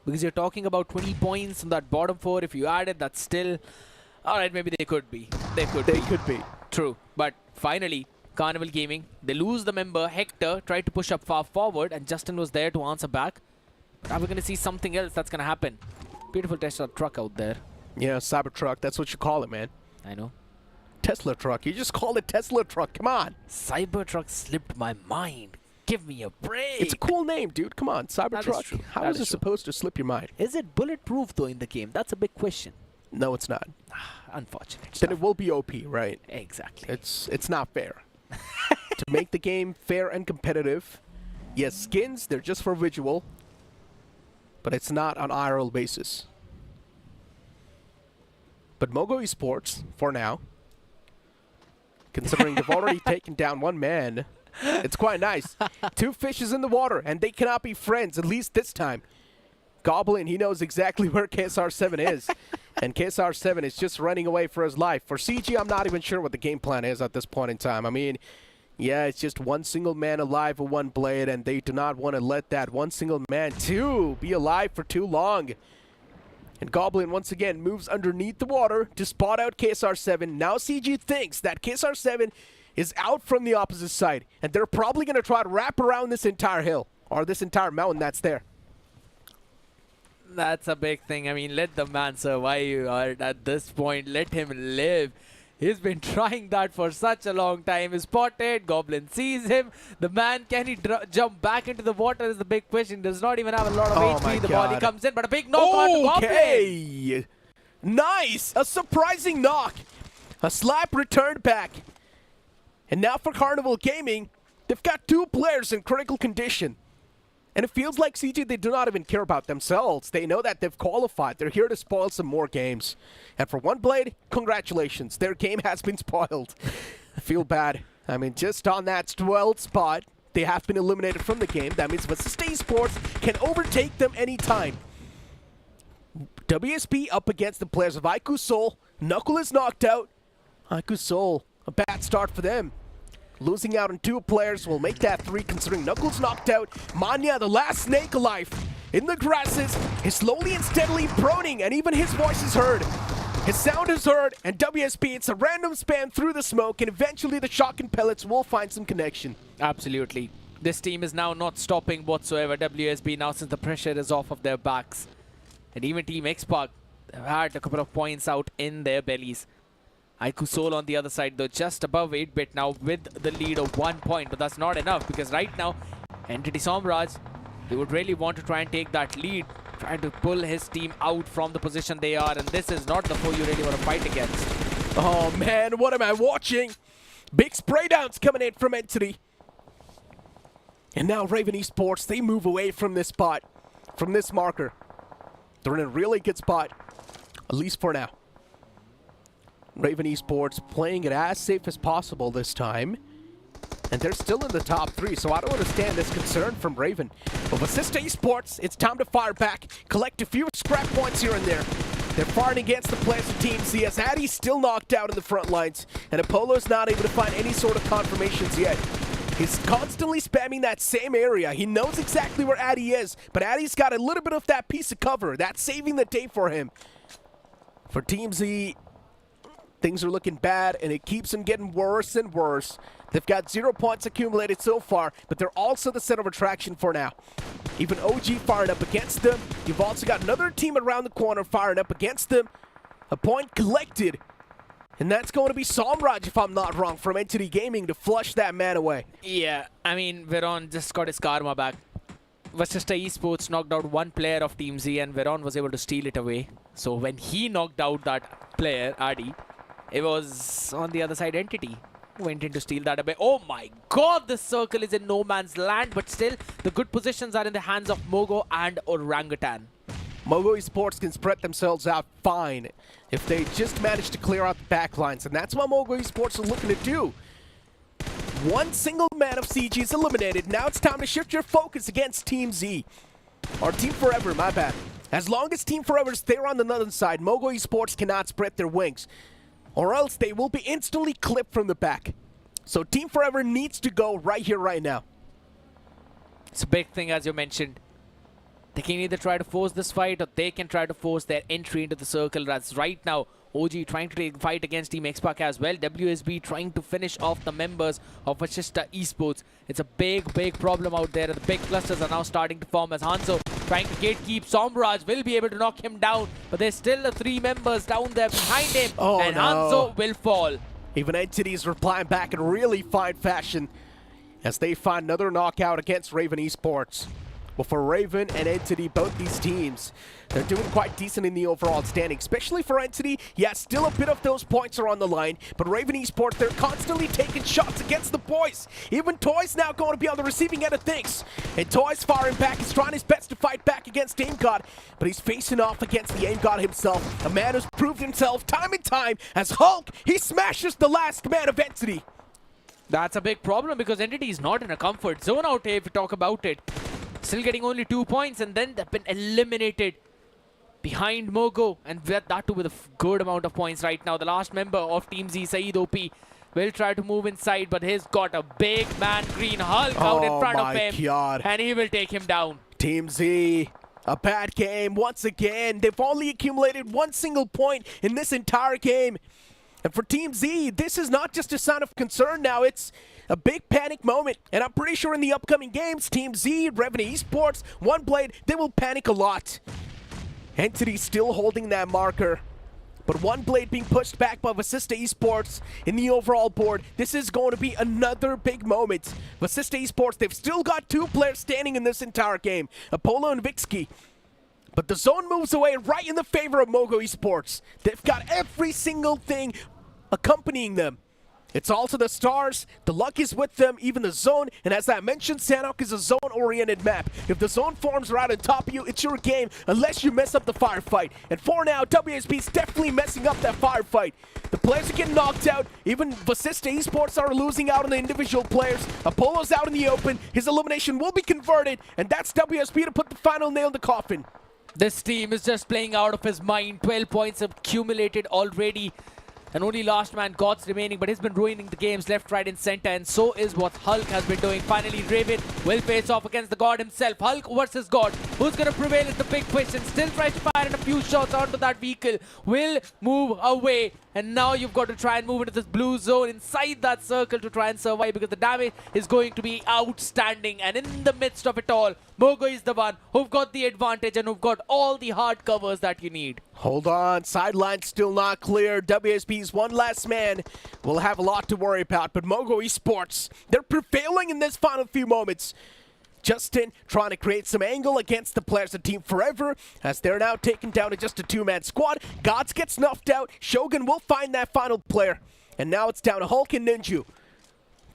because you're talking about 20 points in that bottom 4. If you add it, that's still... Alright, maybe they could be. They could be. True. But finally, Carnival Gaming, they lose the member. Hector tried to push up far forward, and Justin was there to answer back. Now we're going to see something else that's going to happen. Beautiful Tesla truck out there. Yeah, Cybertruck, that's what you call it, man. I know. Tesla truck, you just call it Tesla truck, come on. Cybertruck slipped my mind. Give me a break. It's a cool name, dude, come on, Cybertruck. That is true. How is it supposed to slip your mind? Is it bulletproof though in the game? That's a big question. No, it's not. Unfortunate. Then it will be OP, right? Exactly. It's not fair. To make the game fair and competitive, yes, skins, they're just for visual, but it's not on IRL basis. But Mogo Esports, for now, considering they've already taken down 1 man, it's quite nice. 2 fishes in the water, and they cannot be friends, at least this time. Goblin, he knows exactly where KSR7 is. And KSR7 is just running away for his life. For CG, I'm not even sure what the game plan is at this point in time. I mean, yeah, it's just one single man alive with one blade, and they do not want to let that one single man, too, be alive for too long. And Goblin, once again, moves underneath the water to spot out KSR7. Now CG thinks that KSR7 is out from the opposite side, and they're probably going to try to wrap around this entire hill, or this entire mountain that's there. That's a big thing. I mean, let the man survive, or at this point, let him live. He's been trying that for such a long time. He's spotted. Goblin sees him. The man, can he jump back into the water is the big question. Does not even have a lot of HP. The body comes in, but a big knock on Goblin. Okay. Nice. A surprising knock. A slap returned back. And now for Carnival Gaming, they've got 2 players in critical condition. And it feels like CG, they do not even care about themselves. They know that they've qualified. They're here to spoil some more games. And for One Blade, congratulations. Their game has been spoiled. I feel bad. I mean, just on that 12th spot, they have been eliminated from the game. That means Vassista Esports can overtake them anytime. WSP up against the players of Aiku Soul. Knuckle is knocked out. Aiku Soul, a bad start for them. Losing out on 2 players will make that 3 considering Knuckles knocked out. Manya, the last snake alive in the grasses, is slowly and steadily proning, and even his voice is heard. His sound is heard, and WSP, it's a random spam through the smoke, and eventually the shock and pellets will find some connection. Absolutely. This team is now not stopping whatsoever. WSB now, since the pressure is off of their backs. And even Team X-Pac have had a couple of points out in their bellies. Aiku Soul on the other side, though, just above 8-bit now with the lead of 1 point. But that's not enough, because right now, Entity Somraj, they would really want to try and take that lead, trying to pull his team out from the position they are. And this is not the foe you really want to fight against. Oh man, what am I watching? Big spray downs coming in from Entity. And now Raven Esports, they move away from this spot, from this marker. They're in a really good spot, at least for now. Raven Esports playing it as safe as possible this time. And they're still in the top 3, so I don't understand this concern from Raven. But Vassista Esports, it's time to fire back, collect a few scrap points here and there. They're firing against the players of Team Z as Addy's still knocked out in the front lines, and Apollo's not able to find any sort of confirmations yet. He's constantly spamming that same area. He knows exactly where Addy is, but Addy's got a little bit of that piece of cover. That's saving the day for him. For Team Z, things are looking bad, and it keeps them getting worse and worse. They've got 0 points accumulated so far, but they're also the center of attraction for now. Even OG firing up against them. You've also got another team around the corner firing up against them. A point collected. And that's going to be Somraj, if I'm not wrong, from Entity Gaming to flush that man away. Yeah, I mean, Veron just got his karma back. Vassista Esports knocked out 1 player of Team Z, and Veron was able to steal it away. So when he knocked out that player, Addy, it was on the other side Entity who went in to steal that away. Oh my god, this circle is in no man's land, but still, the good positions are in the hands of Mogo and Orangutan. Mogo Esports can spread themselves out fine if they just manage to clear out the back lines, and that's what Mogo Esports are looking to do. 1 single man of CG is eliminated. Now it's time to shift your focus against Team Z. Or Team Forever, my bad. As long as Team Forever is there on the northern side, Mogo Esports cannot spread their wings, or else they will be instantly clipped from the back. So Team Forever needs to go right here, right now. It's a big thing, as you mentioned. They can either try to force this fight, or they can try to force their entry into the circle. That's right now OG trying to fight against Team X-Pac as well. WSB trying to finish off the members of Vassista Esports. It's a big problem out there. The big clusters are now starting to form as Hanzo trying to gatekeep. Somraj will be able to knock him down, but there's still the 3 members down there behind him, and Hanzo will fall. Even Entity is replying back in really fine fashion as they find another knockout against Raven Esports. Well, for Raven and Entity, both these teams, they're doing quite decent in the overall standing, especially for Entity. Yeah, still a bit of those points are on the line, but Raven Esports, they're constantly taking shots against the boys. Even Toys now going to be on the receiving end of things. And Toys firing back, he's trying his best to fight back against Aim God, but he's facing off against the Aim God himself, a man who's proved himself time and time as Hulk. He smashes the last man of Entity. That's a big problem because Entity is not in a comfort zone out here if you talk about it. Still getting only 2 points, and then they've been eliminated behind Mogo, and that too with a good amount of points right now. The last member of Team Z, Saeed OP, will try to move inside, but he's got a big man, Green Hulk, out in front of him, and he will take him down. Team Z, a bad game once again. They've only accumulated one single point in this entire game. And for Team Z, this is not just a sign of concern now, it's a big panic moment. And I'm pretty sure in the upcoming games, Team Z, Revenue Esports, OneBlade, they will panic a lot. Entity still holding that marker. But OneBlade being pushed back by Vasista Esports in the overall board. This is going to be another big moment. Vasista Esports, they've still got 2 players standing in this entire game, Apollo and Vixky. But the zone moves away right in the favor of Mogo Esports. They've got every single thing accompanying them. It's all to the stars, the luck is with them, even the zone, and as I mentioned, Sanhok is a zone-oriented map. If the zone forms right on top of you, it's your game, unless you mess up the firefight. And for now, WSP is definitely messing up that firefight. The players are getting knocked out, even Vasista Esports are losing out on the individual players. Apollo's out in the open, his elimination will be converted, and that's WSP to put the final nail in the coffin. This team is just playing out of his mind. 12 points accumulated already. And only last man Gods remaining, but he's been ruining the games left, right and center, and so is what Hulk has been doing. Finally, Raven will face off against the God himself. Hulk versus God. Who's going to prevail is the big question. Still tries to fire in a few shots onto that vehicle. Will move away. And now you've got to try and move into this blue zone inside that circle to try and survive, because the damage is going to be outstanding. And in the midst of it all, Mogo is the one who've got the advantage and who've got all the hard covers that you need. Hold on, sideline still not clear. WSP's one last man will have a lot to worry about, but Mogo Esports, they're prevailing in this final few moments. Justin trying to create some angle against the players of Team Forever, as they're now taken down to just a 2-man squad. Gods gets snuffed out. Shogun will find that final player. And now it's down to Hulk and Ninju.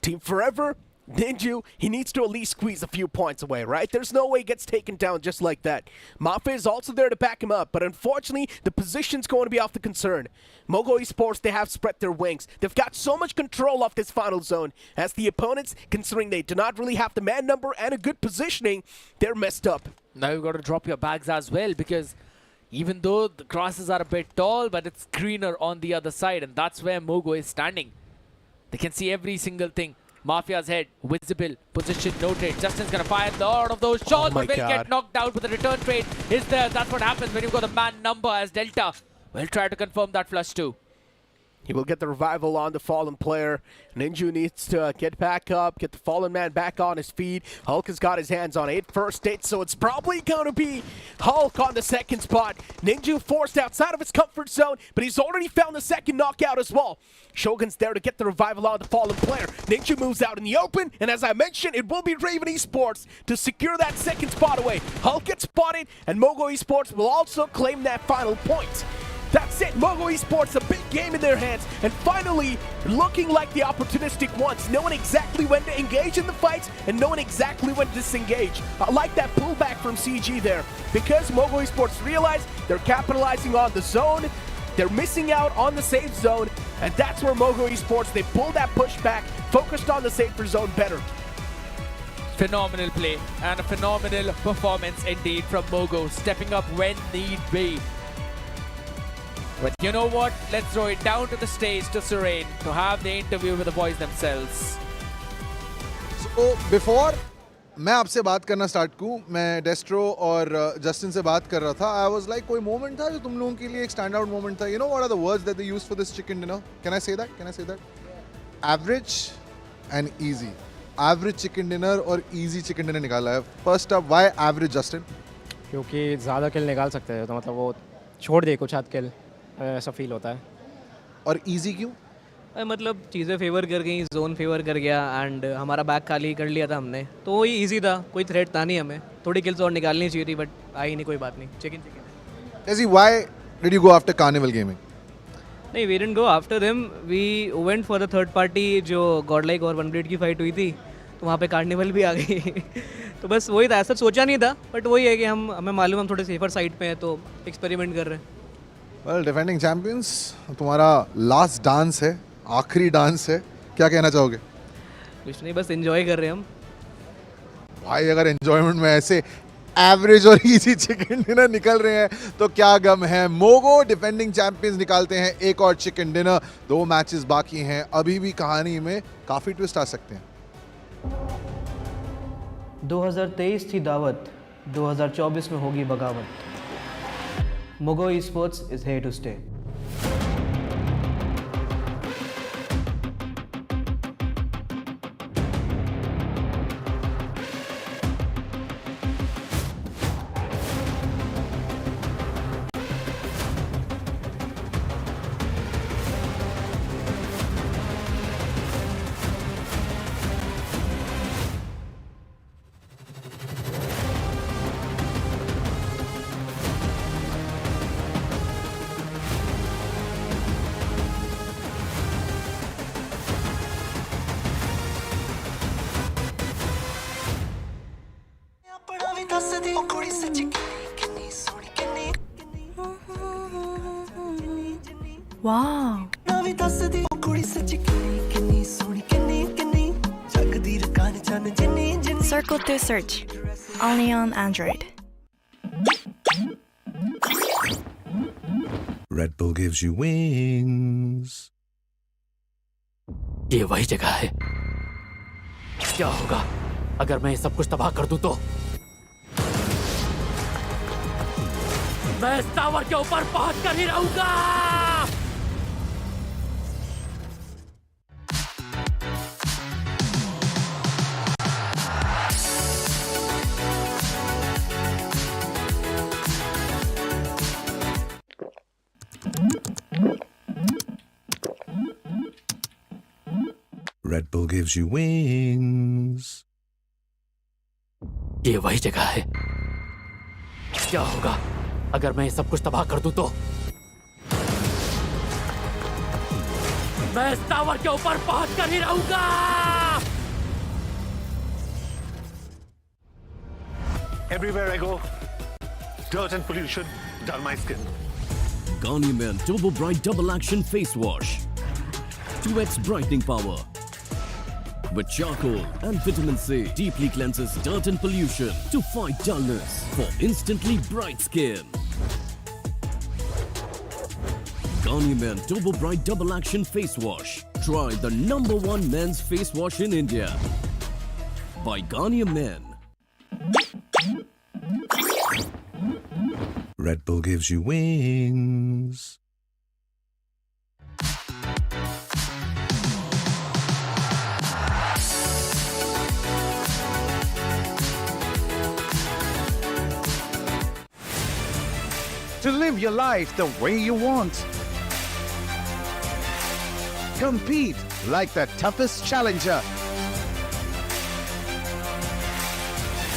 Team Forever, Ninju, he needs to at least squeeze a few points away, right? There's no way he gets taken down just like that. Mafia is also there to back him up, but unfortunately, the position's going to be off the concern. Mogo Esports, they have spread their wings. They've got so much control of this final zone, as the opponents, considering they do not really have the man number and a good positioning, they're messed up. Now you've got to drop your bags as well, because even though the grasses are a bit tall, but it's greener on the other side, and that's where Mogo is standing. They can see every single thing. Mafia's head, visible, position noted. Justin's gonna fire a lot of those shots, but will get knocked out, but the return trade is there. That's what happens when you've got the man number, as Delta will try to confirm that flush too. He will get the revival on the fallen player. Ninju needs to get back up, get the fallen man back on his feet. Hulk has got his hands on 8 first hit, so it's probably going to be Hulk on the second spot. Ninju forced outside of his comfort zone, but he's already found the second knockout as well. Shogun's there to get the revival on the fallen player. Ninju moves out in the open, and as I mentioned, it will be Raven Esports to secure that second spot away. Hulk gets spotted, and Mogo Esports will also claim that final point. That's it, Mogo Esports, a big game in their hands, and finally looking like the opportunistic ones, knowing exactly when to engage in the fights and knowing exactly when to disengage. I like that pullback from CG there, because Mogo Esports realize they're capitalizing on the zone, they're missing out on the safe zone, and that's where Mogo Esports, they pull that push back, focused on the safer zone better. Phenomenal play and a phenomenal performance indeed from Mogo, stepping up when need be. But you know what? Let's throw it down to the stage to Serene to have the interview with the boys themselves. So before मैं आपसे बात करना start करूं, मैं डेस्ट्रो और Justin से बात कर रहा था. I was like, कोई मोमेंट था जो तुम लोगों के लिए एक स्टैंड आउट मोमेंट था? You know what are the words that they use for this chicken dinner? Can I say that? Can I say that? Average and easy. Average chicken dinner और easy chicken dinner निकाला है. First up, why average, Justin? क्योंकि ज़्यादा किल निकाल सकते हैं, तो मतलब वो छोड़ दे कुछ हाथ किल, ऐसा फील होता है. और easy क्यों? मतलब चीज़ें फेवर कर गई, जोन फेवर कर गया, एंड हमारा बैक खाली कर लिया था हमने, तो वही इजी था, कोई थ्रेट था नहीं हमें. थोड़ी किल्स और निकालनी चाहिए थी, बट आई नहीं, कोई बात नहीं. Chicken. Jesse, why did you go after Carnival Gaming? नहीं, we didn't go after them. We went for the third party जो Godlike और OneBlade की फाइट हुई थी, तो वहाँ पे कार्निवल भी आ गई. तो बस वही था, ऐसा सोचा नहीं था, बट वही है कि हमें मालूम हम थोड़े सेफर साइड पे हैं, तो एक्सपेरिमेंट कर रहे हैं. Well, डिफेंडिंग चैंपियंस, तुम्हारा लास्ट डांस है, आखिरी डांस है, क्या कहना चाहोगे? कुछ नहीं, बस एंजॉय कर रहे हैं हम. भाई अगर एंजॉयमेंट में ऐसे एवरेज और इजी चिकन डिनर निकल रहे हैं तो क्या गम है। मोगो डिफेंडिंग चैंपियंस निकालते हैं एक और चिकन डिनर। 2 मैचेस बाकी हैं, अभी भी कहानी में काफी ट्विस्ट आ सकते हैं। 2023 थी दावत, 2024 में होगी बगावत। Mogo esports is here to stay. Wow. Circle to search. Only on Android. Red Bull gives you wings. ये वही जगह है। क्या होगा अगर मैं ये सब कुछ तबाह कर दूं तो? मैं इस टावर के ऊपर पहुंच कर ही रहूंगा। Red Bull gives you wings. ये वही जगह है। क्या होगा अगर मैं ये सब कुछ तबाह कर दूं तो? मैं इस टावर के ऊपर पहुंच कर ही रहूंगा। Everywhere I go, dirt and pollution dull my skin. Garnier Men Turbo Bright Double Action Face Wash. 2x brightening power. With charcoal and vitamin C, deeply cleanses dirt and pollution to fight dullness for instantly bright skin. Garnier Men Turbo Bright Double Action Face Wash. Try the #1 men's face wash in India. By Garnier Men. Red Bull gives you wings. To live your life the way you want. Compete like the toughest challenger.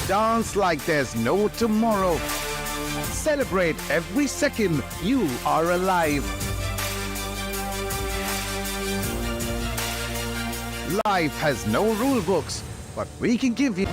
Dance like there's no tomorrow. Celebrate every second you are alive. Life has no rule books, but we can give you.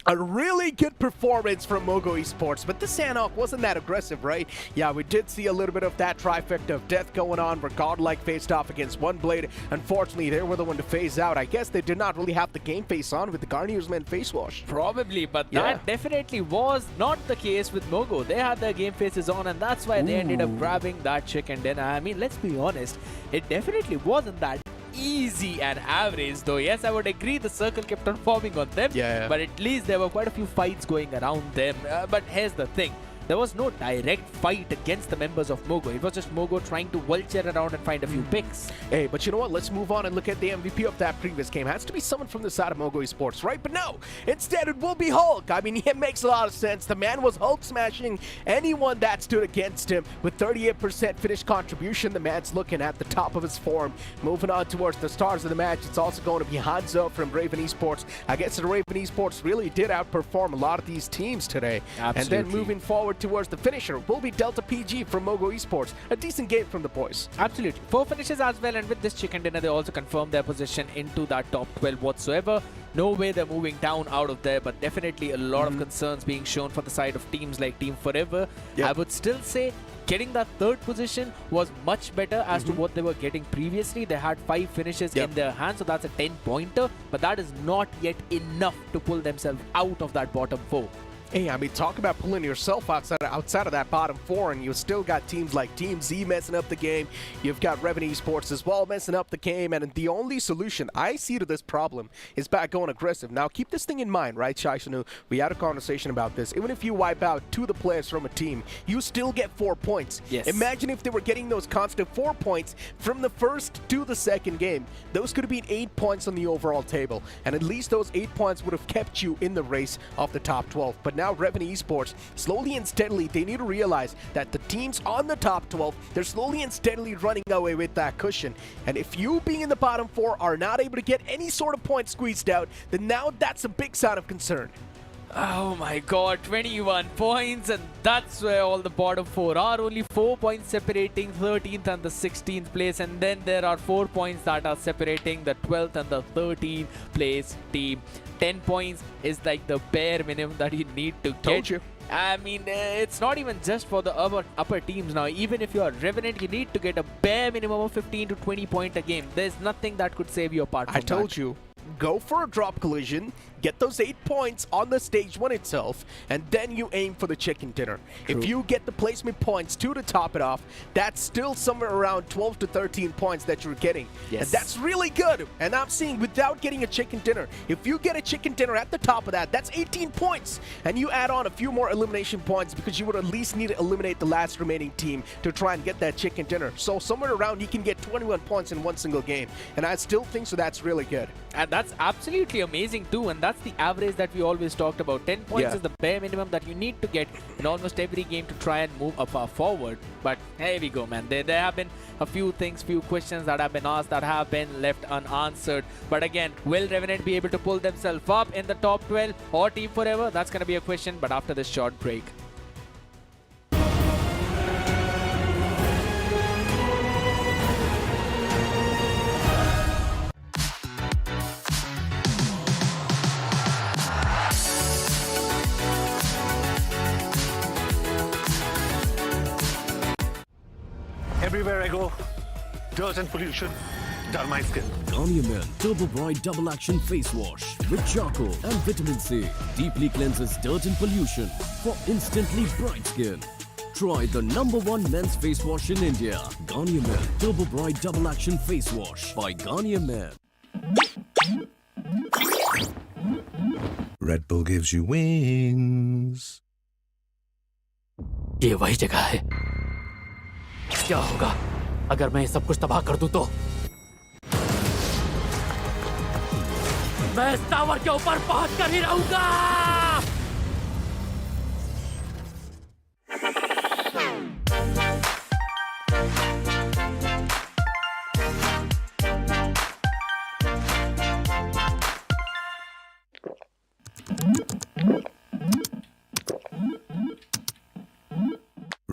A really good performance from Mogo Esports, but the Sanhok wasn't that aggressive, right? Yeah, we did see a little bit of that trifecta of death going on where Godlike faced off against One Blade. Unfortunately, they were the one to phase out. I guess they did not really have the game face on with the Garnier's Men face wash. Probably, but that definitely was not the case with Mogo. They had their game faces on, and that's why they ended up grabbing that chicken dinner. I mean, let's be honest, it definitely wasn't that easy and average, though. Yes, I would agree the circle kept on forming on them, but at least there were quite a few fights going around them. But here's the thing, there was no direct fight against the members of Mogo. It was just Mogo trying to vulture around and find a few picks. Hey, but you know what? Let's move on and look at the MVP of that previous game. Has to be someone from the side of Mogo Esports, right? But no, instead it will be Hulk. I mean, it makes a lot of sense. The man was Hulk smashing anyone that stood against him with 38% finished contribution. The man's looking at the top of his form. Moving on towards the stars of the match, it's also going to be Hanzo from Raven Esports. I guess the Raven Esports really did outperform a lot of these teams today. Absolutely. And then moving forward towards the finisher will be Delta PG from Mogo Esports. A decent game from the boys. Absolutely. 4 finishes as well, and with this chicken dinner, they also confirmed their position into that top 12 whatsoever. No way they're moving down out of there, but definitely a lot of concerns being shown for the side of teams like Team Forever. I would still say getting that third position was much better as to what they were getting previously. They had 5 finishes in their hands, so that's a 10-pointer, but that is not yet enough to pull themselves out of that bottom 4. Hey, I mean, talk about pulling yourself outside of that bottom 4, and you still got teams like Team Z messing up the game. You've got Revenue Esports as well messing up the game, and the only solution I see to this problem is back going aggressive. Now, keep this thing in mind, right, Shaishanu? We had a conversation about this. Even if you wipe out 2 of the players from a team, you still get 4 points. Yes. Imagine if they were getting those constant 4 points from the first to the second game. Those could have been 8 points on the overall table, and at least those 8 points would have kept you in the race of the top 12. But now Revenue Esports, slowly and steadily, they need to realize that the teams on the top 12, they're slowly and steadily running away with that cushion. And if you being in the bottom 4 are not able to get any sort of points squeezed out, then now that's a big sign of concern. Oh my god, 21 points, and that's where all the bottom 4 are. Only 4 points separating 13th and the 16th place, and then there are 4 points that are separating the 12th and the 13th place team. 10 points is like the bare minimum that you need to get. Told you. I mean, it's not even just for the upper teams now. Even if you are Revenant, you need to get a bare minimum of 15 to 20 points a game. There's nothing that could save you apart from I told you. Go for a drop collision, get those 8 points on the stage 1 itself, and then you aim for the chicken dinner. True. If you get the placement points to top it off, that's still somewhere around 12 to 13 points that you're getting. Yes. And that's really good. And I'm seeing without getting a chicken dinner, if you get a chicken dinner at the top of that, that's 18 points. And you add on a few more elimination points because you would at least need to eliminate the last remaining team to try and get that chicken dinner. So somewhere around you can get 21 points in one single game. And I still think so that's really good. And that's absolutely amazing too, and that's the average that we always talked about. 10 points is the bare minimum that you need to get in almost every game to try and move far forward. But here we go, man. There have been a few things, few questions that have been asked that have been left unanswered. But again, will Revenant be able to pull themselves up in the top 12 or Team Forever? That's going to be a question, but after this short break. Everywhere I go, dirt and pollution dull my skin. Garnier Men Turbo Bright Double Action Face Wash with charcoal and vitamin C deeply cleanses dirt and pollution for instantly bright skin. Try the #1 men's face wash in India. Garnier Men Turbo Bright Double Action Face Wash by Garnier Men. Red Bull gives you wings. ये वही जगह है। क्या होगा अगर मैं सब कुछ तबाह कर दूं तो? मैं इस टावर के ऊपर पहुंच कर ही रहूंगा।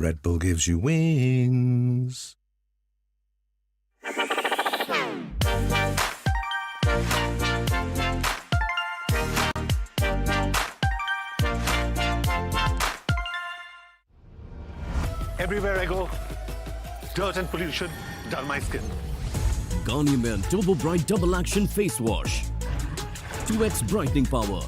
Red Bull gives you wings. Everywhere I go, dirt and pollution dull my skin. Garnier Men Turbo Bright Double Action Face Wash. 2x brightening power.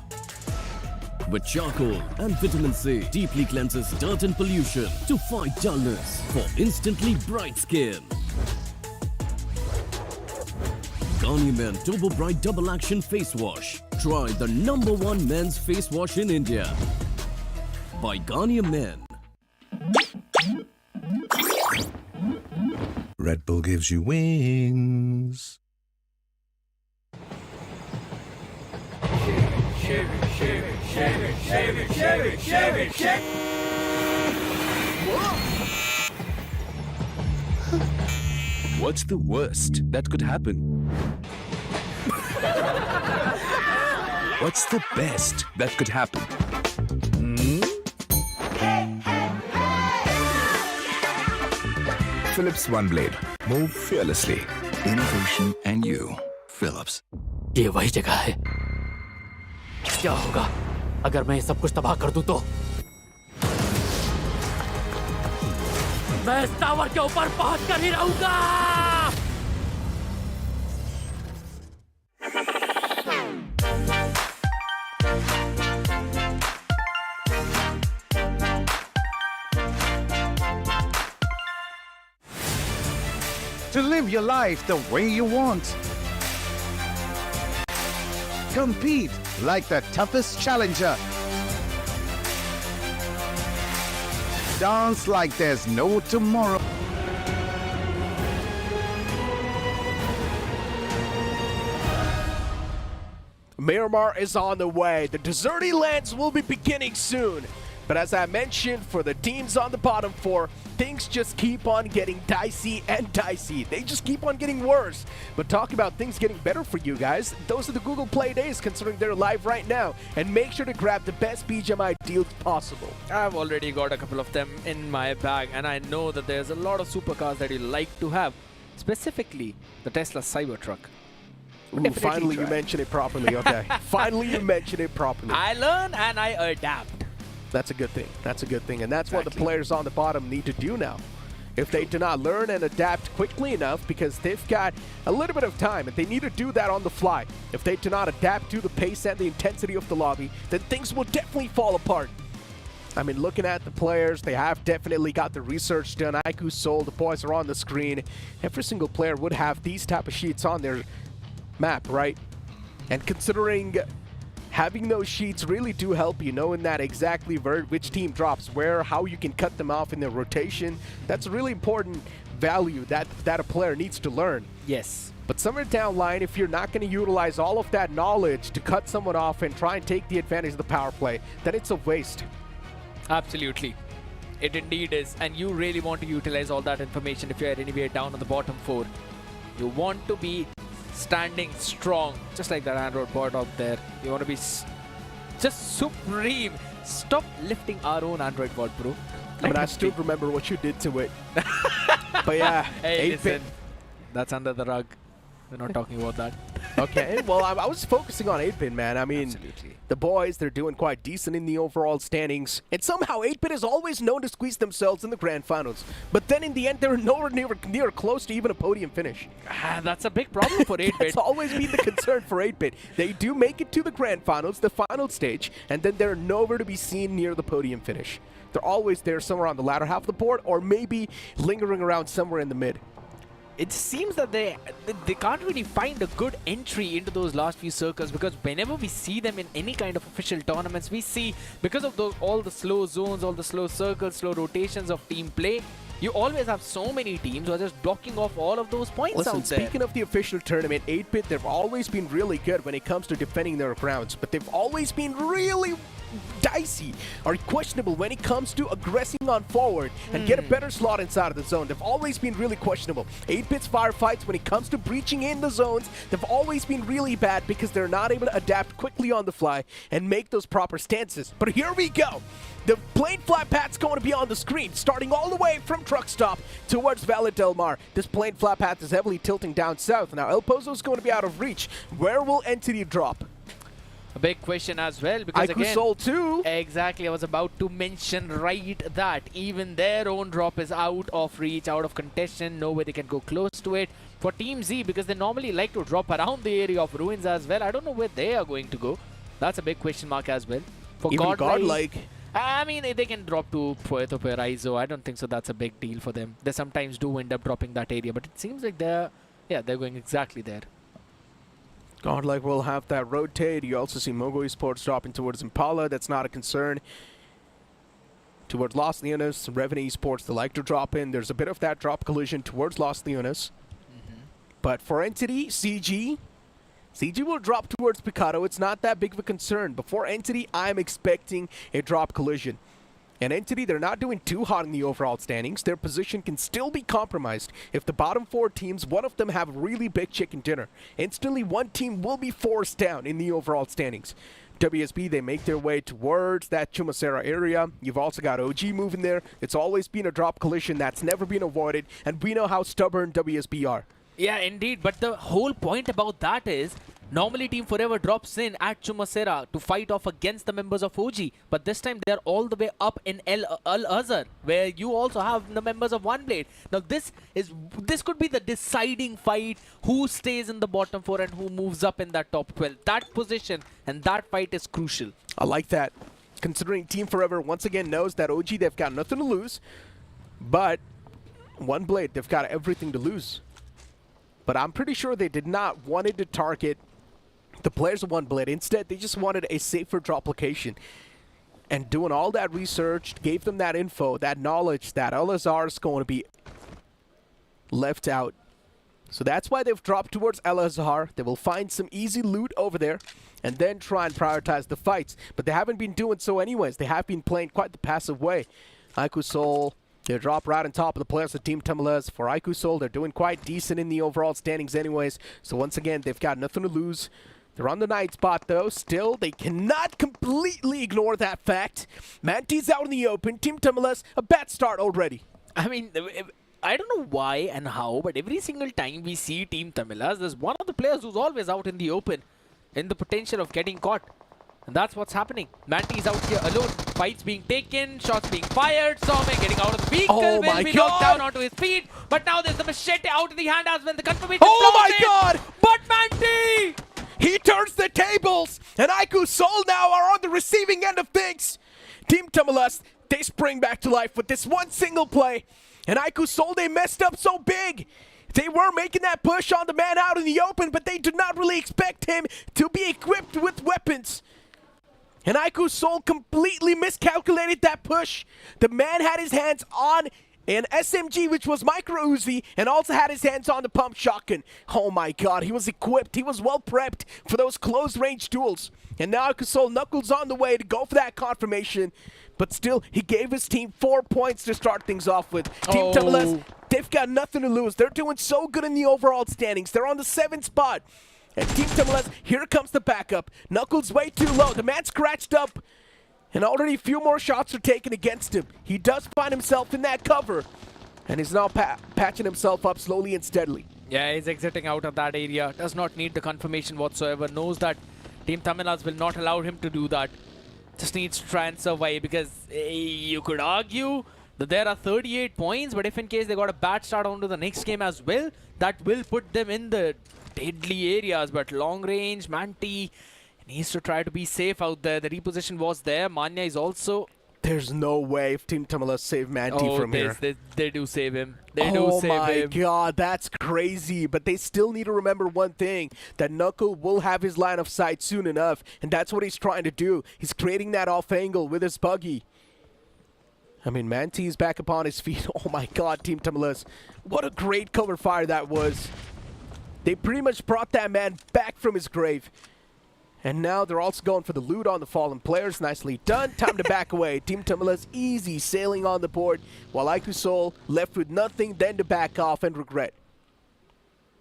With charcoal and vitamin C, deeply cleanses dirt and pollution to fight dullness for instantly bright skin. Garnier Men Turbo Bright Double Action Face Wash. Try the #1 men's face wash in India by Garnier Men. Red Bull gives you wings. Shave it, shave it, shave it, shave it, shave it, shave it, shave it. What's the worst that could happen? What's the best that could happen? Philips One Blade. Move fearlessly. Innovation and you. Philips. ये वही जगह है। क्या होगा अगर मैं सब कुछ तबाह कर दूं तो? मैं इस टावर के ऊपर पहुंच कर ही रहूंगा। To live your life the way you want. Compete like the toughest challenger. Dance like there's no tomorrow. Miramar is on the way. The deserty lands will be beginning soon. But as I mentioned, for the teams on the bottom four, things just keep on getting dicey and dicey. They just keep on getting worse. But talk about things getting better for you guys. Those are the Google Play days, considering they're live right now. And make sure to grab the best BGMI deals possible. I've already got a couple of them in my bag, and I know that there's a lot of supercars that you like to have. Specifically, the Tesla Cybertruck. Ooh, finally you mentioned it properly, okay. Finally you mentioned it properly. I learn and I adapt. That's a good thing. That's a good thing. And that's what the players on the bottom need to do now. If they do not learn and adapt quickly enough, because they've got a little bit of time and they need to do that on the fly. If they do not adapt to the pace and the intensity of the lobby, then things will definitely fall apart. I mean, looking at the players, they have definitely got the research done. Aiku, Soul, the boys are on the screen. Every single player would have these type of sheets on their map, right? And considering having those sheets really do help you, knowing that exactly which team drops where, how you can cut them off in their rotation. That's a really important value that a player needs to learn. Yes. But somewhere down line, if you're not going to utilize all of that knowledge to cut someone off and try and take the advantage of the power play, then it's a waste. Absolutely. It indeed is. And you really want to utilize all that information if you're anywhere down on the bottom four. You want to be standing strong, just like that Android bot out there. You want to be just supreme. Stop lifting our own Android bot, bro. I mean, I still remember what you did to it. But yeah, hey, listen, that's under the rug. We're not talking about that. Okay, well, I was focusing on 8-Bit, man. I mean, the boys, they're doing quite decent in the overall standings. And somehow 8-Bit is always known to squeeze themselves in the grand finals. But then in the end, they're nowhere near close to even a podium finish. That's a big problem for 8-Bit. That's always been the concern for 8-Bit. They do make it to the grand finals, the final stage, and then they're nowhere to be seen near the podium finish. They're always there somewhere on the latter half of the board, or maybe lingering around somewhere in the mid. It seems that they can't really find a good entry into those last few circles, because whenever we see them in any kind of official tournaments, we see, because of all the slow zones, all the slow circles, slow rotations of team play, you always have so many teams who are just blocking off all of those points out there. Speaking of the official tournament, 8-Bit, they've always been really good when it comes to defending their grounds, but they've always been really dicey or questionable when it comes to aggressing on forward and get a better slot inside of the zone. They've always been really questionable. 8-Bit's firefights, when it comes to breaching in the zones, they've always been really bad because they're not able to adapt quickly on the fly and make those proper stances. But here we go. The plane flat path's going to be on the screen, starting all the way from truck stop towards Valle Del Mar. This plane flat path is heavily tilting down south. Now El Pozo's going to be out of reach. Where will Entity drop? A big question as well, because Aiku Soul too. Exactly, I was about to mention right that even their own drop is out of reach, out of contention, no way they can go close to it. For Team Z, because they normally like to drop around the area of ruins as well, I don't know where they are going to go. That's a big question mark as well. For even Godlike, I mean, they can drop to Puerto Paraiso. I don't think so that's a big deal for them. They sometimes do end up dropping that area, but it seems like they're going exactly there. Godlike will have that rotate. You also see Mogo Esports dropping towards Impala. That's not a concern. Towards Los Leones, Revenue Esports, they like to drop in. There's a bit of that drop collision towards Los Leones. But for Entity, CG will drop towards Picado. It's not that big of a concern. But for Entity, I'm expecting a drop collision. And Entity, they're not doing too hot in the overall standings. Their position can still be compromised if the bottom four teams, one of them have a really big chicken dinner. Instantly, one team will be forced down in the overall standings. WSB, they make their way towards that Chumacera area. You've also got OG moving there. It's always been a drop collision that's never been avoided, and we know how stubborn WSB are. Yeah, indeed. But the whole point about that is Normally Team Forever drops in at Chumasera to fight off against the members of OG, but this time they're all the way up in Al-Azhar, where you also have the members of One Blade. Now this could be the deciding fight, who stays in the bottom 4 and who moves up in that top 12. That position and that fight is crucial. I like that, considering Team Forever once again knows that OG, they've got nothing to lose, but One Blade, they've got everything to lose. But I'm pretty sure they did not wanted to target the players of One Blade. Instead, they just wanted a safer drop location. And doing all that research gave them that info, that knowledge that Al-Azhar is going to be left out. So that's why they've dropped towards Al-Azhar. They will find some easy loot over there and then try and prioritize the fights. But they haven't been doing so anyways. They have been playing quite the passive way. Iku Soul, they drop right on top of the players of Team Tamilas. For Iku Soul, they're doing quite decent in the overall standings anyways. So once again, they've got nothing to lose. They're on the 9th spot, though. Still, they cannot completely ignore that fact. Manti's out in the open. Team Tamilas, a bad start already. I mean, I don't know why and how, but every single time we see Team Tamilas, there's one of the players who's always out in the open, in the potential of getting caught. And that's what's happening. Manti's out here alone. Fights being taken, shots being fired. Stormy getting out of the vehicle. Oh will my be God. knocked down onto his feet. But now there's the machete out in the hand as well. The confirmation. Oh my God! But Manti! He turns the tables, and Iku Soul now are on the receiving end of things. Team Tamilas, they spring back to life with this one single play. And Iku Soul, they messed up so big. They were making that push on the man out in the open, but they did not really expect him to be equipped with weapons. And Iku Soul completely miscalculated that push. The man had his hands on an SMG, which was Micro Uzi, and also had his hands on the pump shotgun. Oh my God, he was equipped. He was well prepped for those close-range duels. And now Iku Soul Knuckles on the way to go for that confirmation. But still, he gave his team 4 points to start things off with. Team Tamilas, they've got nothing to lose. They're doing so good in the overall standings. They're on the 7th spot. And Team Tamilas, here comes the backup. Knuckles way too low. The man scratched up. And already a few more shots are taken against him. He does find himself in that cover. And he's now patching himself up slowly and steadily. Yeah, he's exiting out of that area. Does not need the confirmation whatsoever. Knows that Team Tamilas will not allow him to do that. Just needs to try and survive, because you could argue that there are 38 points, but if in case they got a bad start onto the next game as well, that will put them in the deadly areas. But long range, Manti needs to try to be safe out there. The reposition was there. Manya is also... There's no way if Team Tamilas save Manti from here. They do save him. They do save him. Oh my God, that's crazy. But they still need to remember one thing, that Knuckle will have his line of sight soon enough. And that's what he's trying to do. He's creating that off angle with his buggy. I mean, Manti is back upon his feet. Oh my God, Team Tamilas. What a great cover fire that was. They pretty much brought that man back from his grave. And now they're also going for the loot on the fallen players. Nicely done. Time to back away. Team Tamilas easy sailing on the board, while Iku Soul left with nothing, then to back off and regret.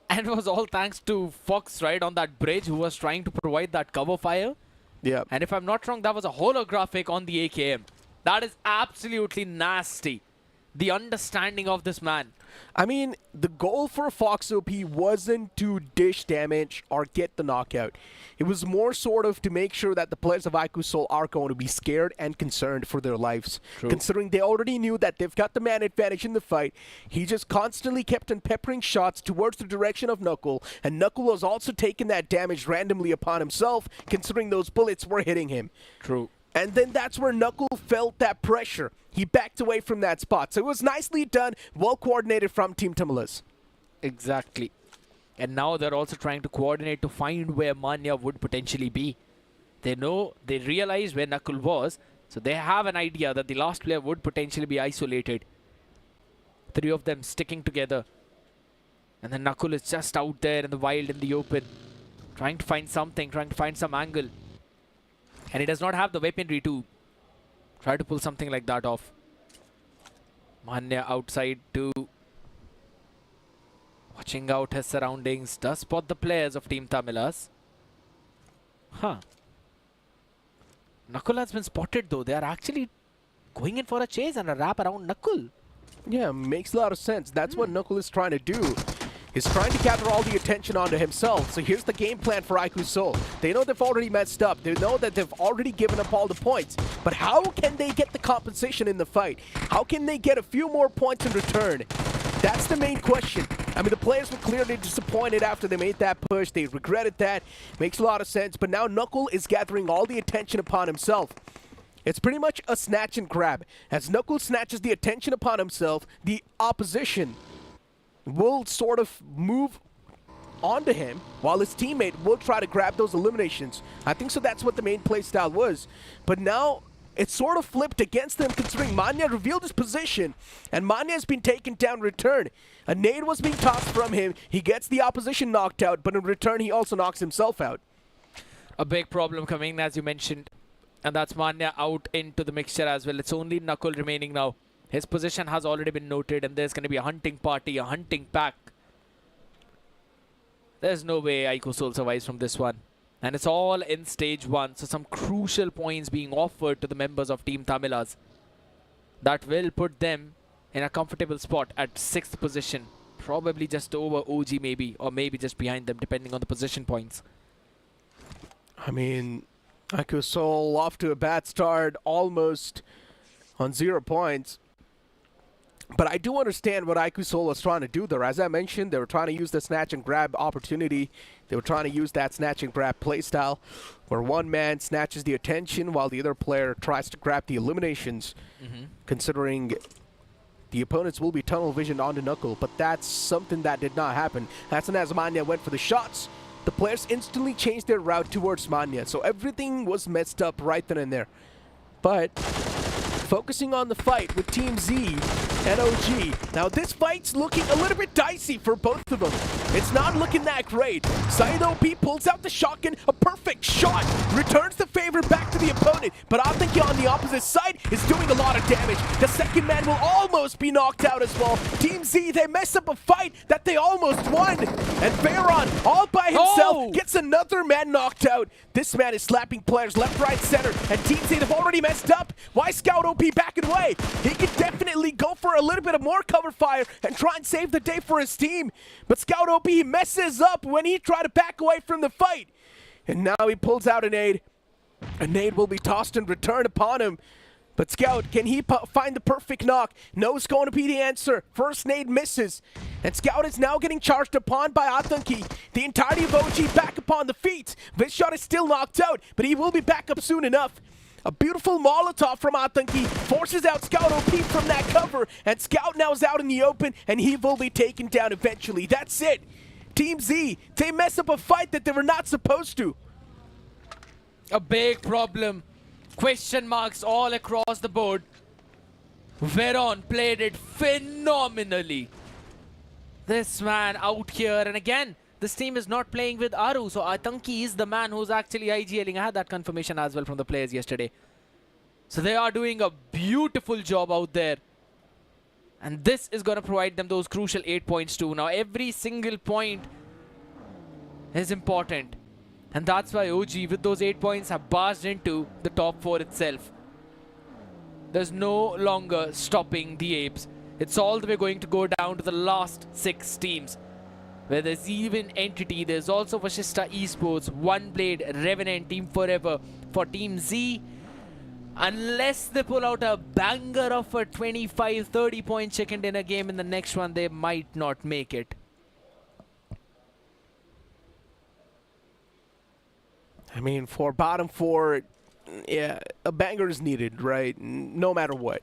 And it was all thanks to Fox, right, on that bridge, who was trying to provide that cover fire. Yeah. And if I'm not wrong, that was a holographic on the AKM. That is absolutely nasty. The understanding of this man. I mean, the goal for Fox OP wasn't to dish damage or get the knockout. It was more sort of to make sure that the players of Iku Soul are going to be scared and concerned for their lives. True. Considering they already knew that they've got the man advantage in the fight, he just constantly kept on peppering shots towards the direction of Knuckle, and Knuckle was also taking that damage randomly upon himself, considering those bullets were hitting him. True. And then that's where Knuckle felt that pressure. He backed away from that spot. So it was nicely done, well coordinated from Team Tamilas. Exactly. And now they're also trying to coordinate to find where Manya would potentially be. They know, they realize where Knuckle was, so they have an idea that the last player would potentially be isolated. 3 of them sticking together. And then Knuckle is just out there in the wild, in the open, trying to find something, trying to find some angle. And he does not have the weaponry to try to pull something like that off. Manya outside too. Watching out his surroundings. Does spot the players of Team Tamilas. Huh. Knuckle has been spotted though. They are actually going in for a chase and a wrap around Knuckle. Yeah, makes a lot of sense. That's what Knuckle is trying to do. is trying to gather all the attention onto himself. So here's the game plan for IQ Seoul. They know they've already messed up. They know that they've already given up all the points. But how can they get the compensation in the fight? How can they get a few more points in return? That's the main question. I mean, the players were clearly disappointed after they made that push. They regretted that. Makes a lot of sense. But now Knuckle is gathering all the attention upon himself. It's pretty much a snatch and grab. As Knuckle snatches the attention upon himself, the opposition will sort of move onto him while his teammate will try to grab those eliminations. I think so that's what the main play style was. But now it's sort of flipped against them, considering Manya revealed his position, and Manya has been taken down in return. A nade was being tossed from him. He gets the opposition knocked out, but in return he also knocks himself out. A big problem coming, as you mentioned, and that's Manya out into the mixture as well. It's only Knuckle remaining now. His position has already been noted, and there's going to be a hunting party, a hunting pack. There's no way Aiko Soul survives from this one. And it's all in stage 1, so some crucial points being offered to the members of Team Tamilas. That will put them in a comfortable spot at 6th position. Probably just over OG maybe, or maybe just behind them, depending on the position points. I mean, IQ Seoul off to a bad start, almost on 0 points. But I do understand what IQ Seoul was trying to do there. As I mentioned, they were trying to use the snatch and grab opportunity. They were trying to use that snatch and grab playstyle, where one man snatches the attention while the other player tries to grab the eliminations, considering the opponents will be tunnel visioned onto Knuckle. But that's something that did not happen. As soon as Manya went for the shots, the players instantly changed their route towards Manya. So everything was messed up right then and there. But focusing on the fight with Team Z and OG. Now this fight's looking a little bit dicey for both of them. It's not looking that great. Side OP pulls out the shotgun, a perfect shot, returns the favor back to the opponent, but Athenki on the opposite side is doing a lot of damage. The second man will almost be knocked out as well. Team Z, they mess up a fight that they almost won. And Baron, all by himself, gets another man knocked out. This man is slapping players left, right, center, and Team Z, they've already messed up. Why Scout OP backing away? He could definitely go for a little bit of more cover fire and try and save the day for his team. But Scout OP messes up when he tried to back away from the fight. And now he pulls out a nade. A nade will be tossed and returned upon him. But Scout, can he find the perfect knock? No is going to be the answer. First nade misses. And Scout is now getting charged upon by Athenki. The entirety of OG back upon the feet. This shot is still knocked out, but he will be back up soon enough. A beautiful Molotov from Athenki forces out Scout OP from that cover, and Scout now is out in the open, and he will be taken down eventually. That's it. Team Z, they mess up a fight that they were not supposed to. A big problem. Question marks all across the board. Veron played it phenomenally. This man out here, and again, this team is not playing with Aru, so Athenki is the man who's actually IGLing. I had that confirmation as well from the players yesterday. So they are doing a beautiful job out there. And this is going to provide them those crucial 8 points too. Now every single point is important. And that's why OG with those 8 points have barged into the top 4 itself. There's no longer stopping the Apes. It's all the way going to go down to the last 6 teams. Where there's even Entity, there's also Vashista Esports, One Blade, Revenant, Team Forever. For Team Z, unless they pull out a banger of a 25-30 point chicken dinner game in the next one, they might not make it. I mean, for bottom 4, yeah, a banger is needed, right? No matter what.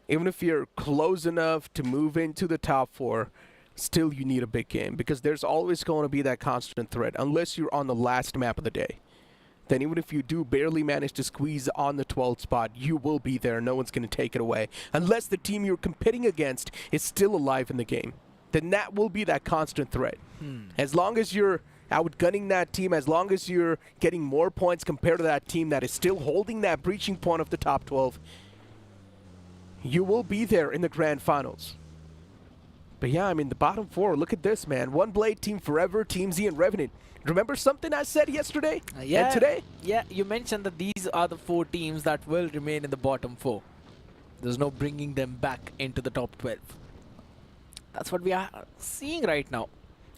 Even if you're close enough to move into the top 4, still you need a big game, because there's always going to be that constant threat, unless you're on the last map of the day. Then even if you do barely manage to squeeze on the 12th spot, you will be there. No one's going to take it away. Unless the team you're competing against is still alive in the game. Then that will be that constant threat. As long as you're outgunning that team, as long as you're getting more points compared to that team that is still holding that breaching point of the top 12, you will be there in the grand finals. But yeah, I mean, the bottom 4, look at this, man. One Blade, Team Forever, Team Z, and Revenant. Remember something I said yesterday and today? Yeah, you mentioned that these are the 4 teams that will remain in the bottom 4. There's no bringing them back into the top 12. That's what we are seeing right now.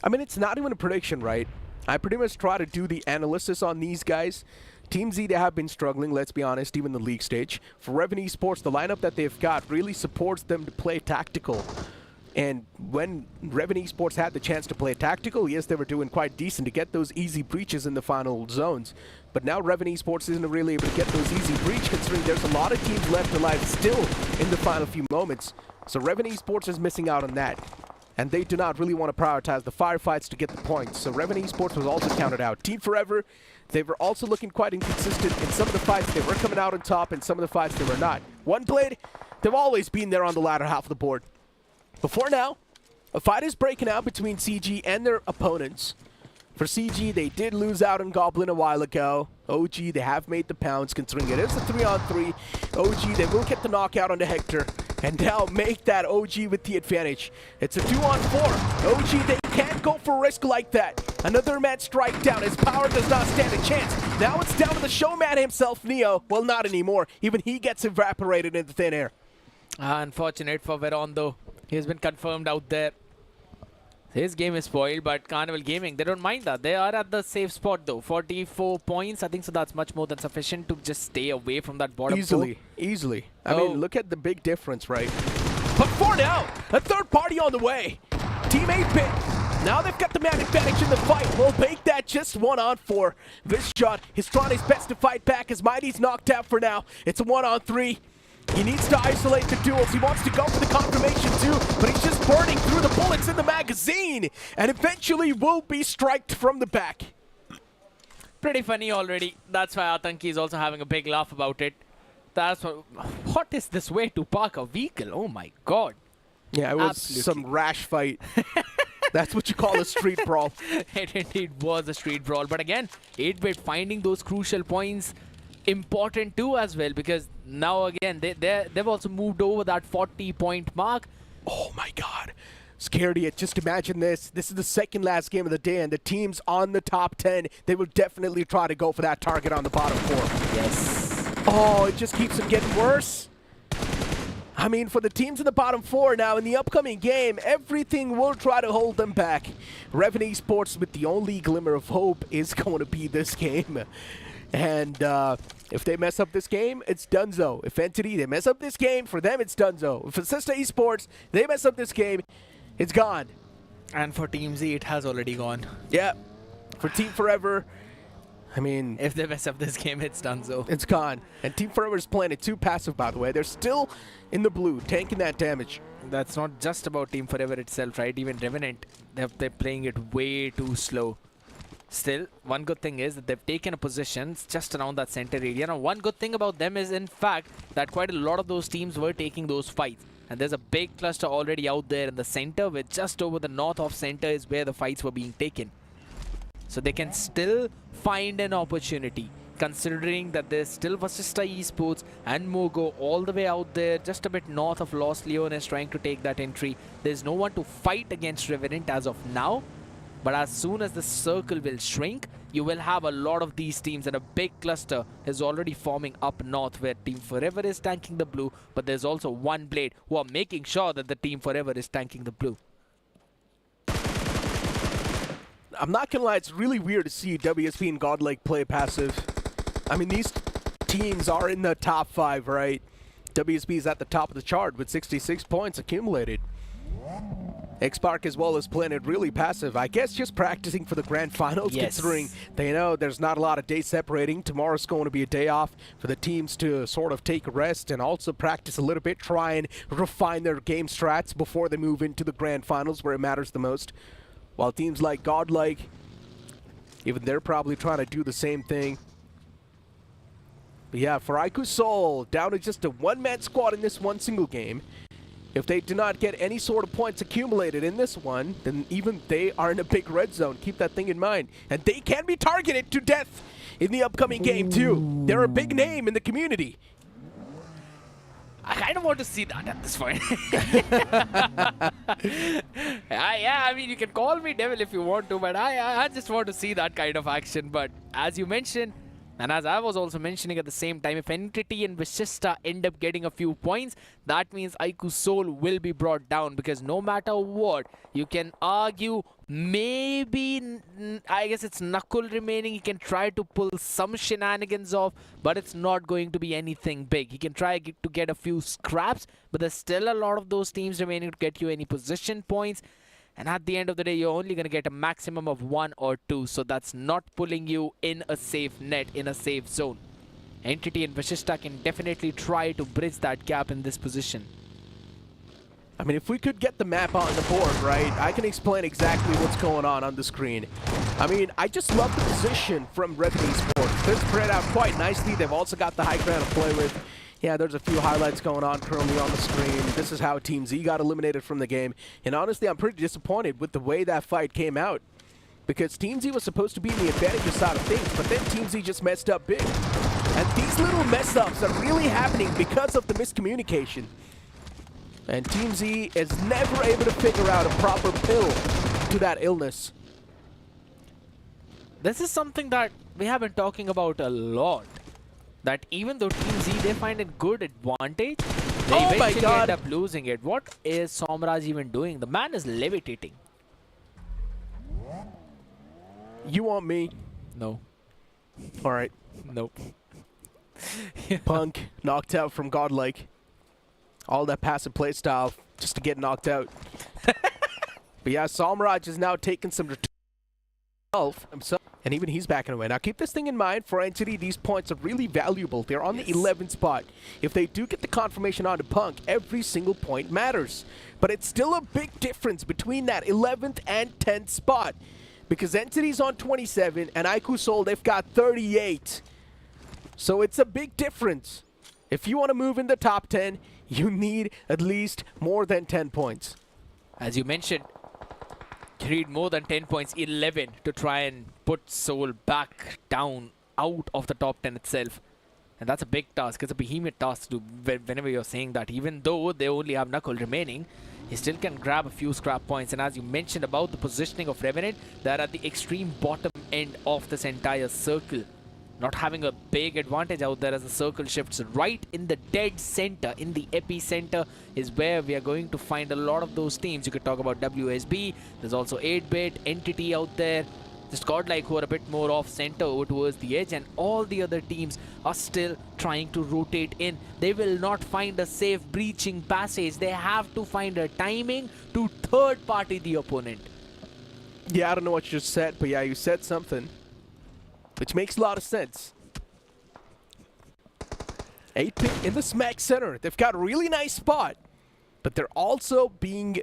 I mean, it's not even a prediction, right? I pretty much try to do the analysis on these guys. Team Z, they have been struggling, let's be honest, even the league stage. For Reven Esports, the lineup that they've got really supports them to play tactical. And when Reven Esports had the chance to play tactical, yes, they were doing quite decent to get those easy breaches in the final zones. But now Reven Esports isn't really able to get those easy breach, considering there's a lot of teams left alive still in the final few moments. So Reven Esports is missing out on that. And they do not really want to prioritize the firefights to get the points. So Reven Esports was also counted out. Team Forever, they were also looking quite inconsistent in some of the fights. They were coming out on top, in some of the fights they were not. One Blade, they've always been there on the latter half of the board. Before now, a fight is breaking out between CG and their opponents. For CG, they did lose out on Goblin a while ago. OG, they have made the pounds, considering it is a 3-on-3. OG, they will get the knockout onto Hector, and now make that OG with the advantage. It's a 2-on-4. OG, they can't go for risk like that. Another man strike down. His power does not stand a chance. Now it's down to the showman himself, Neo. Well, not anymore. Even he gets evaporated into thin air. Unfortunate for Veron, though. He has been confirmed out there. His game is spoiled, but Carnival Gaming, they don't mind that. They are at the safe spot, though. 44 points. I think so that's much more than sufficient to just stay away from that bottom Easily. I mean, look at the big difference, right? But for now, a third party on the way. Team 8-Bit. Now they've got the man advantage in the fight. We'll make that just 1-on-4. This shot, he's trying his best to fight back as Mighty's knocked out for now. It's a 1-on-3. He needs to isolate the duels. He wants to go for the confirmation too, but he's just burning through the bullets in the magazine, and eventually will be striked from the back. Pretty funny already. That's why Atanki is also having a big laugh about it. That's what is this way to park a vehicle? Oh my god. Yeah, it was some rash fight. That's what you call a street brawl. It indeed was a street brawl, but again, 8-Bit finding those crucial points important too as well, because now again they've also moved over that 40-point mark. Oh my god, Scaredy, just imagine this. This is the second last game of the day, and the teams on the top 10, they will definitely try to go for that target on the bottom 4. Yes. Oh, it just keeps them getting worse. I mean, for the teams in the bottom 4 now, in the upcoming game, everything will try to hold them back. Reven Esports, with the only glimmer of hope, is going to be this game. And if they mess up this game, it's donezo. If Entity, they mess up this game, for them, it's donezo. If Assista Esports, they mess up this game, it's gone. And for Team Z, it has already gone. Yeah. For Team Forever, I mean... if they mess up this game, it's donezo. It's gone. And Team Forever is playing it too passive, by the way. They're still in the blue, tanking that damage. That's not just about Team Forever itself, right? Even Revenant, they're playing it way too slow. Still, one good thing is that they've taken a position just around that center area. Now, one good thing about them is, in fact, that quite a lot of those teams were taking those fights. And there's a big cluster already out there in the center, with just over the north of center is where the fights were being taken. So they can still find an opportunity, considering that there's still Vasista Esports and Mogo all the way out there, just a bit north of Los Leones, trying to take that entry. There's no one to fight against Revenant as of now. But as soon as the circle will shrink, you will have a lot of these teams, and a big cluster is already forming up north, where Team Forever is tanking the blue, but there's also one Blade who are making sure that the Team Forever is tanking the blue. I'm not gonna lie, it's really weird to see WSP and Godlike play passive. I mean, these teams are in the top 5, right? WSP is at the top of the chart with 66 points accumulated. X-Park as well is playing it really passive. I guess just practicing for the grand finals, considering they know there's not a lot of days separating. Tomorrow's going to be a day off for the teams to sort of take a rest and also practice a little bit, try and refine their game strats before they move into the grand finals where it matters the most. While teams like Godlike, even they're probably trying to do the same thing. But yeah, for Aiku Soul, down to just a one-man squad in this one single game. If they do not get any sort of points accumulated in this one, then even they are in a big red zone. Keep that thing in mind. And they can be targeted to death in the upcoming game too. They're a big name in the community. I kind of want to see that at this point. Yeah, I mean, you can call me devil if you want to, but I just want to see that kind of action. But as you mentioned, And as I was also mentioning at the same time, if Entity and Vishishta end up getting a few points, that means IQ Soul will be brought down, because no matter what, you can argue maybe, I guess it's Knuckle remaining. He can try to pull some shenanigans off, but it's not going to be anything big. He can try to get a few scraps, but there's still a lot of those teams remaining to get you any position points. And at the end of the day, you're only going to get a maximum of 1 or 2. So that's not pulling you in a safe net, in a safe zone. Entity and Vishishta can definitely try to bridge that gap in this position. I mean, if we could get the map on the board, right, I can explain exactly what's going on the screen. I mean, I just love the position from Revenue Sports. They're spread out quite nicely. They've also got the high ground to play with. Yeah, there's a few highlights going on currently on the screen. This is how Team Z got eliminated from the game. And honestly, I'm pretty disappointed with the way that fight came out, because Team Z was supposed to be in the advantage side of things, but then Team Z just messed up big. And these little mess-ups are really happening because of the miscommunication. And Team Z is never able to figure out a proper pill to that illness. This is something that we have been talking about a lot. That even though Team Z, they find a good advantage, they eventually end up losing it. What is Somraj even doing? The man is levitating. You want me? No. All right. Nope. Punk knocked out from Godlike. All that passive play style just to get knocked out. But yeah, Somraj is now taking some himself, and even he's backing away. Now keep this thing in mind, for Entity, these points are really valuable. They're on the 11th spot. If they do get the confirmation onto Punk, every single point matters. But it's still a big difference between that 11th and 10th spot, because Entity's on 27 and IQ Soul, they've got 38. So it's a big difference. If you want to move in the top 10, you need at least more than 10 points. As you mentioned, you need more than 10 points, 11, to try and put Soul back down out of the top 10 itself. And that's a big task. It's a behemoth task to do whenever you're saying that. Even though they only have Knuckle remaining, he still can grab a few scrap points. And as you mentioned about the positioning of Revenant, they're at the extreme bottom end of this entire circle. Not having a big advantage out there as the circle shifts right in the dead center, in the epicenter, is where we are going to find a lot of those teams. You could talk about WSB, there's also 8-Bit, Entity out there, just Godlike, who are a bit more off center over towards the edge, and all the other teams are still trying to rotate in. They will not find a safe breaching passage. They have to find a timing to third party the opponent. Yeah, I don't know what you just said, but yeah, you said something, which makes a lot of sense. 8-Bit in the smack center. They've got a really nice spot, but they're also being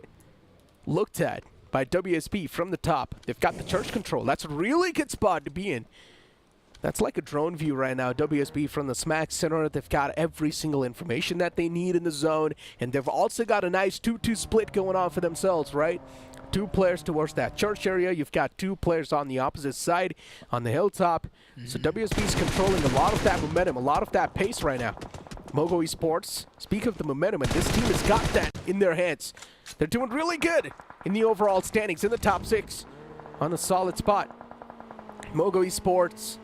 looked at by WSB from the top. They've got the church control. That's a really good spot to be in. That's like a drone view right now. WSB from the smack center. They've got every single information that they need in the zone, and they've also got a nice 2-2 split going on for themselves, right? 2 players towards that church area. You've got 2 players on the opposite side on the hilltop. So WSB's controlling a lot of that momentum, a lot of that pace right now. Mogo Esports, speak of the momentum, and this team has got that in their hands. They're doing really good in the overall standings, in the top 6, on a solid spot. Mogo Esports,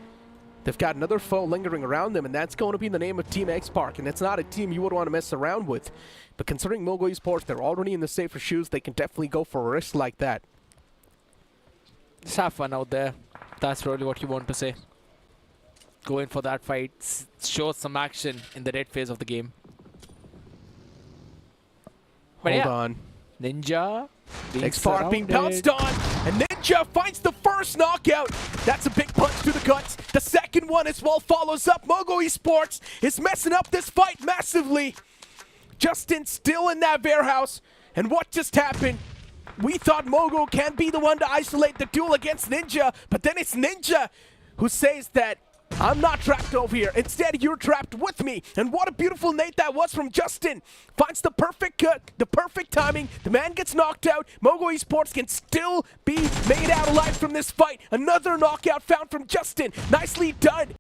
they've got another foe lingering around them, and that's going to be in the name of Team X-Park, and it's not a team you would want to mess around with. But considering Mogo Esports, they're already in the safer shoes, they can definitely go for a risk like that. Just have fun out there. That's really what you want to say. Go in for that fight. Show some action in the red phase of the game. But Hold on. Ninja X-Park being pounced on, and Ninja finds the first knockout. That's a big punch to the guts. The second one as well follows up. Mogo Esports is messing up this fight massively. Justin still in that warehouse, and what just happened? We thought Mogo can be the one to isolate the duel against Ninja, but then it's Ninja who says that I'm not trapped over here. Instead, you're trapped with me. And what a beautiful nade that was from Justin. Finds the perfect cut, the perfect timing. The man gets knocked out. Mogo Esports can still be made out alive from this fight. Another knockout found from Justin. Nicely done.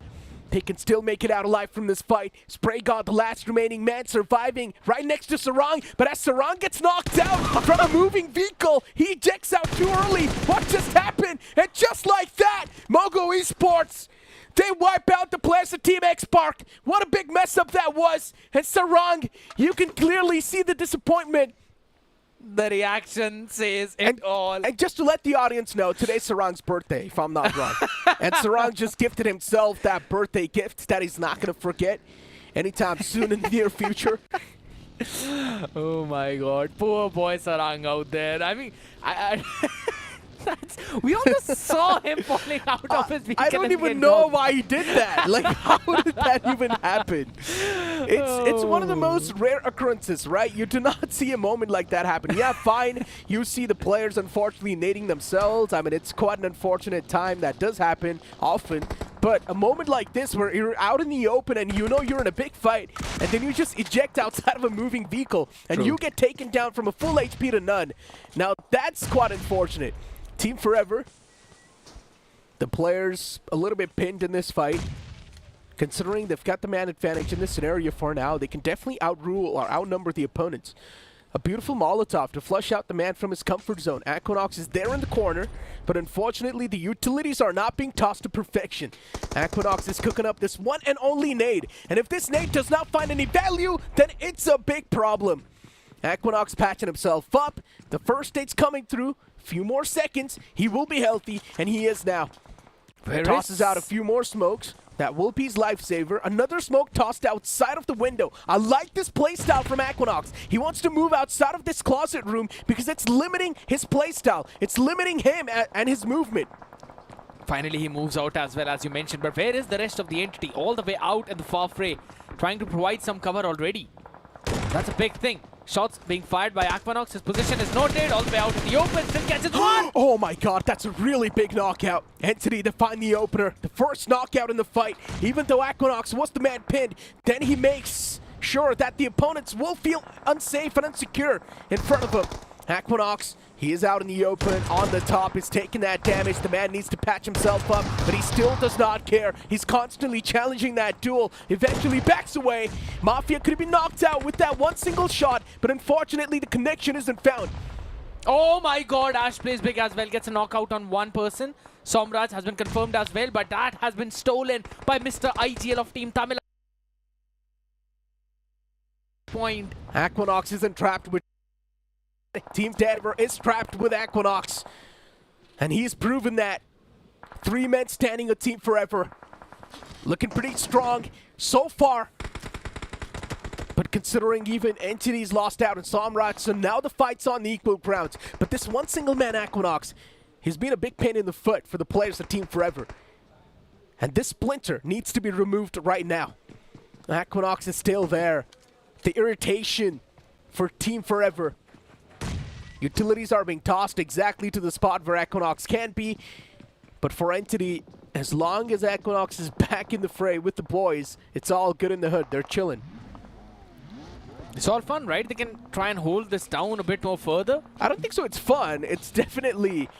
They can still make it out alive from this fight. Spray God, the last remaining man, surviving right next to Sarang. But as Sarang gets knocked out from a moving vehicle, he ejects out too early. What just happened? And just like that, Mogo Esports, They wipe out the players of Team X Park. What a big mess up that was. And Sarang, you can clearly see the disappointment. The reaction says it all. And just to let the audience know, today's Sarang's birthday, if I'm not wrong. And Sarang just gifted himself that birthday gift that he's not going to forget anytime soon in the near future. Oh my god, poor boy Sarang out there. I mean, we all just saw him falling out of his vehicle. I don't even know why he did that. Like, how did that even happen? It's one of the most rare occurrences, right? You do not see a moment like that happen. Yeah, fine. You see the players unfortunately nading themselves. I mean, it's quite an unfortunate time that does happen often. But a moment like this where you're out in the open and you know you're in a big fight, and then you just eject outside of a moving vehicle, and you get taken down from a full HP to none. Now, that's quite unfortunate. Team Forever, the players a little bit pinned in this fight. Considering they've got the man advantage in this scenario for now, they can definitely outrule or outnumber the opponents. A beautiful Molotov to flush out the man from his comfort zone. Aquanox is there in the corner, but unfortunately the utilities are not being tossed to perfection. Aquanox is cooking up this one and only nade, and if this nade does not find any value, then it's a big problem. Aquanox patching himself up. The first nade's coming through. Few more seconds, he will be healthy, and he is now. Tosses out a few more smokes. That will be his lifesaver. Another smoke tossed outside of the window. I like this playstyle from Aquanox. He wants to move outside of this closet room because it's limiting his playstyle. It's limiting him and his movement. Finally, he moves out as well, as you mentioned. But where is the rest of the entity? All the way out in the far fray, trying to provide some cover already. That's a big thing. Shots being fired by Aquanox. His position is noted all the way out in the open. Still catches one. Oh my god, that's a really big knockout. Entity to find the opener. The first knockout in the fight. Even though Aquanox was the man pinned, then he makes sure that the opponents will feel unsafe and insecure in front of him. Aquanox, he is out in the open, on the top, is taking that damage. The man needs to patch himself up, but he still does not care. He's constantly challenging that duel, eventually backs away. Mafia could have been knocked out with that one single shot, but unfortunately the connection isn't found. Oh my god, Ash plays big as well, gets a knockout on one person. Somraj has been confirmed as well, but that has been stolen by Mr. IGL of Team Tamil. Point. Aquanox isn't trapped with Team Denver is trapped with Aquanox, and he's proven that. 3 men standing a Team Forever. Looking pretty strong so far. But considering even Entity's lost out in Somraj, so now the fight's on the equal grounds. But this one single man Aquanox, he's been a big pain in the foot for the players of Team Forever. And this splinter needs to be removed right now. Aquanox is still there. The irritation for Team Forever. Utilities are being tossed exactly to the spot where Aquanox can be. But for Entity, as long as Aquanox is back in the fray with the boys, it's all good in the hood. They're chilling. It's all fun, right? They can try and hold this down a bit more further. I don't think so it's fun. It's definitely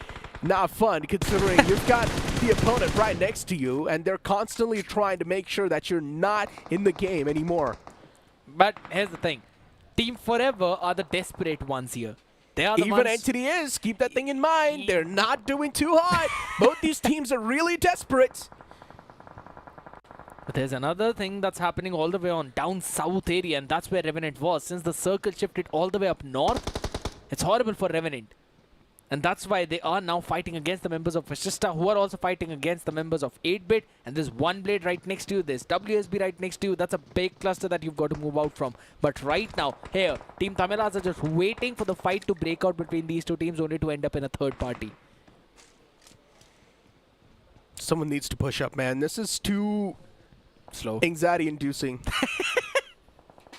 not fun, considering you've got the opponent right next to you, and they're constantly trying to make sure that you're not in the game anymore. But here's the thing. Team Forever are the desperate ones here. They are the Even ones... Entity is. Keep that thing in mind. They're not doing too hot. Both these teams are really desperate. But there's another thing that's happening all the way on down south area, and that's where Revenant was. Since the circle shifted all the way up north, it's horrible for Revenant. And that's why they are now fighting against the members of Fascista, who are also fighting against the members of 8-Bit. And there's one blade right next to you. There's WSB right next to you. That's a big cluster that you've got to move out from. But right now, here, Team Tamilas are just waiting for the fight to break out between these two teams, only to end up in a third party. Someone needs to push up, man. This is too slow, anxiety-inducing.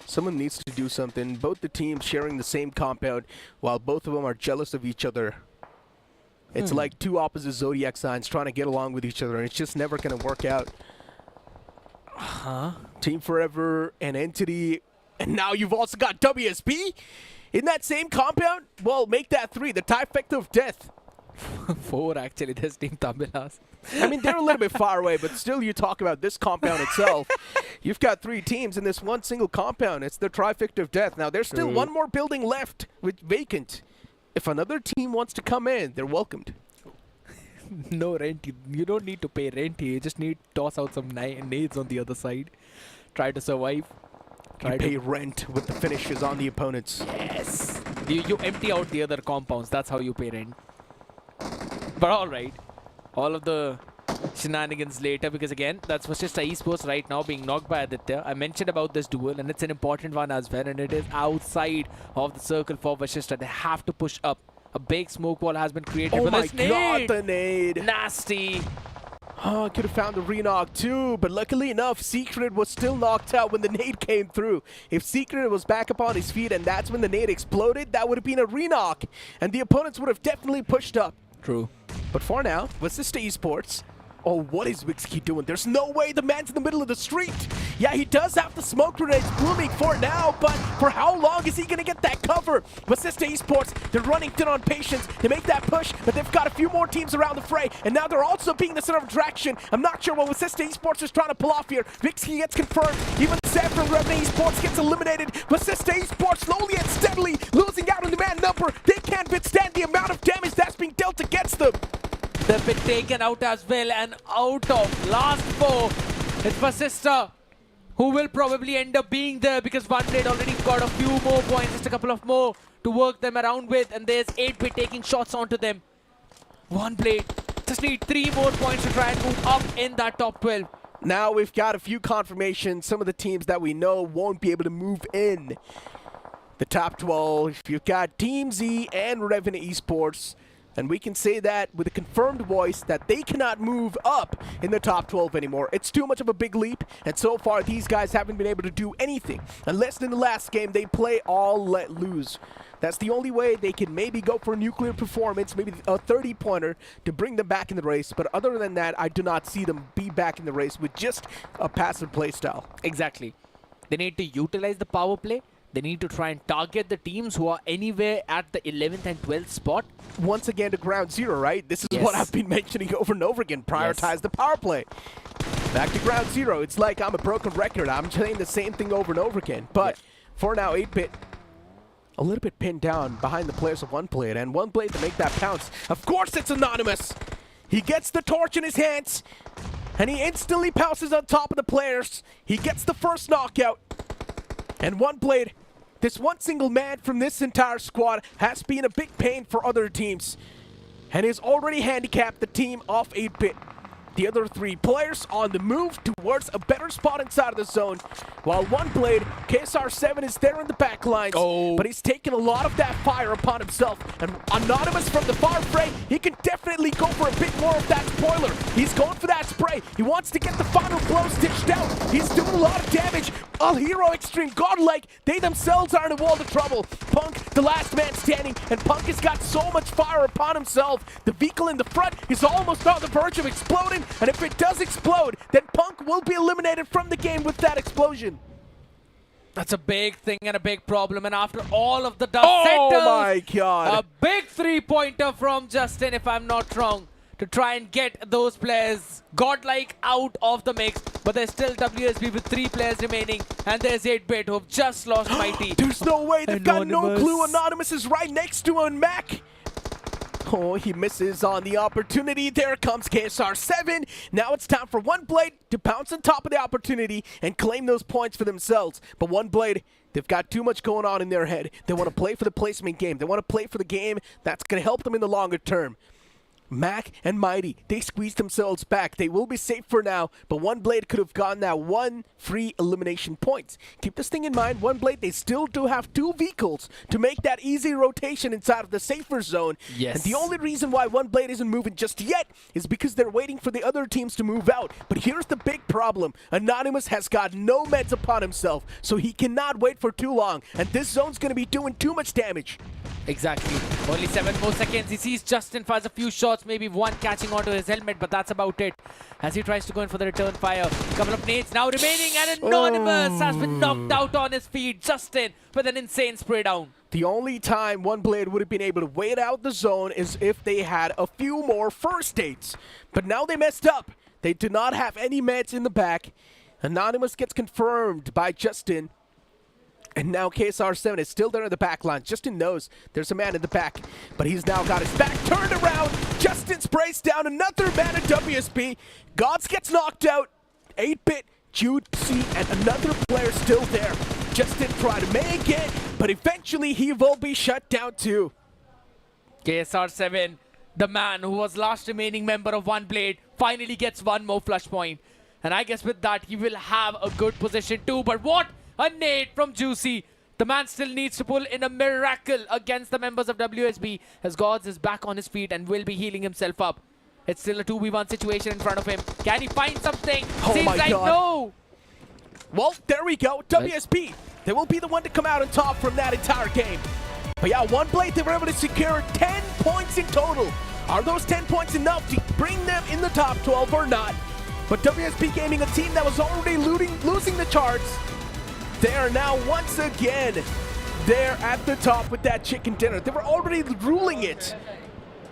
Someone needs to do something. Both the teams sharing the same compound, while both of them are jealous of each other. It's like two opposite zodiac signs trying to get along with each other, and it's just never going to work out. Team Forever and Entity, and now you've also got WSB in that same compound? Well, make that 3, the trifecta of death. 4 actually, there's Team Tamilas. I mean, they're a little bit far away, but still you talk about this compound itself. You've got 3 teams in this one single compound. It's the trifecta of death. Now, there's still one more building left with vacant. If another team wants to come in, they're welcomed. No rent. You don't need to pay rent here. You just need to toss out some nades on the other side. Try to survive. You pay rent with the finishes on the opponents. Yes. You empty out the other compounds. That's how you pay rent. But all right. All of the shenanigans later, because again, that's Vasishtha Esports right now being knocked by Aditya. I mentioned about this duel, and it's an important one as well, and it is outside of the circle for Vasishtha. They have to push up. A big smoke wall has been created. Oh my this god, the nade! Nasty! Oh, I could have found the re-knock too, but luckily enough, Secret was still knocked out when the nade came through. If Secret was back up on his feet and that's when the nade exploded, that would have been a re-knock, and the opponents would have definitely pushed up. True. But for now, Vasishtha Esports. Oh, what is Wixkey doing? There's no way the man's in the middle of the street. Yeah, he does have the smoke grenades blooming for now, but for how long is he going to get that cover? Vasishtha Esports, they're running thin on patience. They make that push, but they've got a few more teams around the fray, and now they're also being the center of attraction. I'm not sure what Vasishtha Esports is trying to pull off here. Wixkey gets confirmed. Even Sam from Revenue Esports gets eliminated. Vasishtha Esports slowly and steadily losing out on the man number. They can't withstand the amount of damage that's being dealt against them. They've been taken out as well, and out of last four, it's Vasishtha who will probably end up being there, because OneBlade already got a few more points, just a couple of more to work them around with, and there's 8-Bit taking shots onto them. OneBlade just need 3 more points to try and move up in that top 12. Now we've got a few confirmations. Some of the teams that we know won't be able to move in the top 12. You've got Team Z and Revenue Esports. And we can say that with a confirmed voice that they cannot move up in the top 12 anymore. It's too much of a big leap, and so far these guys haven't been able to do anything. Unless in the last game they play all let lose. That's the only way they can maybe go for a nuclear performance, maybe a 30-pointer to bring them back in the race. But other than that, I do not see them be back in the race with just a passive playstyle. Exactly. They need to utilize the power play. They need to try and target the teams who are anywhere at the 11th and 12th spot. Once again to ground zero, right? This is Yes. what I've been mentioning over and over again. Prioritize the power play. Back to ground zero. It's like I'm a broken record. I'm saying the same thing over and over again. But for now, 8-Bit a little bit pinned down behind the players of OneBlade, and OneBlade to make that pounce. Of course it's Anonymous. He gets the torch in his hands, and he instantly pounces on top of the players. He gets the first knockout. And OneBlade, this one single man from this entire squad, has been a big pain for other teams and has already handicapped the team of 8-Bit. The other 3 players on the move towards a better spot inside of the zone, while OneBlade, KSR7 is there in the back lines, but he's taken a lot of that fire upon himself. And Anonymous from the far fray, he can definitely go for a bit more of that spoiler. He's going for that spray. He wants to get the final blows dished out. He's doing a lot of damage. All Hero Extreme, Godlike, they themselves are in a world of trouble. Punk, the last man standing, and Punk has got so much fire upon himself. The vehicle in the front is almost on the verge of exploding. And if it does explode, then Punk will be eliminated from the game with that explosion. That's a big thing and a big problem. And after all of the dust Oh settles, my god. a big 3-pointer from Justin, if I'm not wrong, to try and get those players Godlike out of the mix. But there's still WSB with 3 players remaining. And there's 8-Bit who have just lost Mighty. There's no way. They've got no clue. Anonymous is right next to him. Mac. Oh, he misses on the opportunity. There comes KSR7. Now it's time for OneBlade to pounce on top of the opportunity and claim those points for themselves. But OneBlade, they've got too much going on in their head. They want to play for the placement game. They want to play for the game that's going to help them in the longer term. Mac and Mighty, they squeeze themselves back. They will be safe for now, but OneBlade could have gotten that 1 free elimination point. Keep this thing in mind, OneBlade, they still do have 2 vehicles to make that easy rotation inside of the safer zone. Yes. And the only reason why OneBlade isn't moving just yet is because they're waiting for the other teams to move out. But here's the big problem. Anonymous has got no meds upon himself, so he cannot wait for too long, and this zone's going to be doing too much damage. Exactly. Only 7 more seconds. He sees Justin fires a few shots, maybe one catching onto his helmet, but that's about it. As he tries to go in for the return fire. A couple of nades now remaining, and Anonymous has been knocked out on his feet. Justin with an insane spray down. The only time OneBlade would have been able to wait out the zone is if they had a few more first aids. But now they messed up. They do not have any meds in the back. Anonymous gets confirmed by Justin. And now KSR7 is still there in the back line. Justin knows there's a man in the back, but he's now got his back turned around. Justin sprays down another man at WSB. Gods gets knocked out. 8-bit, Juicy, and another player still there. Justin tried to make it, but eventually he will be shut down too. KSR7, the man who was last remaining member of One Blade, finally gets one more flush point. And I guess with that, he will have a good position too. But what a nade from Juicy. The man still needs to pull in a miracle against the members of WSB, as Gods is back on his feet and will be healing himself up. It's still a 2v1 situation in front of him. Can he find something? Oh Seems my like God. no. Well, there we go. WSB, they will be the one to come out on top from that entire game. But yeah, One Blade, they were able to secure 10 points in total. Are those 10 points enough to bring them in the top 12 or not? But WSB Gaming, a team that was already losing the charts, they are now once again there at the top with that chicken dinner. They were already ruling it.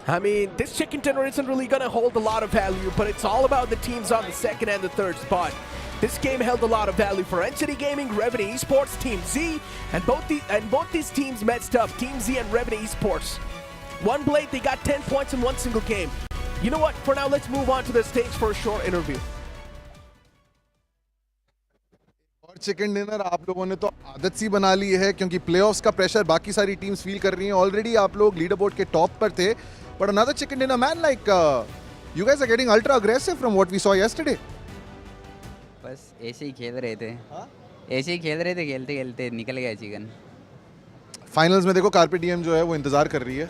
I mean, this chicken dinner isn't really going to hold a lot of value, but it's all about the teams on the second and the third spot. This game held a lot of value for Entity Gaming, Revenue Esports, Team Z, and both these teams messed up, Team Z and Revenue Esports. One Blade, they got 10 points in one single game. You know what? For now, let's move on to the stage for a short interview. और chicken dinner आप लोगों ने तो आदत सी बना ली है, क्योंकि playoffs का प्रेशर बाकी सारी टीम्स फील कर रही हैं. ऑलरेडी आप लोग लीडर बोर्ड के टॉप पर थे, but another chicken dinner man, like you guys are getting ultra aggressive from what we saw yesterday. बस ऐसे ही खेल रहे थे. ऐसे ही खेल रहे थे, खेलते खेलते निकल गया चिकन. फाइनल्स में देखो कार्पे डीएम जो है वो इंतजार कर रही है,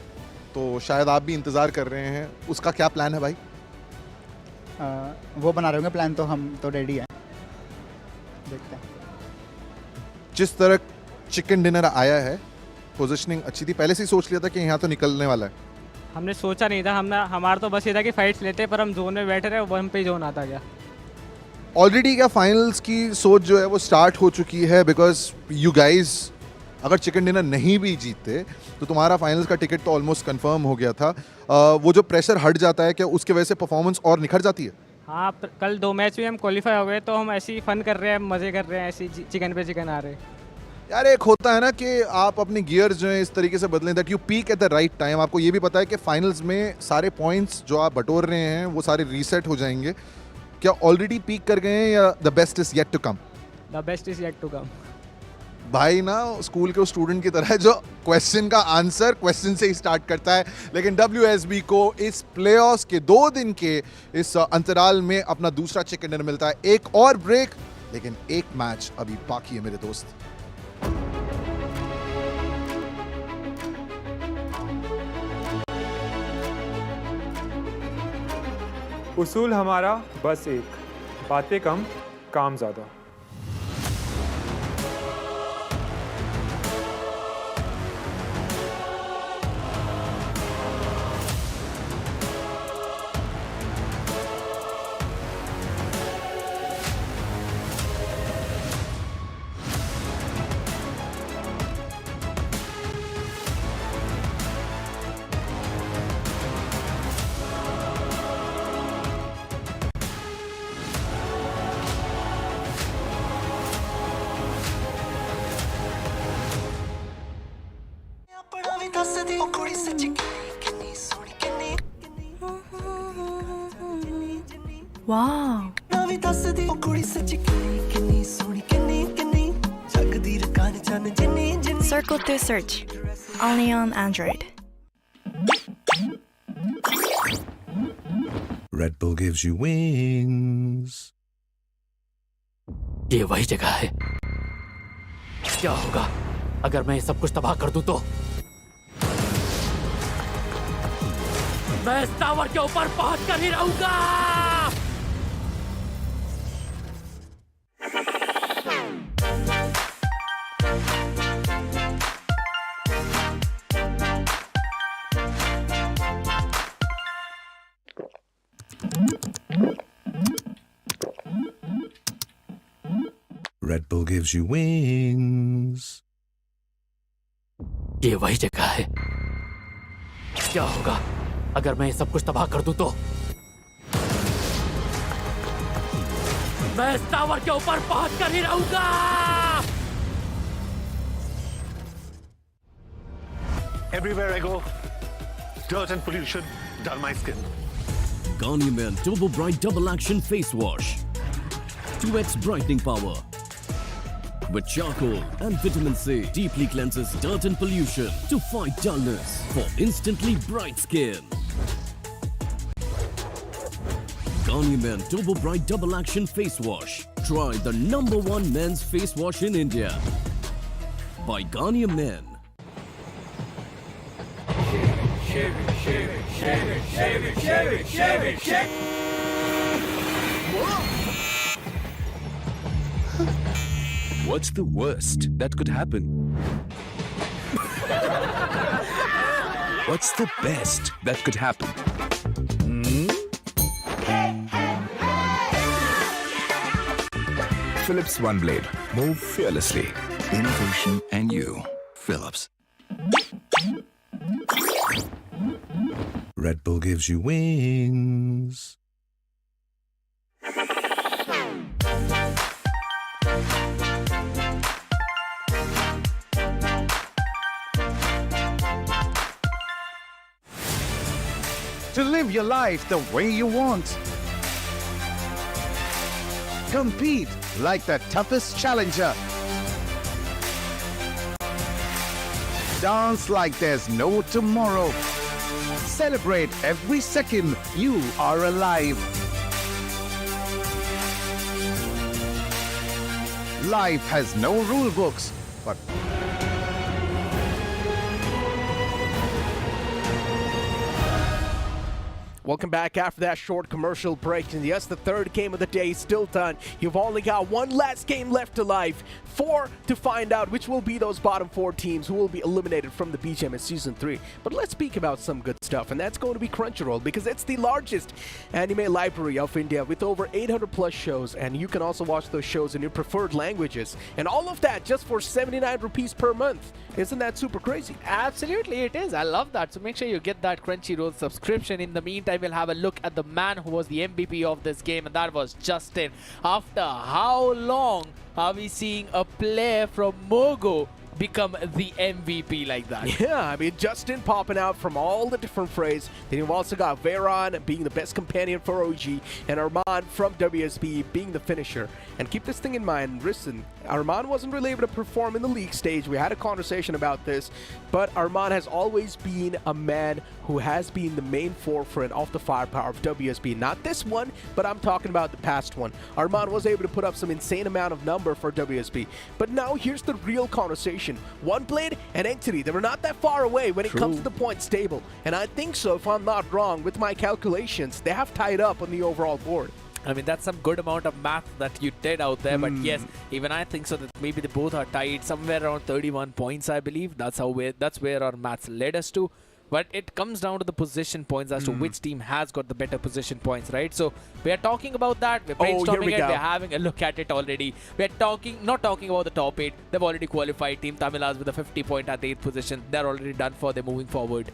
तो शायद आप भी इंतजार कर रहे हैं. उसका क्या प्लान है भाई? वो बना रहे होंगे प्लान, तो हम तो रेडी हैं, देखते हैं. जिस तरह चिकन डिनर आया है, पोजीशनिंग अच्छी थी, पहले से ही सोच लिया था कि यहाँ तो निकलने वाला है. हमने सोचा नहीं था, हमारा तो बस ये था कि फाइट्स लेते, पर हम जोन में बैठे रहे, वन पे जोन आता गया. ऑलरेडी क्या फाइनल्स की सोच जो है वो स्टार्ट हो चुकी है? बिकॉज यू गाइज अगर चिकन डिनर नहीं भी जीतते तो तुम्हारा फाइनल्स का टिकट तो ऑलमोस्ट कंफर्म हो गया था. वो जो प्रेशर हट जाता है, क्या उसके वजह से परफॉर्मेंस और निखर जाती है? हाँ, कल 2 मैच भी हम क्वालिफाई हो गए, तो हम ऐसे ही फन कर रहे हैं, मज़े कर रहे हैं, ऐसे चिकन पे चिकन आ रहे हैं. यार एक होता है ना कि आप अपने गियर्स जो है इस तरीके से बदलें that you peak at the right time. आपको ये भी पता है कि फाइनल्स में सारे पॉइंट्स जो आप बटोर रहे हैं वो सारे रीसेट हो जाएंगे. क्या ऑलरेडी पीक कर गए हैं या the best is yet to come? The best is yet to come. भाई ना स्कूल के स्टूडेंट की तरह जो क्वेश्चन का आंसर क्वेश्चन से ही स्टार्ट करता है. लेकिन WSB को इस प्लेऑफ्स के 2 दिन के इस अंतराल में अपना दूसरा चिकन डिनर मिलता है. एक और ब्रेक, लेकिन एक मैच अभी बाकी है मेरे दोस्त. उसूल हमारा बस एक, बातें कम काम ज़्यादा. Wow. Circle to search. Only on Android. Red Bull gives you wings. ये वही जगह है. क्या होगा अगर मैं ये सब कुछ तबाह कर दूं तो? मैं इस टावर के ऊपर पहुंच कर ही रहूंगा. Red Bull gives you wings. ये वही जगह है. क्या होगा अगर मैं ये सब कुछ तबाह कर दूं तो? मैं इस टावर के ऊपर पहुंच कर ही रहूंगा. Everywhere I go, dirt and pollution dull my skin. Garnier Men Turbo Bright Double Action Face Wash. 2x brightening power. With charcoal and vitamin C, deeply cleanses dirt and pollution to fight dullness for instantly bright skin. Garnier Men Turbo Bright Double Action Face Wash. Try the #1 men's face wash in India. By Garnier Men. Shave it, shave it, shave it, shave it, shave it, shave it, shave it. What's the worst that could happen? What's the best that could happen? Philips One Blade. Move fearlessly. Innovation and you. Philips. Red Bull gives you wings. To live your life the way you want. Compete like the toughest challenger. Dance like there's no tomorrow. Celebrate every second you are alive. Life has no rule books, but Welcome back after that short commercial break. And yes, the third game of the day is still done. You've only got one last game left alive. 4 to find out which will be those bottom 4 teams who will be eliminated from the BGMS Season 3. But let's speak about some good stuff, and that's going to be Crunchyroll, because it's the largest anime library of India with over 800 plus shows, and you can also watch those shows in your preferred languages. And all of that just for 79 rupees per month. Isn't that super crazy? Absolutely, it is. I love that. So make sure you get that Crunchyroll subscription. In the meantime, we'll have a look at the man who was the MVP of this game, and that was Justin. After how long are we seeing a player from Mogo become the MVP like that? Yeah, I mean, Justin popping out from all the different frays. Then you've also got Veyron being the best companion for OG, and Arman from WSB being the finisher. And keep this thing in mind, listen, Arman wasn't really able to perform in the league stage. We had a conversation about this, but Arman has always been a man who has been the main forefront of the firepower of WSB. Not this one, but I'm talking about the past one. Arman was able to put up some insane amount of number for WSB. But now here's the real conversation. One Blade and Entity, they were not that far away when it comes to the points table. And I think so, if I'm not wrong, with my calculations, they have tied up on the overall board. I mean, that's some good amount of math that you did out there. But yes, even I think so that maybe they both are tied somewhere around 31 points, I believe. That's where our maths led us to. But it comes down to the position points as to which team has got the better position points, right? So we are talking about that. We're brainstorming it. We're having a look at it already. We're not talking about the top 8. They've already qualified. Team Tamilas with a 50 point at the 8th position. They're already done for. They're moving forward.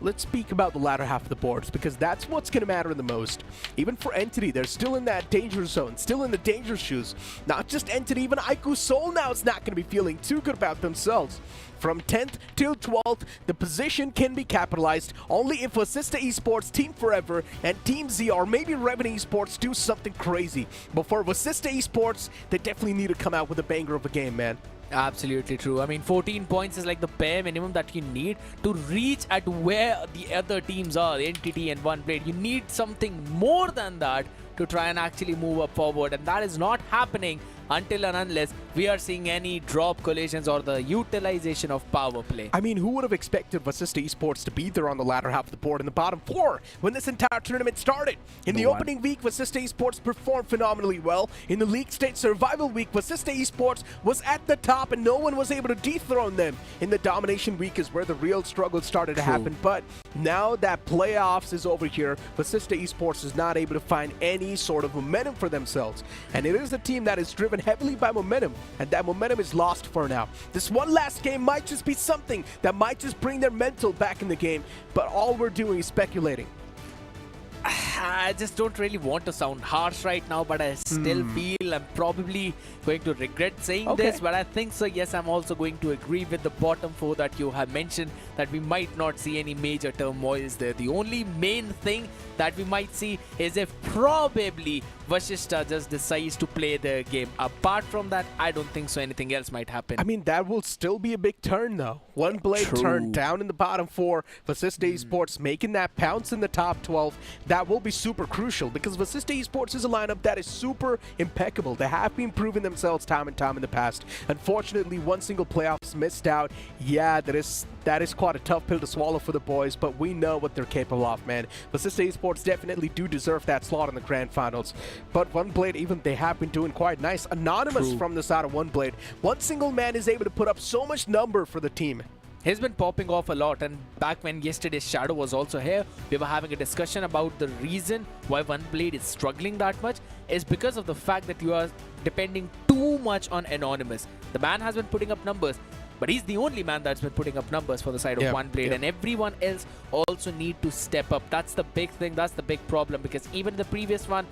Let's speak about the latter half of the boards, because that's what's going to matter the most. Even for Entity, they're still in that danger zone, still in the danger shoes. Not just Entity, even Aiku Soul now is not going to be feeling too good about themselves. From 10th till 12th, the position can be capitalized only if Assista Esports, Team Forever, and Team Z or maybe Revenue Esports do something crazy. But for Assista Esports, they definitely need to come out with a banger of a game, man. Absolutely true. I mean, 14 points is like the bare minimum that you need to reach at where the other teams are, the Entity and One Blade. You need something more than that to try and actually move up forward, and that is not happening until and unless we are seeing any drop collisions or the utilization of power play. I mean, who would have expected Assista Esports to be there on the latter half of the board in the bottom 4 when this entire tournament started? In the opening week, Assista Esports performed phenomenally well. In the league stage survival week, Assista Esports was at the top and no one was able to dethrone them. In the domination week is where the real struggle started to happen. But now that playoffs is over here, Assista Esports is not able to find any sort of momentum for themselves. And it is a team that is driven heavily by momentum, and that momentum is lost for now. This one last game might just be something that might just bring their mental back in the game, but all we're doing is speculating. I just don't really want to sound harsh right now, but I still feel I'm probably going to regret saying this, but I think so. Yes, I'm also going to agree with the bottom four that you have mentioned, that we might not see any major turmoils there. The only main thing that we might see is if probably Vashishta just decides to play their game. Apart from that, I don't think so anything else might happen. I mean, that will still be a big turn, though. One blade turn down in the bottom four. Vasista Esports making that pounce in the top 12. That will be super crucial because Vasista Esports is a lineup that is super impeccable. They have been proving themselves time and time in the past. Unfortunately, one single playoffs missed out. Yeah, that is quite a tough pill to swallow for the boys, but we know what they're capable of, man. Vasista Esports definitely do deserve that slot in the grand finals. But One Blade, even they have been doing quite nice. Anonymous from the side of One Blade. One single man is able to put up so much number for the team. He's been popping off a lot, and back when yesterday's Shadow was also here, we were having a discussion about the reason why One Blade is struggling that much is because of the fact that you are depending too much on Anonymous. The man has been putting up numbers, but he's the only man that's been putting up numbers for the side of One Blade, and everyone else also need to step up. That's the big thing, that's the big problem, because even the previous one,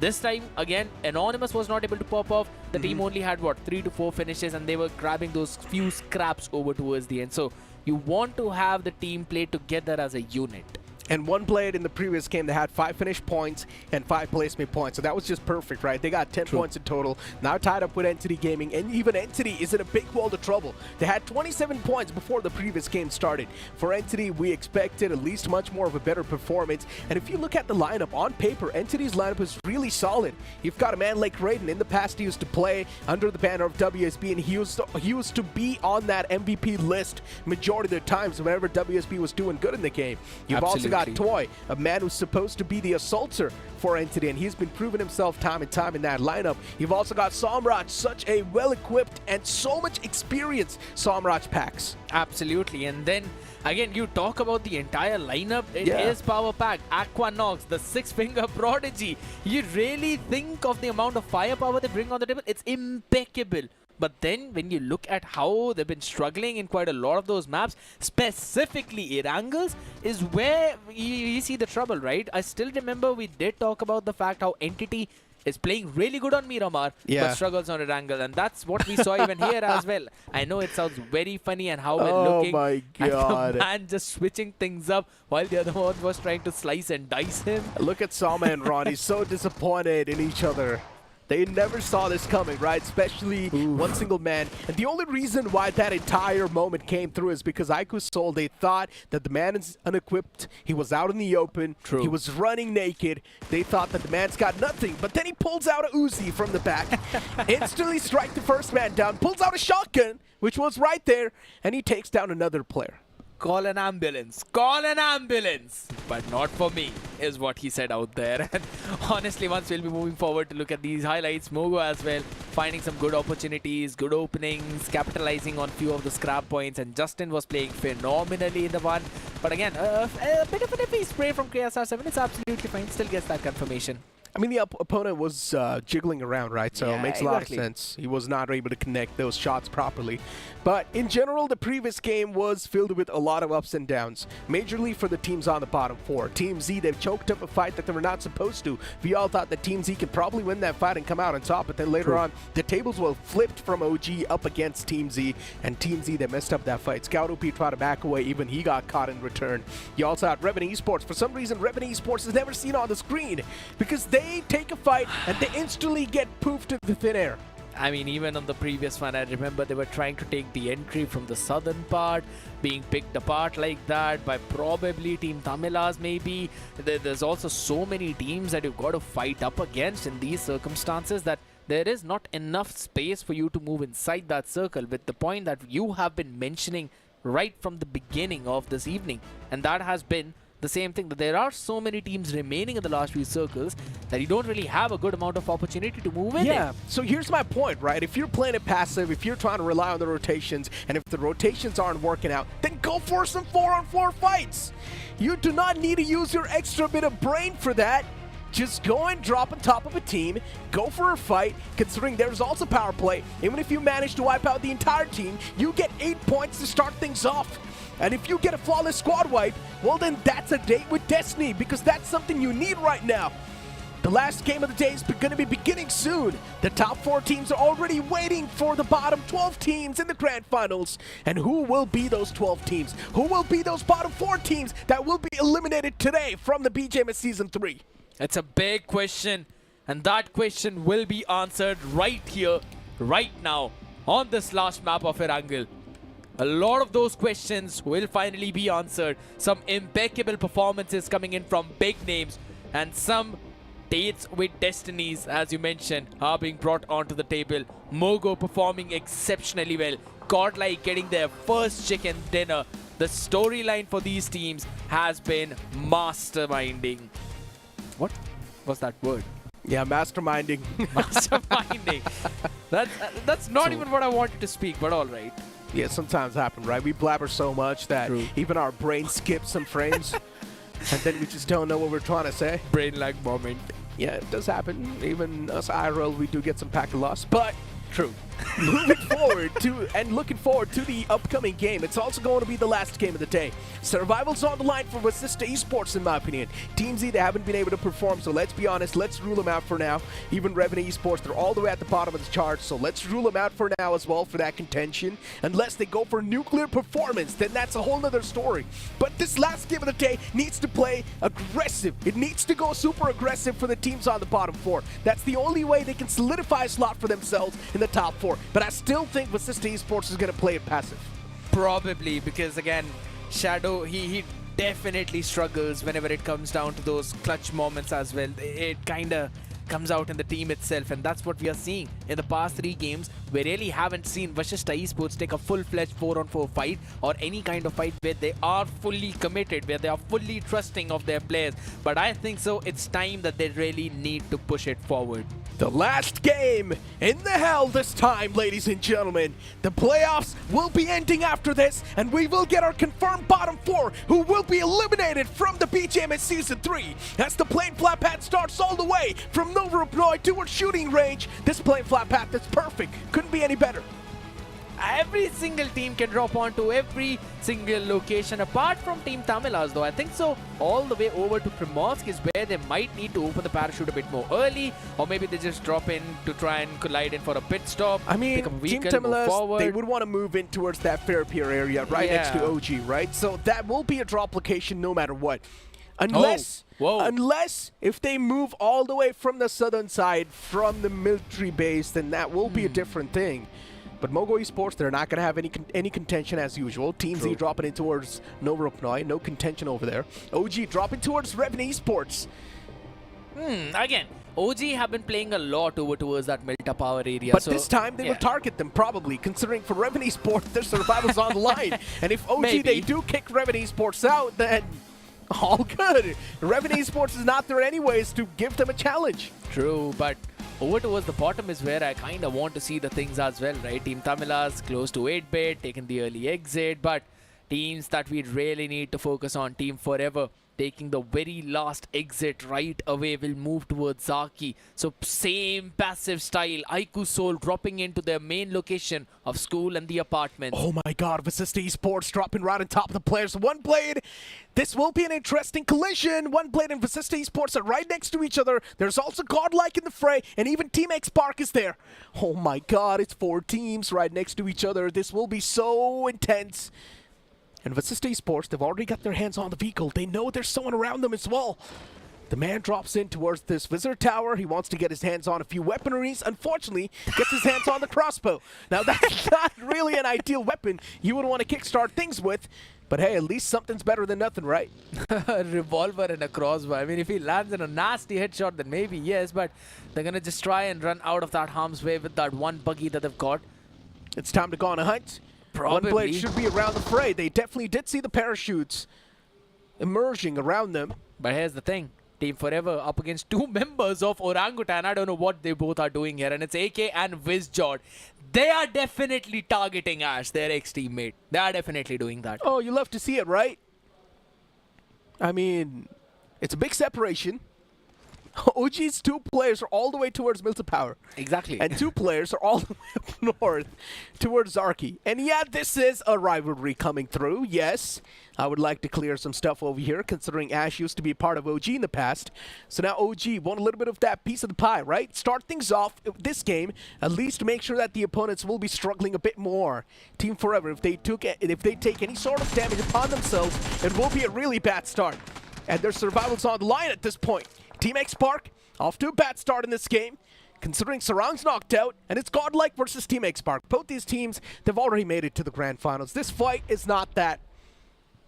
this time, again, Anonymous was not able to pop off. The team only had, 3 to 4 finishes, and they were grabbing those few scraps over towards the end. So you want to have the team play together as a unit. And One Blade in the previous game, they had 5 finish points and 5 placement points. So that was just perfect, right? They got 10 points in total. Now tied up with Entity Gaming. And even Entity is in a big world of trouble. They had 27 points before the previous game started. For Entity, we expected at least much more of a better performance. And if you look at the lineup, on paper, Entity's lineup is really solid. You've got a man like Raiden. In the past, he used to play under the banner of WSB. And he used to be on that MVP list majority of the times whenever WSB was doing good in the game. You've also got Toy, a man who's supposed to be the assaulter for Entity, and he's been proving himself time and time in that lineup. You've also got Samraj, such a well-equipped and so much experience Samraj packs. Absolutely, and then again, you talk about the entire lineup. It is power-packed. Aquanox, the 6-finger prodigy. You really think of the amount of firepower they bring on the table? It's impeccable. But then when you look at how they've been struggling in quite a lot of those maps, specifically Erangels, is where you see the trouble, right? I still remember we did talk about the fact how Entity is playing really good on Miramar, but struggles on Erangel, and that's what we saw even here as well. I know it sounds very funny and how we're looking at the man just switching things up while the other one was trying to slice and dice him. Look at Sama and Ronnie, so disappointed in each other. They never saw this coming, right? Especially one single man. And the only reason why that entire moment came through is because Aiku's Soul, they thought that the man is unequipped. He was out in the open. He was running naked. They thought that the man's got nothing. But then he pulls out a Uzi from the back, instantly strike the first man down, pulls out a shotgun, which was right there, and he takes down another player. Call an ambulance. Call an ambulance. But not for me, is what he said out there. And honestly, once we'll be moving forward to look at these highlights, Mogo as well, finding some good opportunities, good openings, capitalizing on few of the scrap points, and Justin was playing phenomenally in the one. But again, a bit of an iffy spray from KSR7. It's absolutely fine. Still gets that confirmation. I mean, the opponent was jiggling around, right? So it makes a lot of sense. He was not able to connect those shots properly. But in general, the previous game was filled with a lot of ups and downs, majorly for the teams on the bottom four. Team Z, they've choked up a fight that they were not supposed to. We all thought that Team Z could probably win that fight and come out on top, but then later on, the tables were flipped from OG up against Team Z, and Team Z, they messed up that fight. Scout OP tried to back away, even he got caught in return. You also had Revenue Esports. For some reason, Revenue Esports is never seen on the screen, because they take a fight and they instantly get poofed into thin air. I mean, even on the previous one, I remember they were trying to take the entry from the southern part, being picked apart like that by probably Team Tamilas maybe. There's also so many teams that you've got to fight up against in these circumstances that there is not enough space for you to move inside that circle, with the point that you have been mentioning right from the beginning of this evening. And that has been the same thing, that there are so many teams remaining in the last few circles that you don't really have a good amount of opportunity to move in. Yeah, so here's my point, right? If you're playing it passive, if you're trying to rely on the rotations, and if the rotations aren't working out, then go for some 4-on-4 fights. You do not need to use your extra bit of brain for that. Just go and drop on top of a team, go for a fight, considering there's also power play. Even if you manage to wipe out the entire team, you get 8 points to start things off. And if you get a flawless squad wipe, well then that's a date with destiny, because that's something you need right now. The last game of the day is going to be beginning soon. The top 4 teams are already waiting for the bottom 12 teams in the grand finals. And who will be those 12 teams? Who will be those bottom 4 teams that will be eliminated today from the BGMS Season 3? It's a big question, and that question will be answered right here, right now, on this last map of Erangel. A lot of those questions will finally be answered. Some impeccable performances coming in from big names, and some dates with destinies, as you mentioned, are being brought onto the table. Mogo performing exceptionally well. Godlike getting their first chicken dinner. The storyline for these teams has been masterminding. What was that word? Yeah, masterminding. Masterminding. That's not even what I wanted to speak, but all right. Yeah, sometimes happen, right? We blabber so much that even our brain skips some frames. And then we just don't know what we're trying to say. Brain lag moment. Yeah, it does happen. Even us IRL, we do get some packet loss. But true. looking forward to the upcoming game. It's also going to be the last game of the day. Survival's on the line for Vasista Esports, in my opinion. Team Z, they haven't been able to perform, so let's be honest, let's rule them out for now. Even Revenue Esports, they're all the way at the bottom of the chart, so let's rule them out for now as well for that contention. Unless they go for nuclear performance, then that's a whole nother story. But this last game of the day needs to play aggressive. It needs to go super aggressive for the teams on the bottom 4. That's the only way they can solidify a slot for themselves in the top 4. But I still think Vasista Esports is going to play it passive. Probably, because again, Shadow, he definitely struggles whenever it comes down to those clutch moments as well. It kind of comes out in the team itself, and that's what we are seeing in the past 3 games. We really haven't seen Vasista Esports take a full-fledged 4-on-4 fight or any kind of fight where they are fully committed, where they are fully trusting of their players. But I think so it's time that they really need to push it forward. The last game in the hell this time, ladies and gentlemen. The playoffs will be ending after this, and we will get our confirmed bottom 4 who will be eliminated from the BGMS Season 3. As the plane flat path starts all the way from Nova towards shooting range. This plane flat path is perfect. Couldn't be any better. Every single team can drop onto every single location apart from Team Tamilas, though. I think so all the way over to Primorsk is where they might need to open the parachute a bit more early, or maybe they just drop in to try and collide in for a pit stop. I mean, Team Tamilas, they would want to move in towards that Fairpier area right next to OG, right? So that will be a drop location no matter what. Unless if they move all the way from the southern side, from the military base, then that will be a different thing. But Mogo Esports, they're not going to have any contention as usual. Team Z dropping in towards Nova Rupnoi, no contention over there. OG dropping towards Revenue Esports. Again, OG have been playing a lot over towards that Milta power area. But this time they will target them probably, considering for Revenue Esports, their survival's on the line. And if OG, they do kick Revenue Esports out, then all good. Revenue Esports is not there anyways to give them a challenge. True, but over towards the bottom is where I kind of want to see the things as well, right? Team Tamilas close to 8-bit, taking the early exit, but teams that we really need to focus on, Team Forever, taking the very last exit right away, will move towards Zaki. So same passive style, Aiku Soul dropping into their main location of school and the apartments. Oh my god, Vasista Esports dropping right on top of the players. One blade. This will be an interesting collision. One blade and Vasista Esports are right next to each other. There's also Godlike in the fray, and even Team X Spark is there. Oh my god, it's 4 teams right next to each other. This will be so intense. And Vasista Esports, they've already got their hands on the vehicle. They know there's someone around them as well. The man drops in towards this visitor tower. He wants to get his hands on a few weaponries. Unfortunately, gets his hands on the crossbow. Now, that's not really an ideal weapon you would want to kickstart things with. But hey, at least something's better than nothing, right? A revolver and a crossbow. I mean, if he lands in a nasty headshot, then maybe yes. But they're going to just try and run out of that harm's way with that one buggy that they've got. It's time to go on a hunt. Probably. One blade should be around the fray. They definitely did see the parachutes emerging around them. But here's the thing. Team Forever up against 2 members of Orangutan. I don't know what they both are doing here. And it's AK and Wizjord. They are definitely targeting Ash, their ex-teammate. They are definitely doing that. Oh, you love to see it, right? I mean, it's a big separation. OG's 2 players are all the way towards Milton Power. Exactly. And 2 players are all the way up north towards Zarki. And yeah, this is a rivalry coming through. Yes, I would like to clear some stuff over here, considering Ash used to be a part of OG in the past. So now OG want a little bit of that piece of the pie, right? Start things off this game, at least make sure that the opponents will be struggling a bit more. Team Forever, if they take any sort of damage upon themselves, it will be a really bad start. And their survival's on the line at this point. Team X Spark off to a bad start in this game, considering Sarang's knocked out, and it's Godlike versus Team X Spark. Both these teams, they've already made it to the grand finals. This fight is not that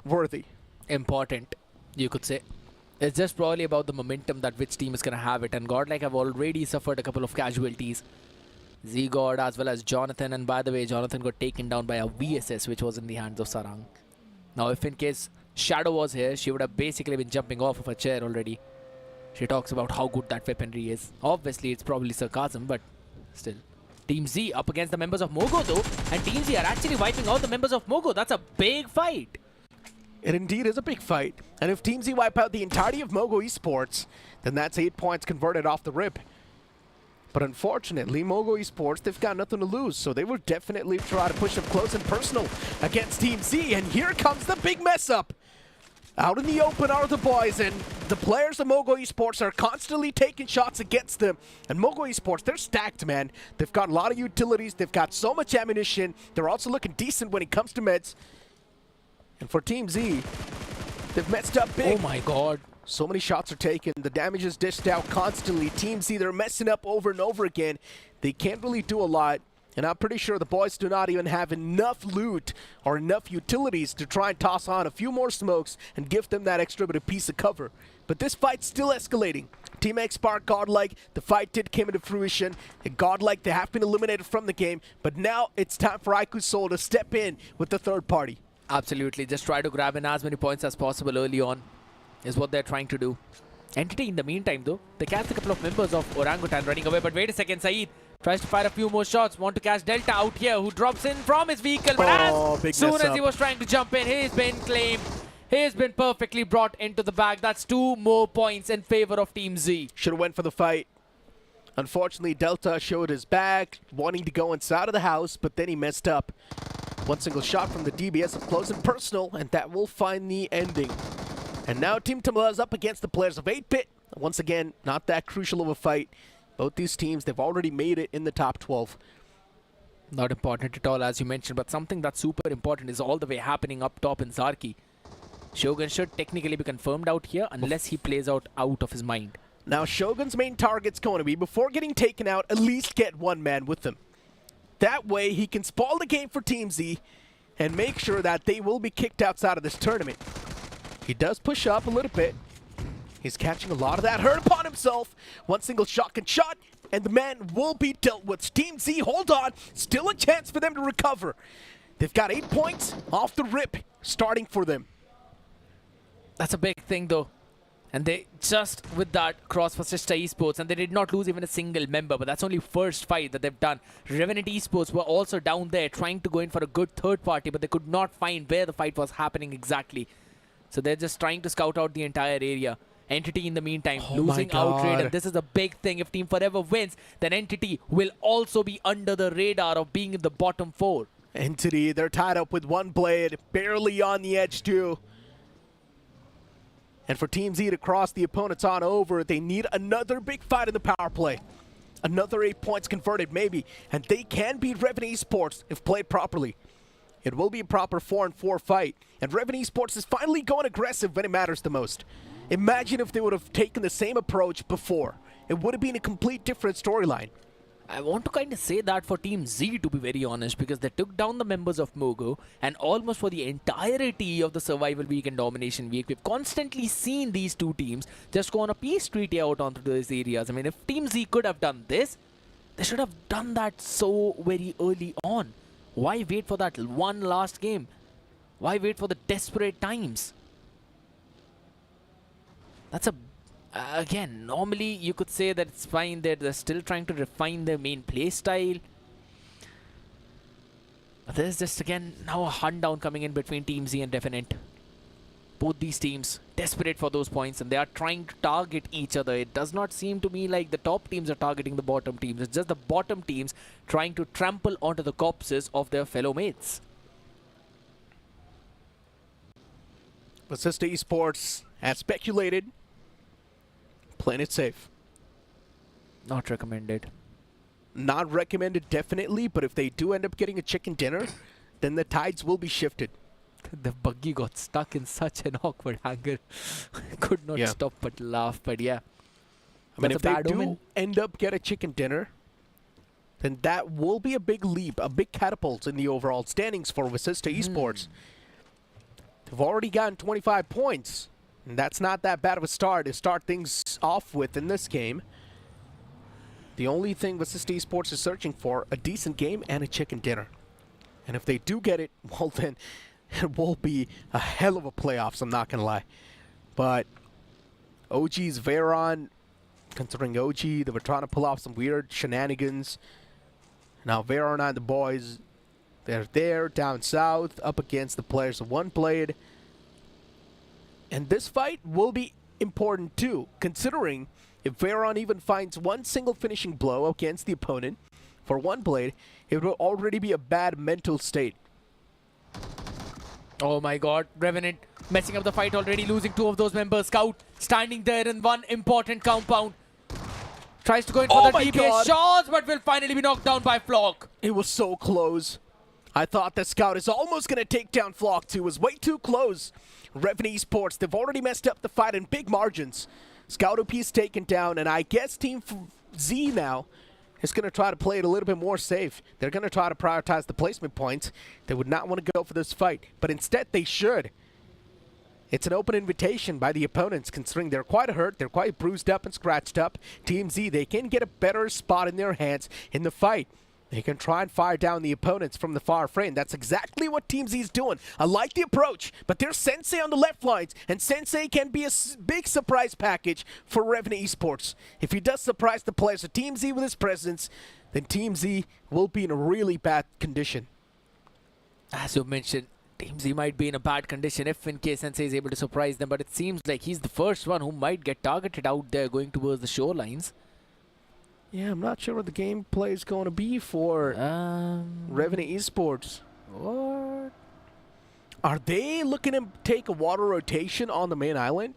worthy. Important, you could say. It's just probably about the momentum that which team is going to have it, and Godlike have already suffered a couple of casualties. Z-God as well as Jonathan, and by the way, Jonathan got taken down by a VSS which was in the hands of Sarang. Now if in case Shadow was here, she would have basically been jumping off of a chair already. She talks about how good that weaponry is. Obviously, it's probably sarcasm, but still. Team Z up against the members of Mogo though, and Team Z are actually wiping out the members of Mogo. That's a big fight. It indeed is a big fight. And if Team Z wipe out the entirety of Mogo Esports, then that's 8 points converted off the rip. But unfortunately, Mogo Esports, they've got nothing to lose, so they will definitely try to push up close and personal against Team Z. And here comes the big mess up. Out in the open are the boys, and the players of Mogo Esports are constantly taking shots against them. And Mogo Esports, they're stacked, man. They've got a lot of utilities. They've got so much ammunition. They're also looking decent when it comes to meds. And for Team Z, they've messed up big. Oh my god. So many shots are taken. The damage is dished out constantly. Team Z, they're messing up over and over again. They can't really do a lot. And I'm pretty sure the boys do not even have enough loot or enough utilities to try and toss on a few more smokes and give them that extra bit of piece of cover. But this fight's still escalating. Team X Spark, Godlike, the fight did come into fruition. And Godlike, they have been eliminated from the game. But now it's time for IQ Soul to step in with the third party. Absolutely. Just try to grab in as many points as possible early on is what they're trying to do. Entity in the meantime though, they catch a couple of members of Orangutan running away. But wait a second, Saeed tries to fire a few more shots. Want to catch Delta out here, who drops in from his vehicle. But as soon as he was trying to jump in, he's been claimed. He's been perfectly brought into the bag. That's 2 more points in favor of Team Z. Should have went for the fight. Unfortunately, Delta showed his back, wanting to go inside of the house, but then he messed up. One single shot from the DBS up close and personal, and that will find the ending. And now Team Tamala is up against the players of 8-Bit. Once again, not that crucial of a fight. Both these teams, they've already made it in the top 12. Not important at all, as you mentioned, but something that's super important is all the way happening up top in Zarki. Shogun should technically be confirmed out here unless he plays out of his mind. Now Shogun's main target's going to be, before getting taken out, at least get one man with him. That way he can spoil the game for Team Z and make sure that they will be kicked outside of this tournament. He does push up a little bit. He's catching a lot of that hurt upon himself. One single shotgun shot, and the man will be dealt with. Team Z, hold on. Still a chance for them to recover. They've got 8 points off the rip, starting for them. That's a big thing, though. And they just, with that, cross for Sister Esports, and they did not lose even a single member, but that's only first fight that they've done. Revenant Esports were also down there trying to go in for a good third party, but they could not find where the fight was happening exactly. So they're just trying to scout out the entire area. Entity in the meantime losing outright, and this is a big thing. If Team Forever wins, then Entity will also be under the radar of being in the bottom 4. Entity, they're tied up with one blade, barely on the edge too. And for Team Z to cross the opponents on over, they need another big fight in the power play. Another 8 points converted maybe, and they can beat Revenant Esports if played properly. It will be a proper 4-on-4 fight, and Revenant Esports is finally going aggressive when it matters the most. Imagine if they would have taken the same approach before. It would have been a complete different storyline. I want to kind of say that for Team Z, to be very honest, because they took down the members of Mogo, and almost for the entirety of the Survival Week and Domination Week, we've constantly seen these two teams just go on a peace treaty out onto those areas. I mean, if Team Z could have done this, they should have done that so very early on. Why wait for that one last game? Why wait for the desperate times? That's a... again, normally you could say that it's fine, they're still trying to refine their main play style. But there's just again now a hunt down coming in between Team Z and Definite. Both these teams desperate for those points, and they are trying to target each other. It does not seem to me like the top teams are targeting the bottom teams. It's just the bottom teams trying to trample onto the corpses of their fellow mates. Persista Esports, as speculated, playing it safe. Not recommended. Not recommended, definitely, but if they do end up getting a chicken dinner, then the tides will be shifted. The buggy got stuck in such an awkward angle. Could not stop but laugh, but yeah. I mean, if they do end up get a chicken dinner, then that will be a big leap, a big catapult in the overall standings for Persista Esports. They've already gotten 25 points, and that's not that bad of a start to start things off with in this game. The only thing Persista Esports is searching for, a decent game and a chicken dinner. And if they do get it, well then, it will be a hell of a playoffs, I'm not going to lie. But OG's Veron, considering OG, they were trying to pull off some weird shenanigans. Now Veron and the boys, they're there down south up against the players of One Blade. And this fight will be important too, considering if Veron even finds one single finishing blow against the opponent for One Blade, it will already be a bad mental state. Oh my god, Revenant messing up the fight already, losing two of those members. Scout standing there in one important compound. Tries to go in for the DPS shots, but will finally be knocked down by Flock. It was so close. I thought that Scout is almost going to take down Flock too. It was way too close. Revenant Esports, they've already messed up the fight in big margins. Scout OP is taken down, and I guess Team Z now is going to try to play it a little bit more safe. They're going to try to prioritize the placement points. They would not want to go for this fight, but instead they should. It's an open invitation by the opponents, considering they're quite hurt, they're quite bruised up and scratched up. Team Z, they can get a better spot in their hands in the fight. They can try and fire down the opponents from the far frame. That's exactly what Team Z is doing. I like the approach, but there's Sensei on the left lines, and Sensei can be a big surprise package for Revenant Esports. If he does surprise the players of Team Z with his presence, then Team Z will be in a really bad condition. As you mentioned, Team Z might be in a bad condition if in case Sensei is able to surprise them, but it seems like he's the first one who might get targeted out there going towards the shorelines. Yeah, I'm not sure what the gameplay is going to be for Revenant Esports. What? Are they looking to take a water rotation on the main island?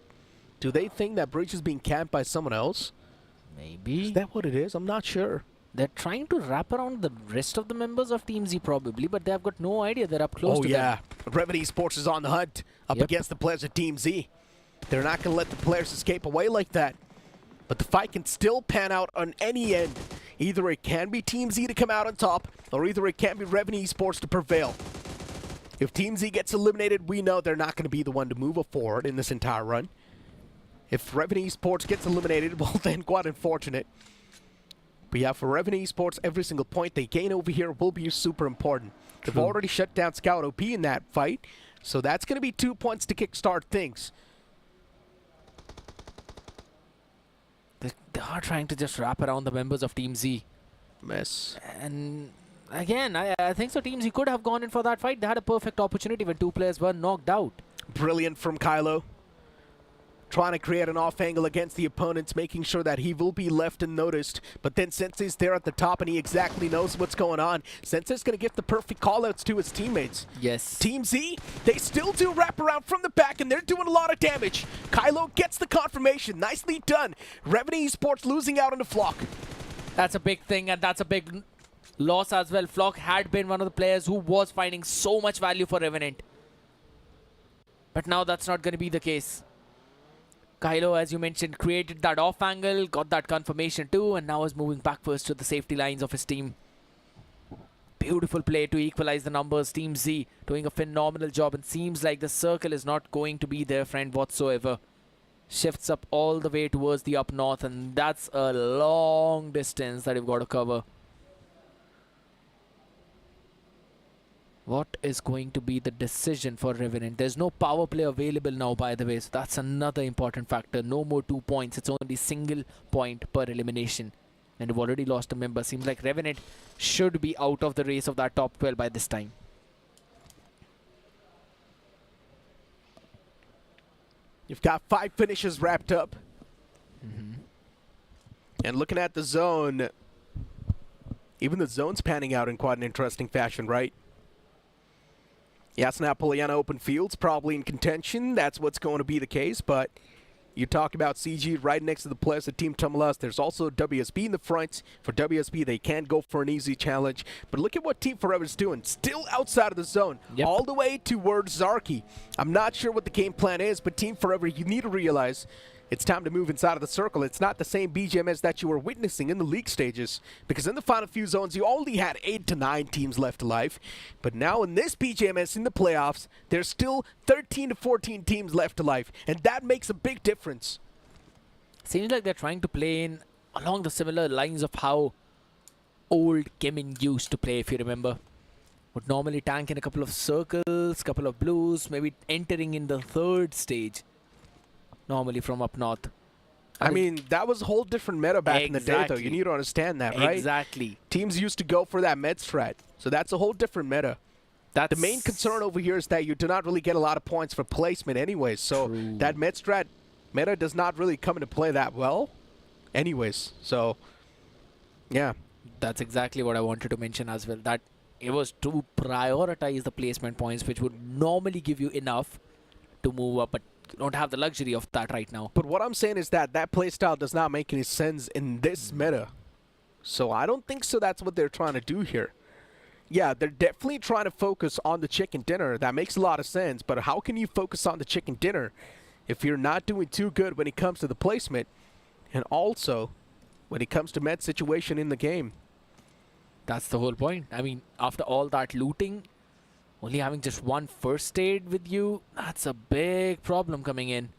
Do they think that bridge is being camped by someone else? Maybe. Is that what it is? I'm not sure. They're trying to wrap around the rest of the members of Team Z probably, but they have got no idea they're up close to them. Revenant Esports is on the hunt up against the players of Team Z. They're not going to let the players escape away like that. But the fight can still pan out on any end. Either it can be Team Z to come out on top, or either it can be Revenant Esports to prevail. If Team Z gets eliminated, we know they're not going to be the one to move forward in this entire run. If Revenant Esports gets eliminated, well then quite unfortunate. But yeah, for Revenant Esports, every single point they gain over here will be super important. They've already shut down Scout OP in that fight, so that's going to be 2 points to kickstart things. They are trying to just wrap around the members of Team Z. Mess. And again, I think so Team Z could have gone in for that fight. They had a perfect opportunity when two players were knocked out. Brilliant from Kylo. Trying to create an off angle against the opponents, making sure that he will be left unnoticed. But then Sensei's there at the top and he exactly knows what's going on. Sensei's going to give the perfect callouts to his teammates. Yes. Team Z, they still do wrap around from the back and they're doing a lot of damage. Kylo gets the confirmation. Nicely done. Revenant Esports losing out on the Flock. That's a big thing, and that's a big loss as well. Flock had been one of the players who was finding so much value for Revenant. But now that's not going to be the case. Kylo, as you mentioned, created that off angle, got that confirmation too, and now is moving backwards to the safety lines of his team. Beautiful play to equalize the numbers. Team Z doing a phenomenal job, and seems like the circle is not going to be their friend whatsoever. Shifts up all the way towards the up north, and that's a long distance that you've got to cover. What is going to be the decision for Revenant? There's no power play available now, by the way, so that's another important factor. No more 2 points. It's only single point per elimination. And we've already lost a member. Seems like Revenant should be out of the race of that top 12 by this time. You've got 5 finishes wrapped up. And looking at the zone, even the zone's panning out in quite an interesting fashion, right? Yes, now Pollyanna open fields probably in contention. That's what's going to be the case, but you talk about CG right next to the players of Team Tumulus. There's also WSB in the front. For WSB, they can't go for an easy challenge. But look at what Team Forever's doing. Still outside of the zone, all the way towards Zarki. I'm not sure what the game plan is, but Team Forever, you need to realize it's time to move inside of the circle. It's not the same BGMS that you were witnessing in the league stages, because in the final few zones, you only had 8 to 9 teams left alive. But now in this BGMS in the playoffs, there's still 13 to 14 teams left alive, and that makes a big difference. Seems like they're trying to play in along the similar lines of how old Kemin used to play, if you remember. Would normally tank in a couple of circles, couple of blues, maybe entering in the 3rd stage. Normally from up north. I mean, that was a whole different meta back in the day, though. You need to understand that, right? Exactly. Teams used to go for that med strat, so that's a whole different meta. The main concern over here is that you do not really get a lot of points for placement anyways, so that med strat meta does not really come into play that well anyways, so yeah. That's exactly what I wanted to mention as well, that it was to prioritize the placement points, which would normally give you enough to move up, but you don't have the luxury of that right now. But what I'm saying is that that playstyle does not make any sense in this meta. So I don't think so that's what they're trying to do here. Yeah, they're definitely trying to focus on the chicken dinner. That makes a lot of sense. But how can you focus on the chicken dinner if you're not doing too good when it comes to the placement and also when it comes to med situation in the game? That's the whole point. I mean, after all that looting, only having just 1 first aid with you, that's a big problem coming in.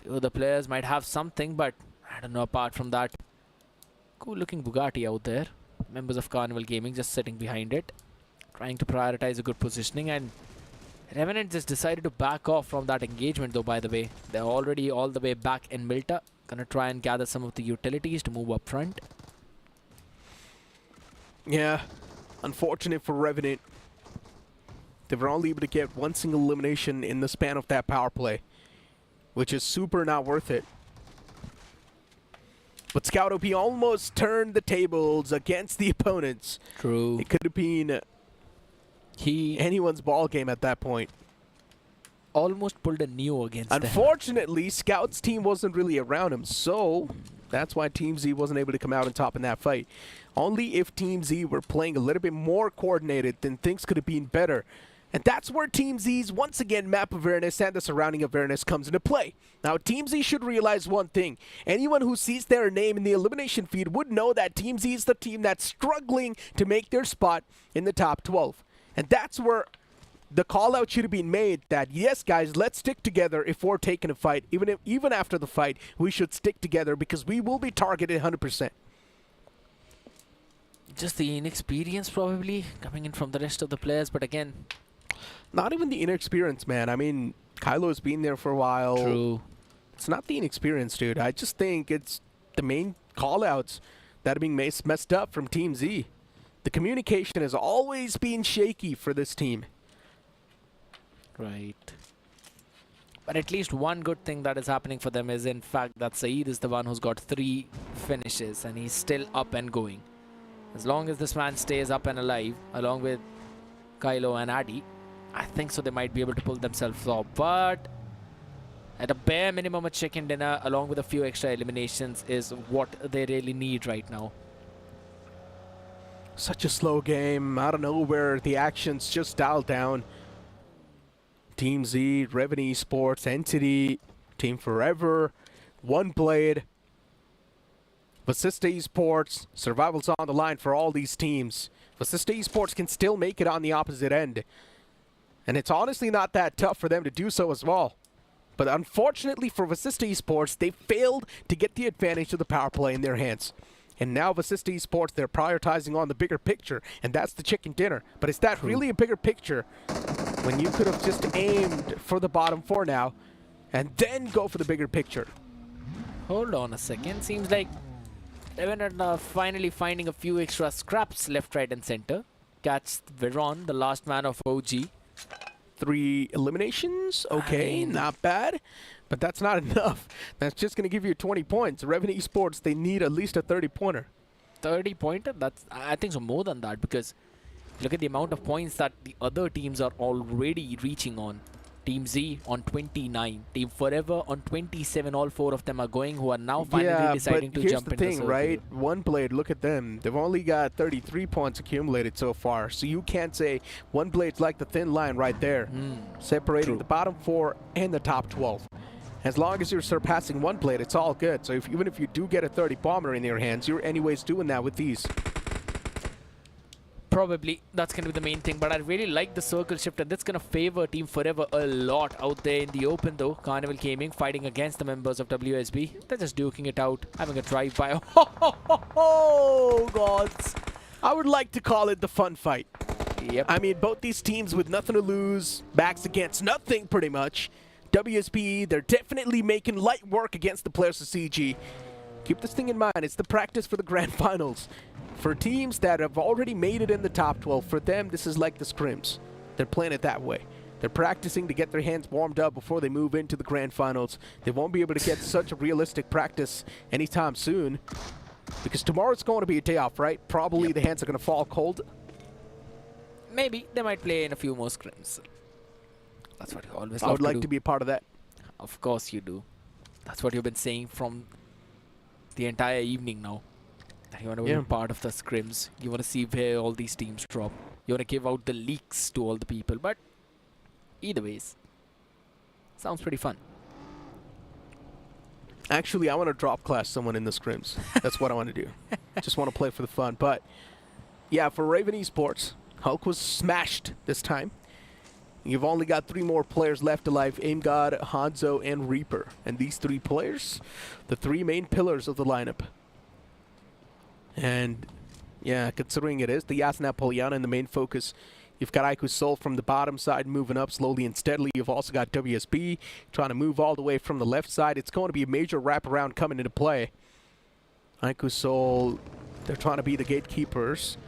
Few of the players might have something, but I don't know apart from that. Cool looking Bugatti out there. Members of Carnival Gaming just sitting behind it, trying to prioritize a good positioning, and Revenant just decided to back off from that engagement though, by the way. They're already all the way back in Milta. Gonna try and gather some of the utilities to move up front. Yeah, unfortunate for Revenant. They were only able to get 1 single elimination in the span of that power play, which is super not worth it. But Scout OP almost turned the tables against the opponents. True. It could have been anyone's ball game at that point. Almost pulled a Neo against them. Unfortunately, Scout's team wasn't really around him, so that's why Team Z wasn't able to come out on top in that fight. Only if Team Z were playing a little bit more coordinated, then things could have been better. And that's where Team Z's, once again, map awareness and the surrounding awareness comes into play. Now, Team Z should realize one thing. Anyone who sees their name in the elimination feed would know that Team Z is the team that's struggling to make their spot in the top 12. And that's where the call-out should have been made that, yes, guys, let's stick together if we're taking a fight. Even after the fight, we should stick together because we will be targeted 100%. Just the inexperience probably coming in from the rest of the players, but again, not even the inexperience, man. I mean, Kylo's been there for a while. True. It's not the inexperience, dude. I just think it's the main call-outs that are being messed up from Team Z. The communication has always been shaky for this team. Right. But at least one good thing that is happening for them is, in fact, that Saeed is the one who's got 3 finishes and he's still up and going. As long as this man stays up and alive, along with Kylo and Addy, I think so they might be able to pull themselves off. But at a bare minimum, a chicken dinner along with a few extra eliminations is what they really need right now. Such a slow game. I don't know where the action's just dialed down. Team Z, Revenue Esports, Entity, Team Forever, One Blade, Vasista Esports. Survival's on the line for all these teams. Vasista Esports can still make it on the opposite end. And it's honestly not that tough for them to do so as well. But unfortunately for Vasista Esports, they failed to get the advantage of the power play in their hands. And now Vasista Esports, they're prioritizing on the bigger picture, and that's the chicken dinner. But is that really a bigger picture when you could have just aimed for the bottom 4 now and then go for the bigger picture? Hold on a second. Seems like they're finally finding a few extra scraps left, right, and center. Catch Veron, the last man of OG. 3 eliminations. Okay, not bad. But that's not enough. That's just going to give you 20 points. Revenue Esports, they need at least a 30-pointer. 30-pointer? I think so, more than that, because look at the amount of points that the other teams are already reaching on. Team Z on 29, Team Forever on 27. All 4 of them are going, who are now finally deciding to jump into the circle. Right? One Blade, look at them. They've only got 33 points accumulated so far. So you can't say One Blade's like the thin line right there, separating the bottom 4 and the top 12. As long as you're surpassing One Blade, it's all good. So even if you do get a 30 bomber in your hands, you're anyways doing that with these. Probably that's going to be the main thing, but I really like the circle shift, and that's going to favor Team Forever a lot out there in the open though. Carnival Gaming fighting against the members of WSB. They're just duking it out, having a drive-by. Oh, gods. I would like to call it the fun fight. Yep. I mean, both these teams with nothing to lose, backs against nothing pretty much. WSB, they're definitely making light work against the players of CG. Keep this thing in mind, it's the practice for the grand finals. For teams that have already made it in the top 12, for them, this is like the scrims. They're playing it that way. They're practicing to get their hands warmed up before they move into the grand finals. They won't be able to get such a realistic practice anytime soon, because tomorrow's going to be a day off, right? Probably the hands are going to fall cold. Maybe they might play in a few more scrims. That's what you always love I would like to be a part of that. Of course you do. That's what you've been saying from the entire evening now. That you want to be part of the scrims. You want to see where all these teams drop. You want to give out the leaks to all the people. But either ways, sounds pretty fun. Actually, I want to drop class someone in the scrims. That's what I want to do. Just want to play for the fun. But yeah, for Raven Esports, Hulk was smashed this time. You've only got 3 more players left alive, Aim God, Hanzo, and Reaper. And these 3 players, the 3 main pillars of the lineup. And yeah, considering it is the Yasna Poliana in the main focus, you've got Aiku Soul from the bottom side moving up slowly and steadily. You've also got WSB trying to move all the way from the left side. It's going to be a major wraparound coming into play. Aiku Soul, they're trying to be the gatekeepers.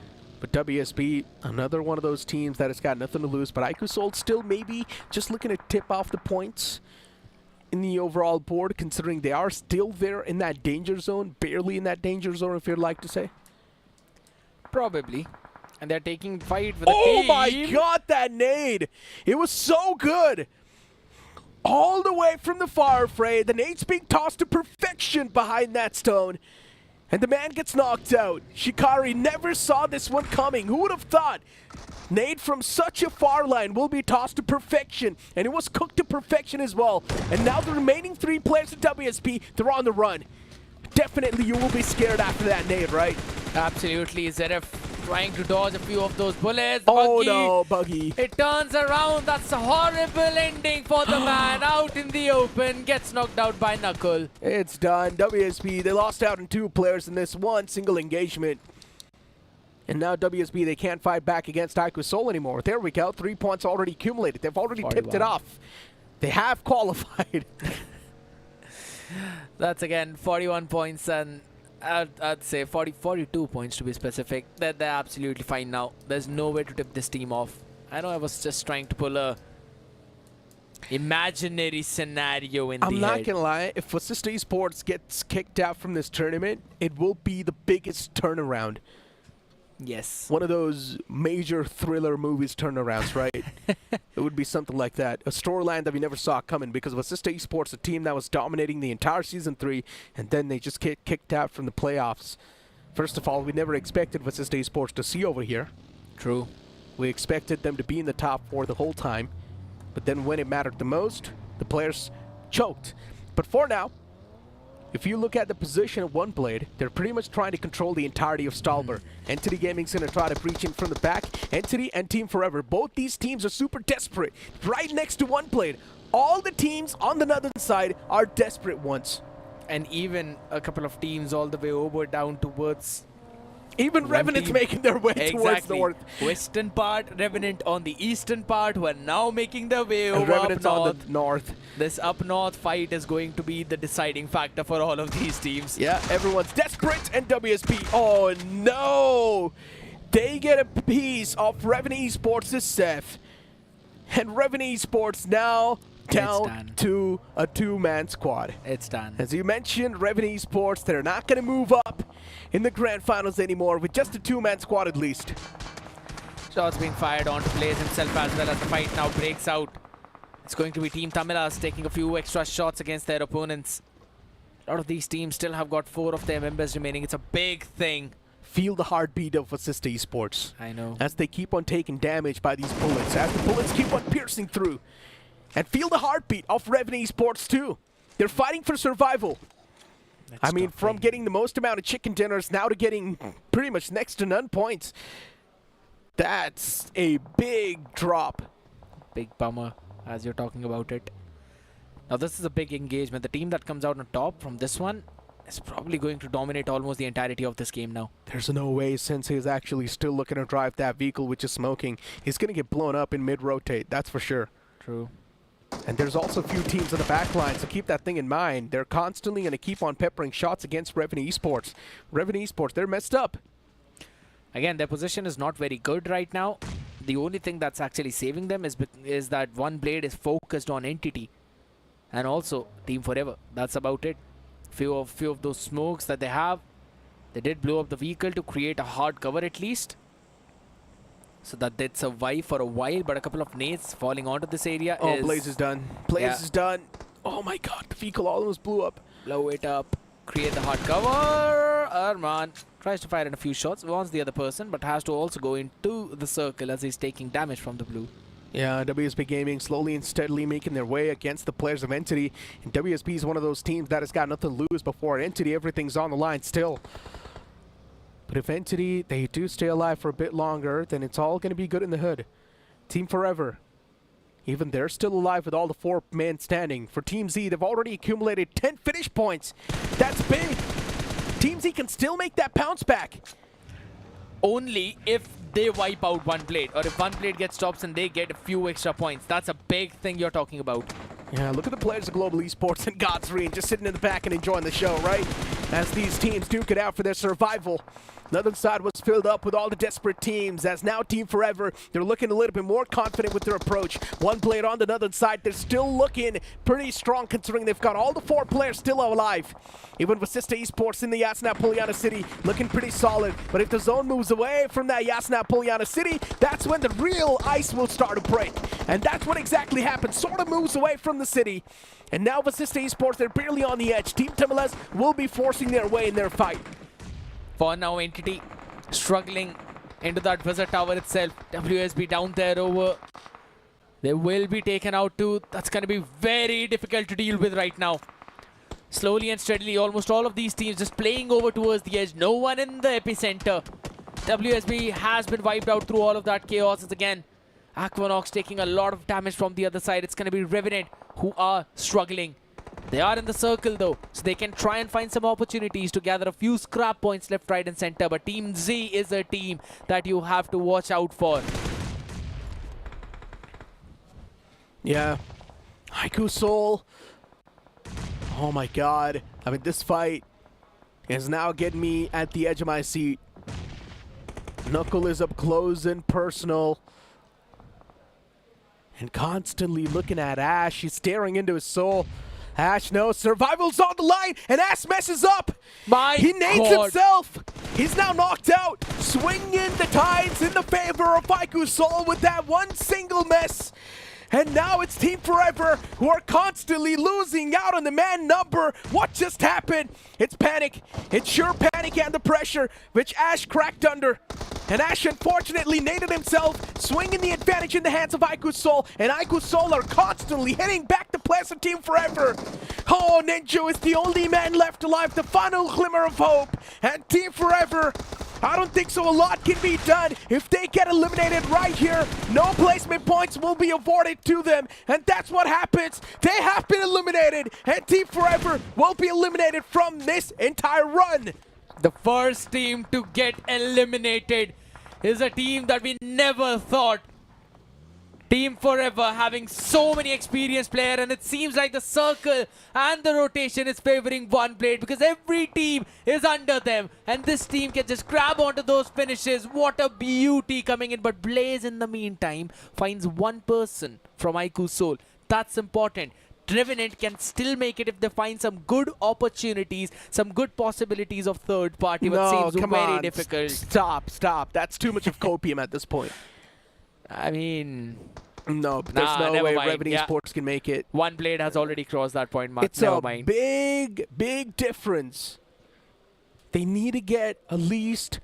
But WSB, another one of those teams that has got nothing to lose. But Aiku Soul still maybe just looking to tip off the points in the overall board, considering they are still there in that danger zone, barely in that danger zone, if you'd like to say. Probably. And they're taking fight for the team. Oh my god, that nade! It was so good! All the way from the far fray, the nade's being tossed to perfection behind that stone. And the man gets knocked out. Shikari never saw this one coming. Who would have thought? Nade from such a far line will be tossed to perfection. And it was cooked to perfection as well. And now the remaining 3 players of WSP, they're on the run. Definitely you will be scared after that nade, right? Absolutely. Zeref trying to dodge a few of those bullets. Oh Buggy. no, Buggy. It turns around. That's a horrible ending for the man out in the open. Gets knocked out by Knuckle. It's done. WSP, they lost out on 2 players in this one single engagement. And now WSB, they can't fight back against Aiku Soul anymore. There we go. 3 points already accumulated. They've already tipped it off. They have qualified. That's again 41 points, and I'd say 42 points to be specific. They're absolutely fine now. There's no way to tip this team off. I know I was just trying to pull a imaginary scenario in the head. I'm not gonna lie, if Assista Esports gets kicked out from this tournament, it will be the biggest turnaround. Yes. One of those major thriller movies turnarounds, right? It would be something like that. A storyline that we never saw coming because of Assista Esports, a team that was dominating the entire Season 3, and then they just get kicked out from the playoffs. First of all, we never expected Assista Esports to see over here. True. We expected them to be in the top 4 the whole time. But then when it mattered the most, the players choked. But for now, if you look at the position of One Blade, they're pretty much trying to control the entirety of Stalber. Entity Gaming's going to try to breach in from the back. Entity and Team Forever, both these teams are super desperate. Right next to One Blade, all the teams on the northern side are desperate ones. And even a couple of teams all the way over down towards... Even Revenant's making their way towards north. Western part, Revenant on the eastern part, who are now making their way over Revenant's up north. on the north. This up north fight is going to be the deciding factor for all of these teams. Yeah, everyone's desperate, and WSP, oh no! They get a piece of Revenant Esports' Seth. And Revenue Esports now down to a two-man squad. It's done. As you mentioned, Revenue Esports, they're not going to move up in the grand finals anymore with just a two-man squad at least. Shots being fired onto Blaze himself as well as the fight now breaks out. It's going to be Team Tamilas taking a few extra shots against their opponents. A lot of these teams still have got 4 of their members remaining. It's a big thing. Feel the heartbeat of Assista Esports. I know. As they keep on taking damage by these bullets, as the bullets keep on piercing through. And feel the heartbeat of Revenue Esports too. They're fighting for survival. I mean, from getting the most amount of chicken dinners now to getting pretty much next to none points. That's a big drop. Big bummer as you're talking about it. Now this is a big engagement. The team that comes out on top from this one is probably going to dominate almost the entirety of this game now. There's no way Sensei is actually still looking to drive that vehicle which is smoking. He's going to get blown up in mid-rotate, that's for sure. True. And there's also a few teams on the back line, so keep that thing in mind. They're constantly going to keep on peppering shots against Revenue Esports. Revenue Esports, they're messed up. Again, their position is not very good right now. The only thing that's actually saving them is that one blade is focused on Entity. And also Team Forever. That's about it. Few of those smokes that they have. They did blow up the vehicle to create a hard cover at least, so that they'd survive for a while, but a couple of nades falling onto this area. Oh, Blaze is done. Blaze is done. Oh my god, the vehicle almost blew up. Blow it up. Create the hard cover. Arman tries to fire in a few shots, wants the other person, but has to also go into the circle as he's taking damage from the blue. Yeah, WSB Gaming slowly and steadily making their way against the players of Entity. And WSB is one of those teams that has got nothing to lose before Entity. Everything's on the line still. But if Entity, they do stay alive for a bit longer, then it's all going to be good in the hood. Team Forever, even they're still alive with all the 4 men standing. For Team Z, they've already accumulated 10 finish points. That's big. Team Z can still make that bounce back. Only if they wipe out one blade, or if one blade gets stops and they get a few extra points. That's a big thing you're talking about. Yeah, look at the players of Global Esports and God's Reign just sitting in the back and enjoying the show, right? As these teams duke it out for their survival. Another side was filled up with all the desperate teams, as now Team Forever, they're looking a little bit more confident with their approach. One blade on the other side, they're still looking pretty strong considering they've got all the 4 players still alive. Even with Assista Esports in the Yasna Poliana City, looking pretty solid. But if the zone moves away from that Yasna Poliana City, that's when the real ice will start to break. And that's what exactly happened, sort of moves away from the city. And now with Assista Esports, they're barely on the edge. Team Tamilas will be forcing their way in their fight. For now, Entity struggling into that Wizard Tower itself. WSB down there over. They will be taken out too. That's going to be very difficult to deal with right now. Slowly and steadily, almost all of these teams just playing over towards the edge. No one in the epicenter. WSB has been wiped out through all of that chaos. It's again Aquanox taking a lot of damage from the other side. It's going to be Revenant who are struggling. They are in the circle though, so they can try and find some opportunities to gather a few scrap points left, right and center. But Team Z is a team that you have to watch out for. Yeah. Haiku Soul. Oh my god. I mean, this fight is now getting me at the edge of my seat. Knuckle is up close and personal. And constantly looking at Ash. He's staring into his soul. Ash, no, survival's on the line, and Ash messes up. He nades himself. He's now knocked out, swinging the tides in the favor of Haiku Soul with that one single mess. And now it's Team Forever who are constantly losing out on the man number. What just happened? It's panic. It's sure panic and the pressure, which Ash cracked under. And Ash unfortunately naded himself, swinging the advantage in the hands of Haiku Soul. And Haiku Soul are constantly hitting back the players of Team Forever. Oh, Ninja is the only man left alive, the final glimmer of hope. And Team Forever, I don't think so a lot can be done. If they get eliminated right here, no placement points will be awarded to them. And that's what happens. They have been eliminated. And Team Forever will be eliminated from this entire run. The first team to get eliminated is a team that we never thought Team Forever having so many experienced players, and it seems like the circle and the rotation is favoring one blade because every team is under them, and this team can just grab onto those finishes. What a beauty coming in, but Blaze in the meantime finds one person from IQ Soul. That's important. Revenant can still make it if they find some good opportunities, some good possibilities of third party, but seems very difficult. Stop. That's too much of copium at this point. I mean... No, there's no way Revenant Esports can make it. One blade has already crossed that point mark. It's a big difference. They need to get at least...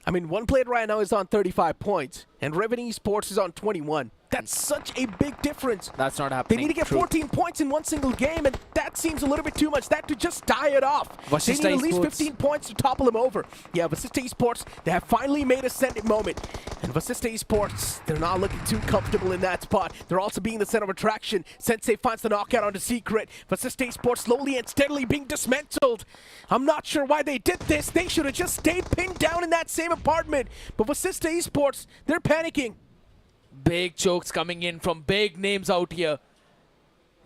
I mean, one blade right now is on 35 points, and Revenant Esports is on 21. That's such a big difference. That's not happening. They need to get 14 points in one single game, and that seems a little bit too much. That to just tie it off. They need at least 15 points to topple them over. Yeah, Vasista Esports, they have finally made a send-it moment. And Vasista Esports, they're not looking too comfortable in that spot. They're also being the center of attraction. Sensei finds the knockout on the Secret. Vasista Esports slowly and steadily being dismantled. I'm not sure why they did this. They should have just stayed pinned down in that same apartment. But Vasista Esports, they're panicking. Big chokes coming in from big names out here.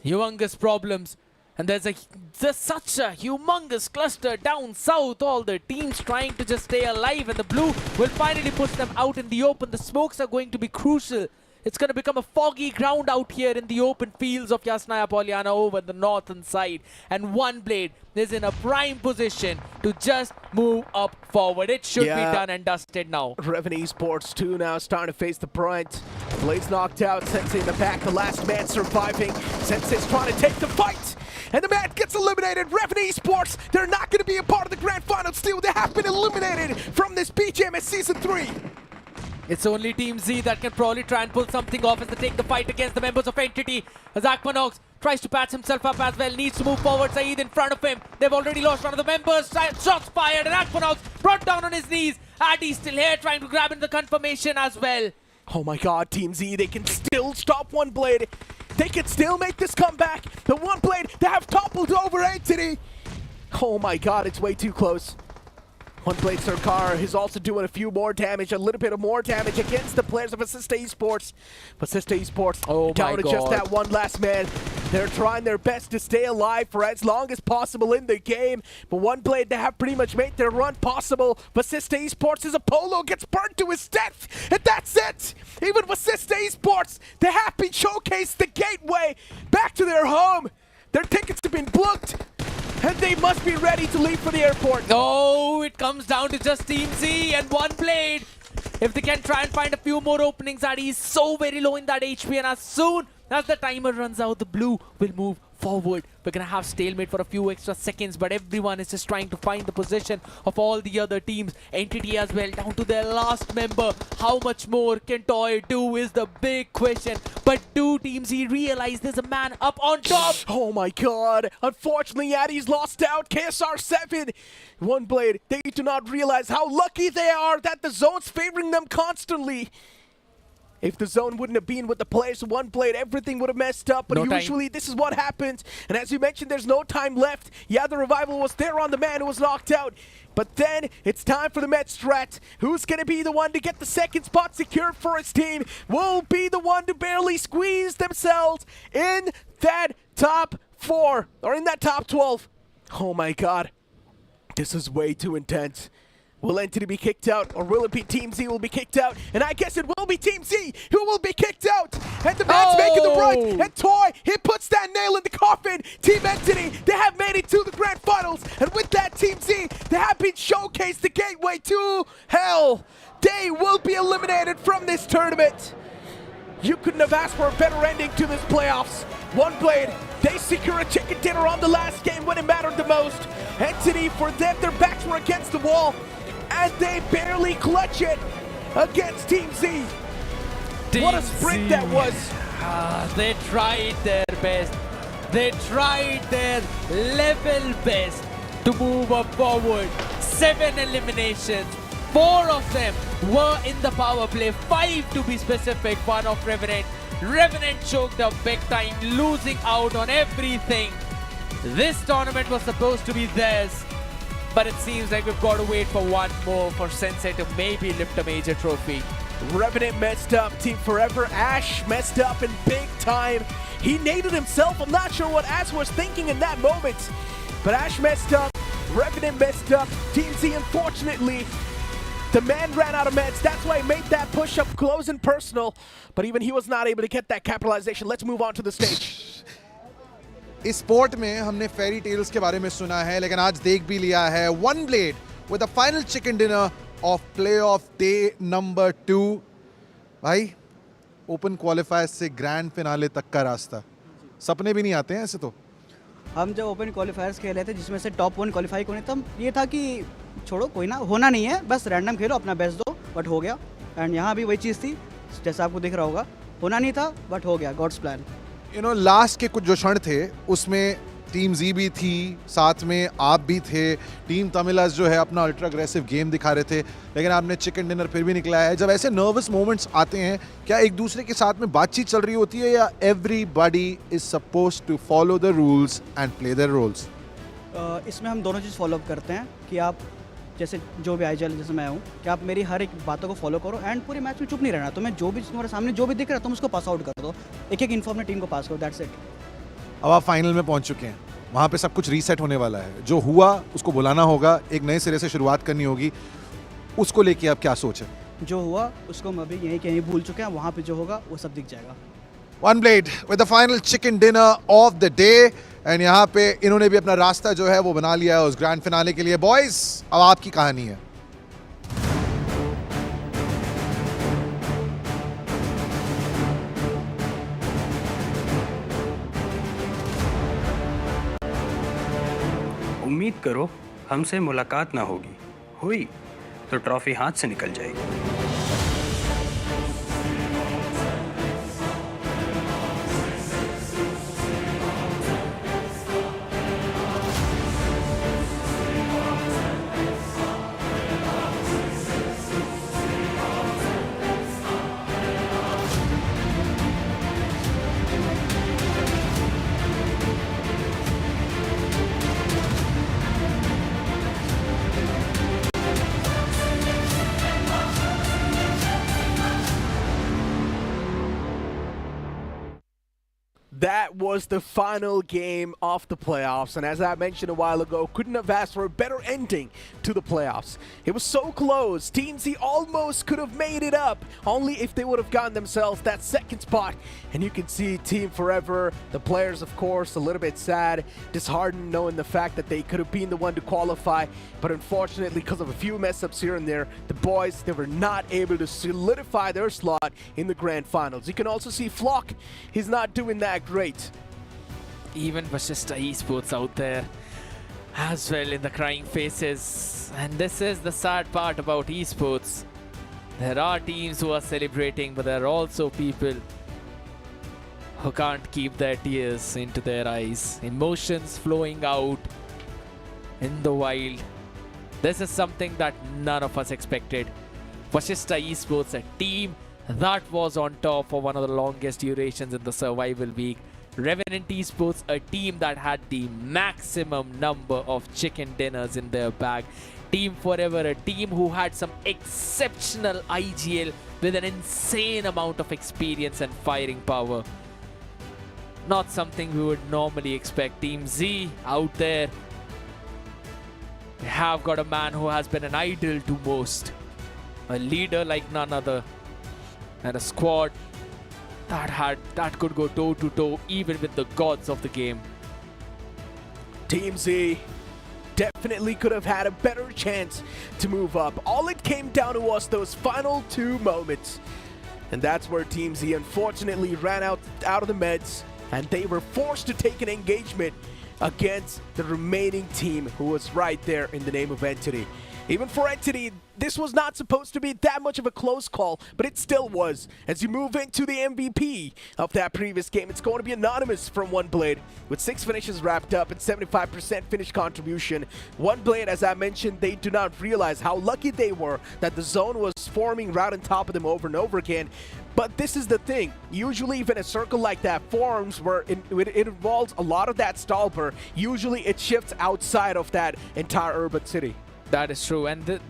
Humongous problems. And there's such a humongous cluster down south. All the teams trying to just stay alive, and the blue will finally push them out in the open. The smokes are going to be crucial. It's going to become a foggy ground out here in the open fields of Yasnaya Polyana over the northern side. And one blade is in a prime position to just move up forward. It should be done and dusted now. Revenant Esports 2 now starting to face the brunt. Blade's knocked out. Sensei in the back, the last man surviving. Sensei's trying to take the fight. And the man gets eliminated. Revenant Esports, they're not going to be a part of the grand final still. They have been eliminated from this BGMS Season 3. It's only Team Z that can probably try and pull something off as they take the fight against the members of Entity. As Akmanox tries to patch himself up as well, needs to move forward. Saeed in front of him. They've already lost one of the members. Shots fired, and Akmanox brought down on his knees. Addy's still here trying to grab in the confirmation as well. Oh my god, Team Z, they can still stop One Blade. They can still make this comeback. The One Blade, they have toppled over Entity. Oh my god, it's way too close. One Blade Sarkar is also doing a few more damage, a little bit of more damage against the players of Vasista Esports. Vasista Esports down to just that one last man. They're trying their best to stay alive for as long as possible in the game, but One Blade, they have pretty much made their run possible. Vasista Esports' is Apollo gets burnt to his death, and that's it! Even Vasista Esports, they have been showcased the gateway back to their home. Their tickets have been booked, and they must be ready to leave for the airport. No, it comes down to just Team Z and One Blade. If they can try and find a few more openings, Addy is so very low in that HP, and as soon as the timer runs out, the blue will move forward. We're gonna have stalemate for a few extra seconds, but everyone is just trying to find the position of all the other teams. Entity as well, down to their last member. How much more can Toy do is the big question. But do Team Z realize there's a man up on top? Oh my god. Unfortunately, Addy's lost out. KSR 7. One Blade, they do not realize how lucky they are that the zone's favoring them constantly. If the zone wouldn't have been with the players of One Blade, everything would have messed up. But usually this is what happens. And as you mentioned, there's no time left. Yeah, the revival was there on the man who was knocked out. But then it's time for the Met strat. Who's going to be the one to get the second spot secured for his team? Will be the one to barely squeeze themselves in that top 4 or in that top 12. Oh my god. This is way too intense. Will Entity be kicked out, or will it be Team Z will be kicked out? And I guess it will be Team Z who will be kicked out. And the man's making the run. And Toy, he puts that nail in the coffin. Team Entity, they have made it to the grand finals. And with that, Team Z, they have been showcased the gateway to hell. They will be eliminated from this tournament. You couldn't have asked for a better ending to this playoffs. One Blade, they secure a chicken dinner on the last game when it mattered the most. Entity, for them, their backs were against the wall. And they barely clutch it against Team Z. What a sprint that was. They tried their best. They tried their level best to move up forward. 7 eliminations. 4 of them were in the power play. 5 to be specific. 1 of Revenant. Revenant choked up big time, losing out on everything. This tournament was supposed to be theirs. But it seems like we've got to wait for one more for Sensei to maybe lift a major trophy. Revenant messed up, Team Forever. Ash messed up in big time. He naded himself. I'm not sure what Ash was thinking in that moment. But Ash messed up. Revenant messed up. Team Z, unfortunately, the man ran out of meds. That's why he made that push up close and personal. But even he was not able to get that capitalization. Let's move on to the stage. इस sport में हमने fairy tales के बारे में सुना है, लेकिन आज देख भी लिया है. One blade with the final chicken dinner of playoff day number 2. भाई, ओपन क्वालिफायर से ग्रैंड फिनाले तक का रास्ता सपने भी नहीं आते हैं ऐसे. तो हम जब ओपन क्वालिफायर्स खेले थे जिसमें से टॉप 1 क्वालिफाई होने, तब ये था कि छोड़ो कोई ना, होना नहीं है, बस रैंडम खेलो, अपना बेस्ट दो, बट हो गया. एंड यहाँ भी वही चीज़ थी जैसा आपको दिख रहा होगा, होना नहीं था बट हो गया, गॉड्स प्लान. लास्ट के कुछ जो क्षण थे उसमें टीम जी भी थी, साथ में आप भी थे. टीम तमिलस जो है अपना अल्ट्रा अग्रेसिव गेम दिखा रहे थे, लेकिन आपने चिकन डिनर फिर भी निकला है. जब ऐसे नर्वस मोमेंट्स आते हैं, क्या एक दूसरे के साथ में बातचीत चल रही होती है, या everybody is supposed to follow the rules and play their roles? इसमें हम दोनों चीज़ फॉलो अप करते हैं कि आप जैसे जो भी आईजल जैसे मैं हूँ कि आप मेरी हर एक बातों को फॉलो करो एंड पूरे मैच में चुप नहीं रहना. तो मैं जो भी तुम्हारे सामने जो भी दिख रहा है तुम उसको पास आउट कर दो, एक एक इन्फॉर्म टीम को पास करो, दैट्स इट. अब आप फाइनल में पहुंच चुके हैं, वहाँ पे सब कुछ रीसेट होने वाला है. जो हुआ उसको बुलाना होगा, एक नए सिरे से शुरुआत करनी होगी. उसको लेके आप क्या सोच है? जो हुआ उसको हम अभी यहीं कहीं भूल चुके हैं, वहाँ पे जो होगा वो सब दिख जाएगा. One blade with the final chicken dinner of the day. And यहाँ पे इन्होंने भी अपना रास्ता जो है वो बना लिया है उस ग्रैंड फिनाले के लिए. बॉयज, अब आपकी कहानी है. उम्मीद करो हमसे मुलाकात ना होगी, हुई तो ट्रॉफी हाथ से निकल जाएगी. That was the final game of the playoffs, and as I mentioned a while ago, couldn't have asked for a better ending to the playoffs. It was so close. Team Z almost could have made it up, only if they would have gotten themselves that second spot. And you can see Team Forever, the players of course, a little bit sad, disheartened knowing the fact that they could have been the one to qualify, but unfortunately because of a few mess-ups here and there, the boys, they were not able to solidify their slot in the grand finals. You can also see Flock, he's not doing that great. Even Vashishta Esports out there as well in the crying faces. And this is the sad part about esports. There are teams who are celebrating, but there are also people who can't keep their tears into their eyes. Emotions flowing out in the wild. This is something that none of us expected. Vashishta Esports, a team that was on top for one of the longest durations in the survival week. Revenant Esports, a team that had the maximum number of chicken dinners in their bag. Team Forever, a team who had some exceptional IGL with an insane amount of experience and firing power. Not something we would normally expect. Team Z out there, they have got a man who has been an idol to most. A leader like none other. And a squad that could go toe-to-toe even with the gods of the game. Team Z definitely could have had a better chance to move up. All it came down to was those final 2 moments. And that's where Team Z unfortunately ran out of the meds, and they were forced to take an engagement against the remaining team who was right there in the name of Entity. Even for Entity, this was not supposed to be that much of a close call, but it still was. As you move into the MVP of that previous game, it's going to be Anonymous from One Blade, with 6 finishes wrapped up and 75% finish contribution. One Blade, as I mentioned, they do not realize how lucky they were that the zone was forming right on top of them over and over again. But this is the thing, usually even a circle like that forms where it involves a lot of that stall burn. Usually it shifts outside of that entire urban city. That is true, and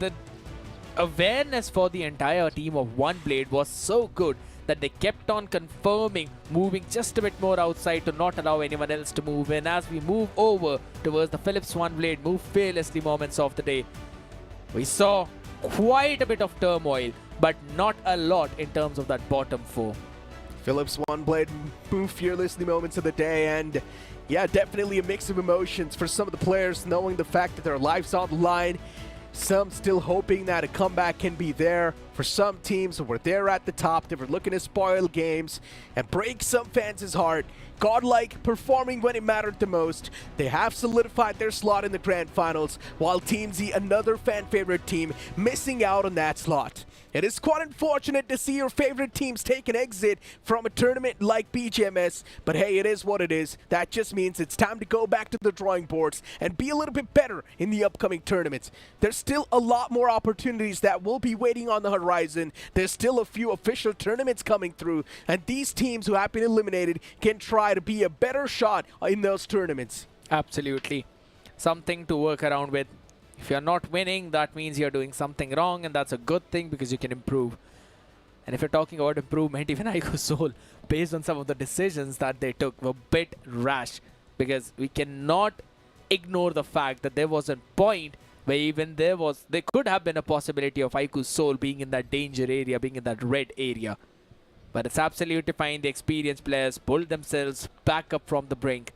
awareness for the entire team of One Blade was so good that they kept on confirming, moving just a bit more outside to not allow anyone else to move in. As we move over towards the Philips One Blade move fearlessly moments of the day, we saw quite a bit of turmoil, but not a lot in terms of that bottom four. Philips One Blade move fearlessly moments of the day, and yeah, definitely a mix of emotions for some of the players, knowing the fact that their life's on the line. Some still hoping that a comeback can be there. For some teams who were there at the top, they were looking to spoil games and break some fans' heart. Godlike performing when it mattered the most. They have solidified their slot in the grand finals, while Team Z, another fan favorite team, missing out on that slot. It is quite unfortunate to see your favorite teams take an exit from a tournament like BGMS, but hey, it is what it is. That just means it's time to go back to the drawing boards and be a little bit better in the upcoming tournaments. There's still a lot more opportunities that will be waiting on the horizon. There's still a few official tournaments coming through, and these teams who have been eliminated can try to be a better shot in those tournaments. Absolutely. Something to work around with. If you're not winning, that means you're doing something wrong, and that's a good thing because you can improve. And if you're talking about improvement, even Ico Soul, based on some of the decisions that they took, were a bit rash, because we cannot ignore the fact that there was a point where even there could have been a possibility of Ico Soul being in that danger area, being in that red area. But it's absolutely fine. The experienced players pulled themselves back up from the brink.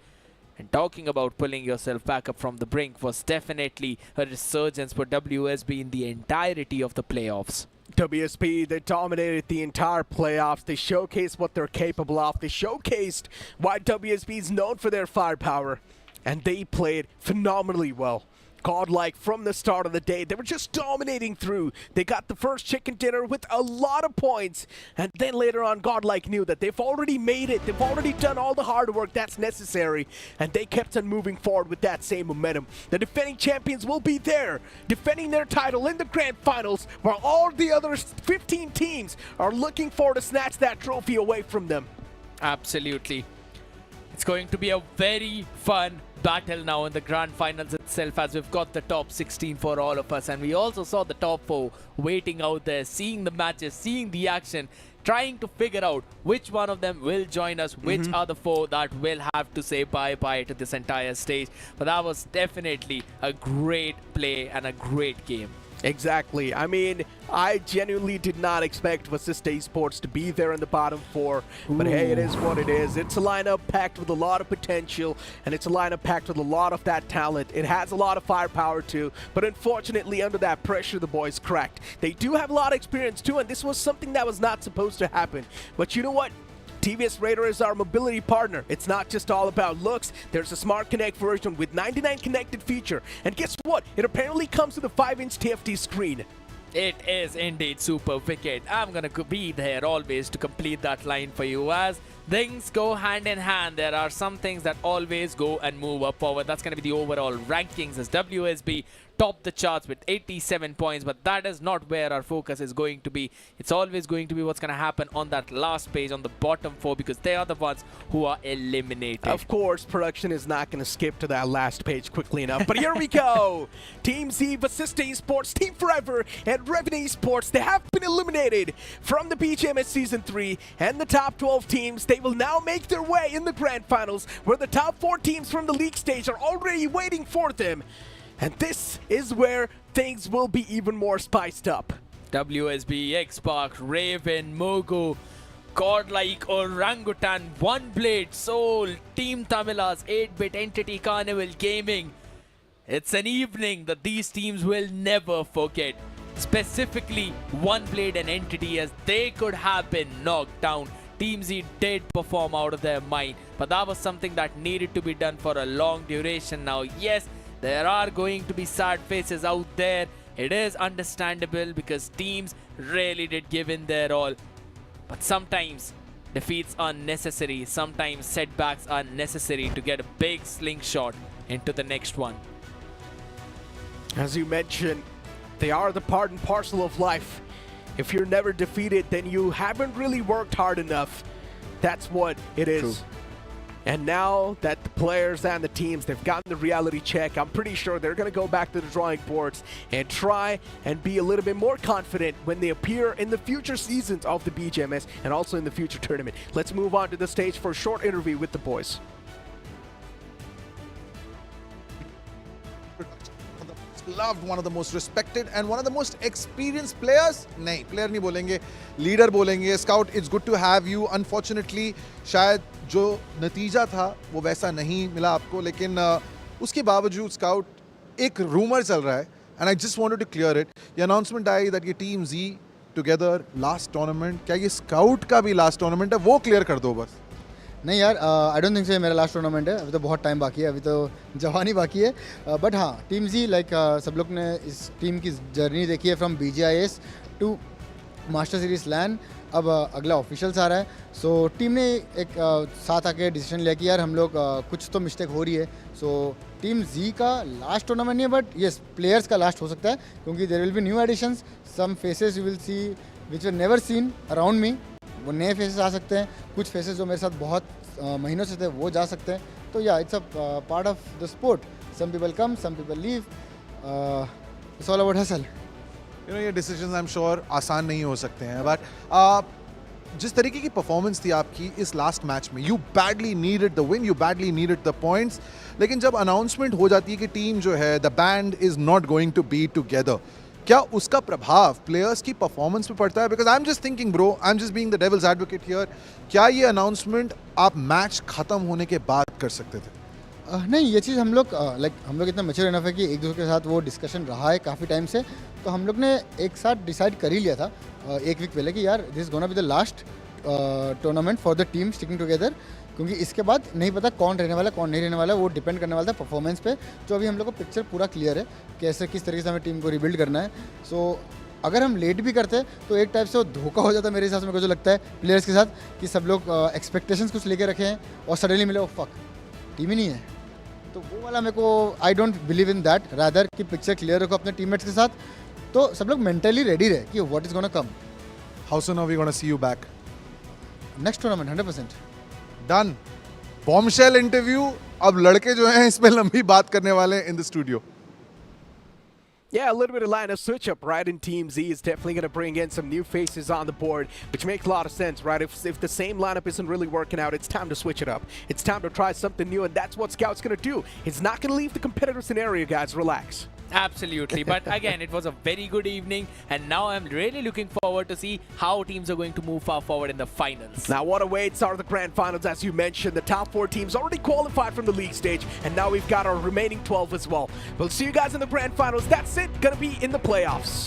And talking about pulling yourself back up from the brink was definitely a resurgence for WSB in the entirety of the playoffs. WSB, they dominated the entire playoffs. They showcased what they're capable of. They showcased why WSB is known for their firepower. And they played phenomenally well. Godlike from the start of the day. They were just dominating through. They got the first chicken dinner with a lot of points. And then later on, Godlike knew that they've already made it. They've already done all the hard work that's necessary. And they kept on moving forward with that same momentum. The defending champions will be there, defending their title in the grand finals, while all the other 15 teams are looking forward to snatch that trophy away from them. Absolutely. It's going to be a very fun battle now in the grand finals itself, as we've got the top 16 for all of us, and we also saw the top 4 waiting out there, seeing the matches, seeing the action, trying to figure out which one of them will join us, which are the 4 that will have to say bye-bye to this entire stage. But that was definitely a great play and a great game. Exactly. I mean, I genuinely did not expect Vasista Esports to be there in the bottom 4. But hey, it is what it is. It's a lineup packed with a lot of potential, and it's a lineup packed with a lot of that talent. It has a lot of firepower too, but unfortunately under that pressure, the boys cracked. They do have a lot of experience too, and this was something that was not supposed to happen. But you know what? TVS Radar is our mobility partner. It's not just all about looks. There's a Smart Connect version with 99 connected feature. And guess what? It apparently comes with a 5-inch TFT screen. It is indeed super wicked. I'm gonna be there always to complete that line for you. As things go hand in hand, there are some things that always go and move up forward. That's gonna be the overall rankings as WSB top the charts with 87 points, but that is not where our focus is going to be. It's always going to be what's going to happen on that last page on the bottom 4, because they are the ones who are eliminated. Of course, production is not going to skip to that last page quickly enough, but here we go. Team Z, Vasista Esports, Team Forever, and Revenue Esports, they have been eliminated from the BGMS Season 3, and the top 12 teams, they will now make their way in the grand finals, where the top 4 teams from the league stage are already waiting for them. And this is where things will be even more spiced up. WSB, X-Spark, Raven, Mogo, Godlike, Orangutan, One Blade, Soul, Team Tamilas, 8-Bit Entity, Carnival Gaming. It's an evening that these teams will never forget. Specifically, One Blade and Entity, as they could have been knocked down. Team Z did perform out of their mind, but that was something that needed to be done for a long duration now. Yes, there are going to be sad faces out there. It is understandable because teams really did give in their all. But sometimes defeats are necessary. Sometimes setbacks are necessary to get a big slingshot into the next one. As you mentioned, they are the part and parcel of life. If you're never defeated, then you haven't really worked hard enough. That's what it is. And now that the players and the teams, they've gotten the reality check, I'm pretty sure they're going to go back to the drawing boards and try and be a little bit more confident when they appear in the future seasons of the BGMS and also in the future tournament. Let's move on to the stage for a short interview with the boys. Loved, one of the most respected and one of the most experienced players. नहीं, player नहीं बोलेंगे, leader बोलेंगे. Scout, it's good to have you. Unfortunately, शायद जो नतीजा था वो वैसा नहीं मिला आपको, लेकिन उसके बावजूद Scout एक rumor चल रहा है, and I just wanted to clear it. ये announcement आई that ये team Z together last tournament, क्या ये Scout का भी last tournament है? वो clear कर दो बस. नहीं यार, आई डोंट थिंक सो ये मेरा लास्ट टूर्नामेंट है. अभी तो बहुत टाइम बाकी है, अभी तो जवानी बाकी है. बट हाँ, टीम जी लाइक सब लोग ने इस टीम की जर्नी देखी है from BGIS to master series LAN. अब अगला ऑफिशियल्स आ रहा है. सो टीम ने एक साथ आके डिसीजन लिया कि यार हम लोग कुछ तो मिस्टेक हो रही है. सो टीम जी का लास्ट टूर्नामेंट नहीं है, बट येस प्लेयर्स का लास्ट हो सकता है, क्योंकि there will be new additions, some faces you will see which were never seen around me. वो नए फेसेस आ सकते हैं, कुछ फेसेस जो मेरे साथ बहुत महीनों से थे वो जा सकते हैं. तो या it's a part of the sport. Some people come, some people leave. It's all about hustle. You know ये डिसीजंस आई एम श्योर आसान नहीं हो सकते हैं, बट जिस तरीके की परफॉर्मेंस थी आपकी इस लास्ट मैच में, you badly needed the win, you badly needed the points, लेकिन जब अनाउंसमेंट हो जाती है कि टीम जो है the band is not going to be together, क्या उसका प्रभाव प्लेयर्स की परफॉर्मेंस पे पड़ता है? Because I am just thinking bro, I am just being the devil's advocate here, क्या ये अनाउंसमेंट आप मैच खत्म होने के बाद कर सकते थे? नहीं, ये चीज़ हम लोग हम लोग इतना मैच्योर इनफ है कि एक दूसरे के साथ वो डिस्कशन रहा है काफ़ी टाइम से. तो हम लोग ने एक साथ डिसाइड कर ही लिया था एक वीक पहले कि यार this is gonna be the last tournament for the team sticking together, क्योंकि इसके बाद नहीं पता कौन रहने वाला कौन नहीं रहने वाला. वो डिपेंड करने वाला था परफॉर्मेंस पे. तो अभी हम लोग को पिक्चर पूरा क्लियर है कैसे किस तरीके से हमें टीम को रिबिल्ड करना है. सो अगर हम लेट भी करते तो एक टाइप से वो धोखा हो जाता मेरे हिसाब से. मेरे को जो लगता है प्लेयर्स के साथ कि सब लोग एक्सपेक्टेशंस कुछ लेके रखे हैं और सडनली मिले वो फक टीम ही नहीं है. तो वो वाला मेरे को I don't believe in that. Rather कि पिक्चर क्लियर रखो अपने टीममेट्स के साथ, तो सब लोग मेंटली रेडी रहे कि what is gonna come. How soon are we gonna see you back? Next tournament 100%. Done. Bombshell interview. अब लड़के जो हैं इस पे लंबी बात करने वाले हैं in the studio. Yeah, a little bit of lineup switch up, right? And Team Z is definitely going to bring in some new faces on the board, which makes a lot of sense, right? If the same lineup isn't really working out, it's time to switch it up. It's time to try something new, and that's what Scout's going to do. It's not going to leave the competitive scenario, guys. Relax. Absolutely. But again, it was a very good evening, and now I'm really looking forward to see how teams are going to move far forward in the finals. Now what awaits are the grand finals, as you mentioned. The top 4 teams already qualified from the league stage, and now we've got our remaining 12 as well. We'll see you guys in the grand finals. That's it. Gonna be in the playoffs.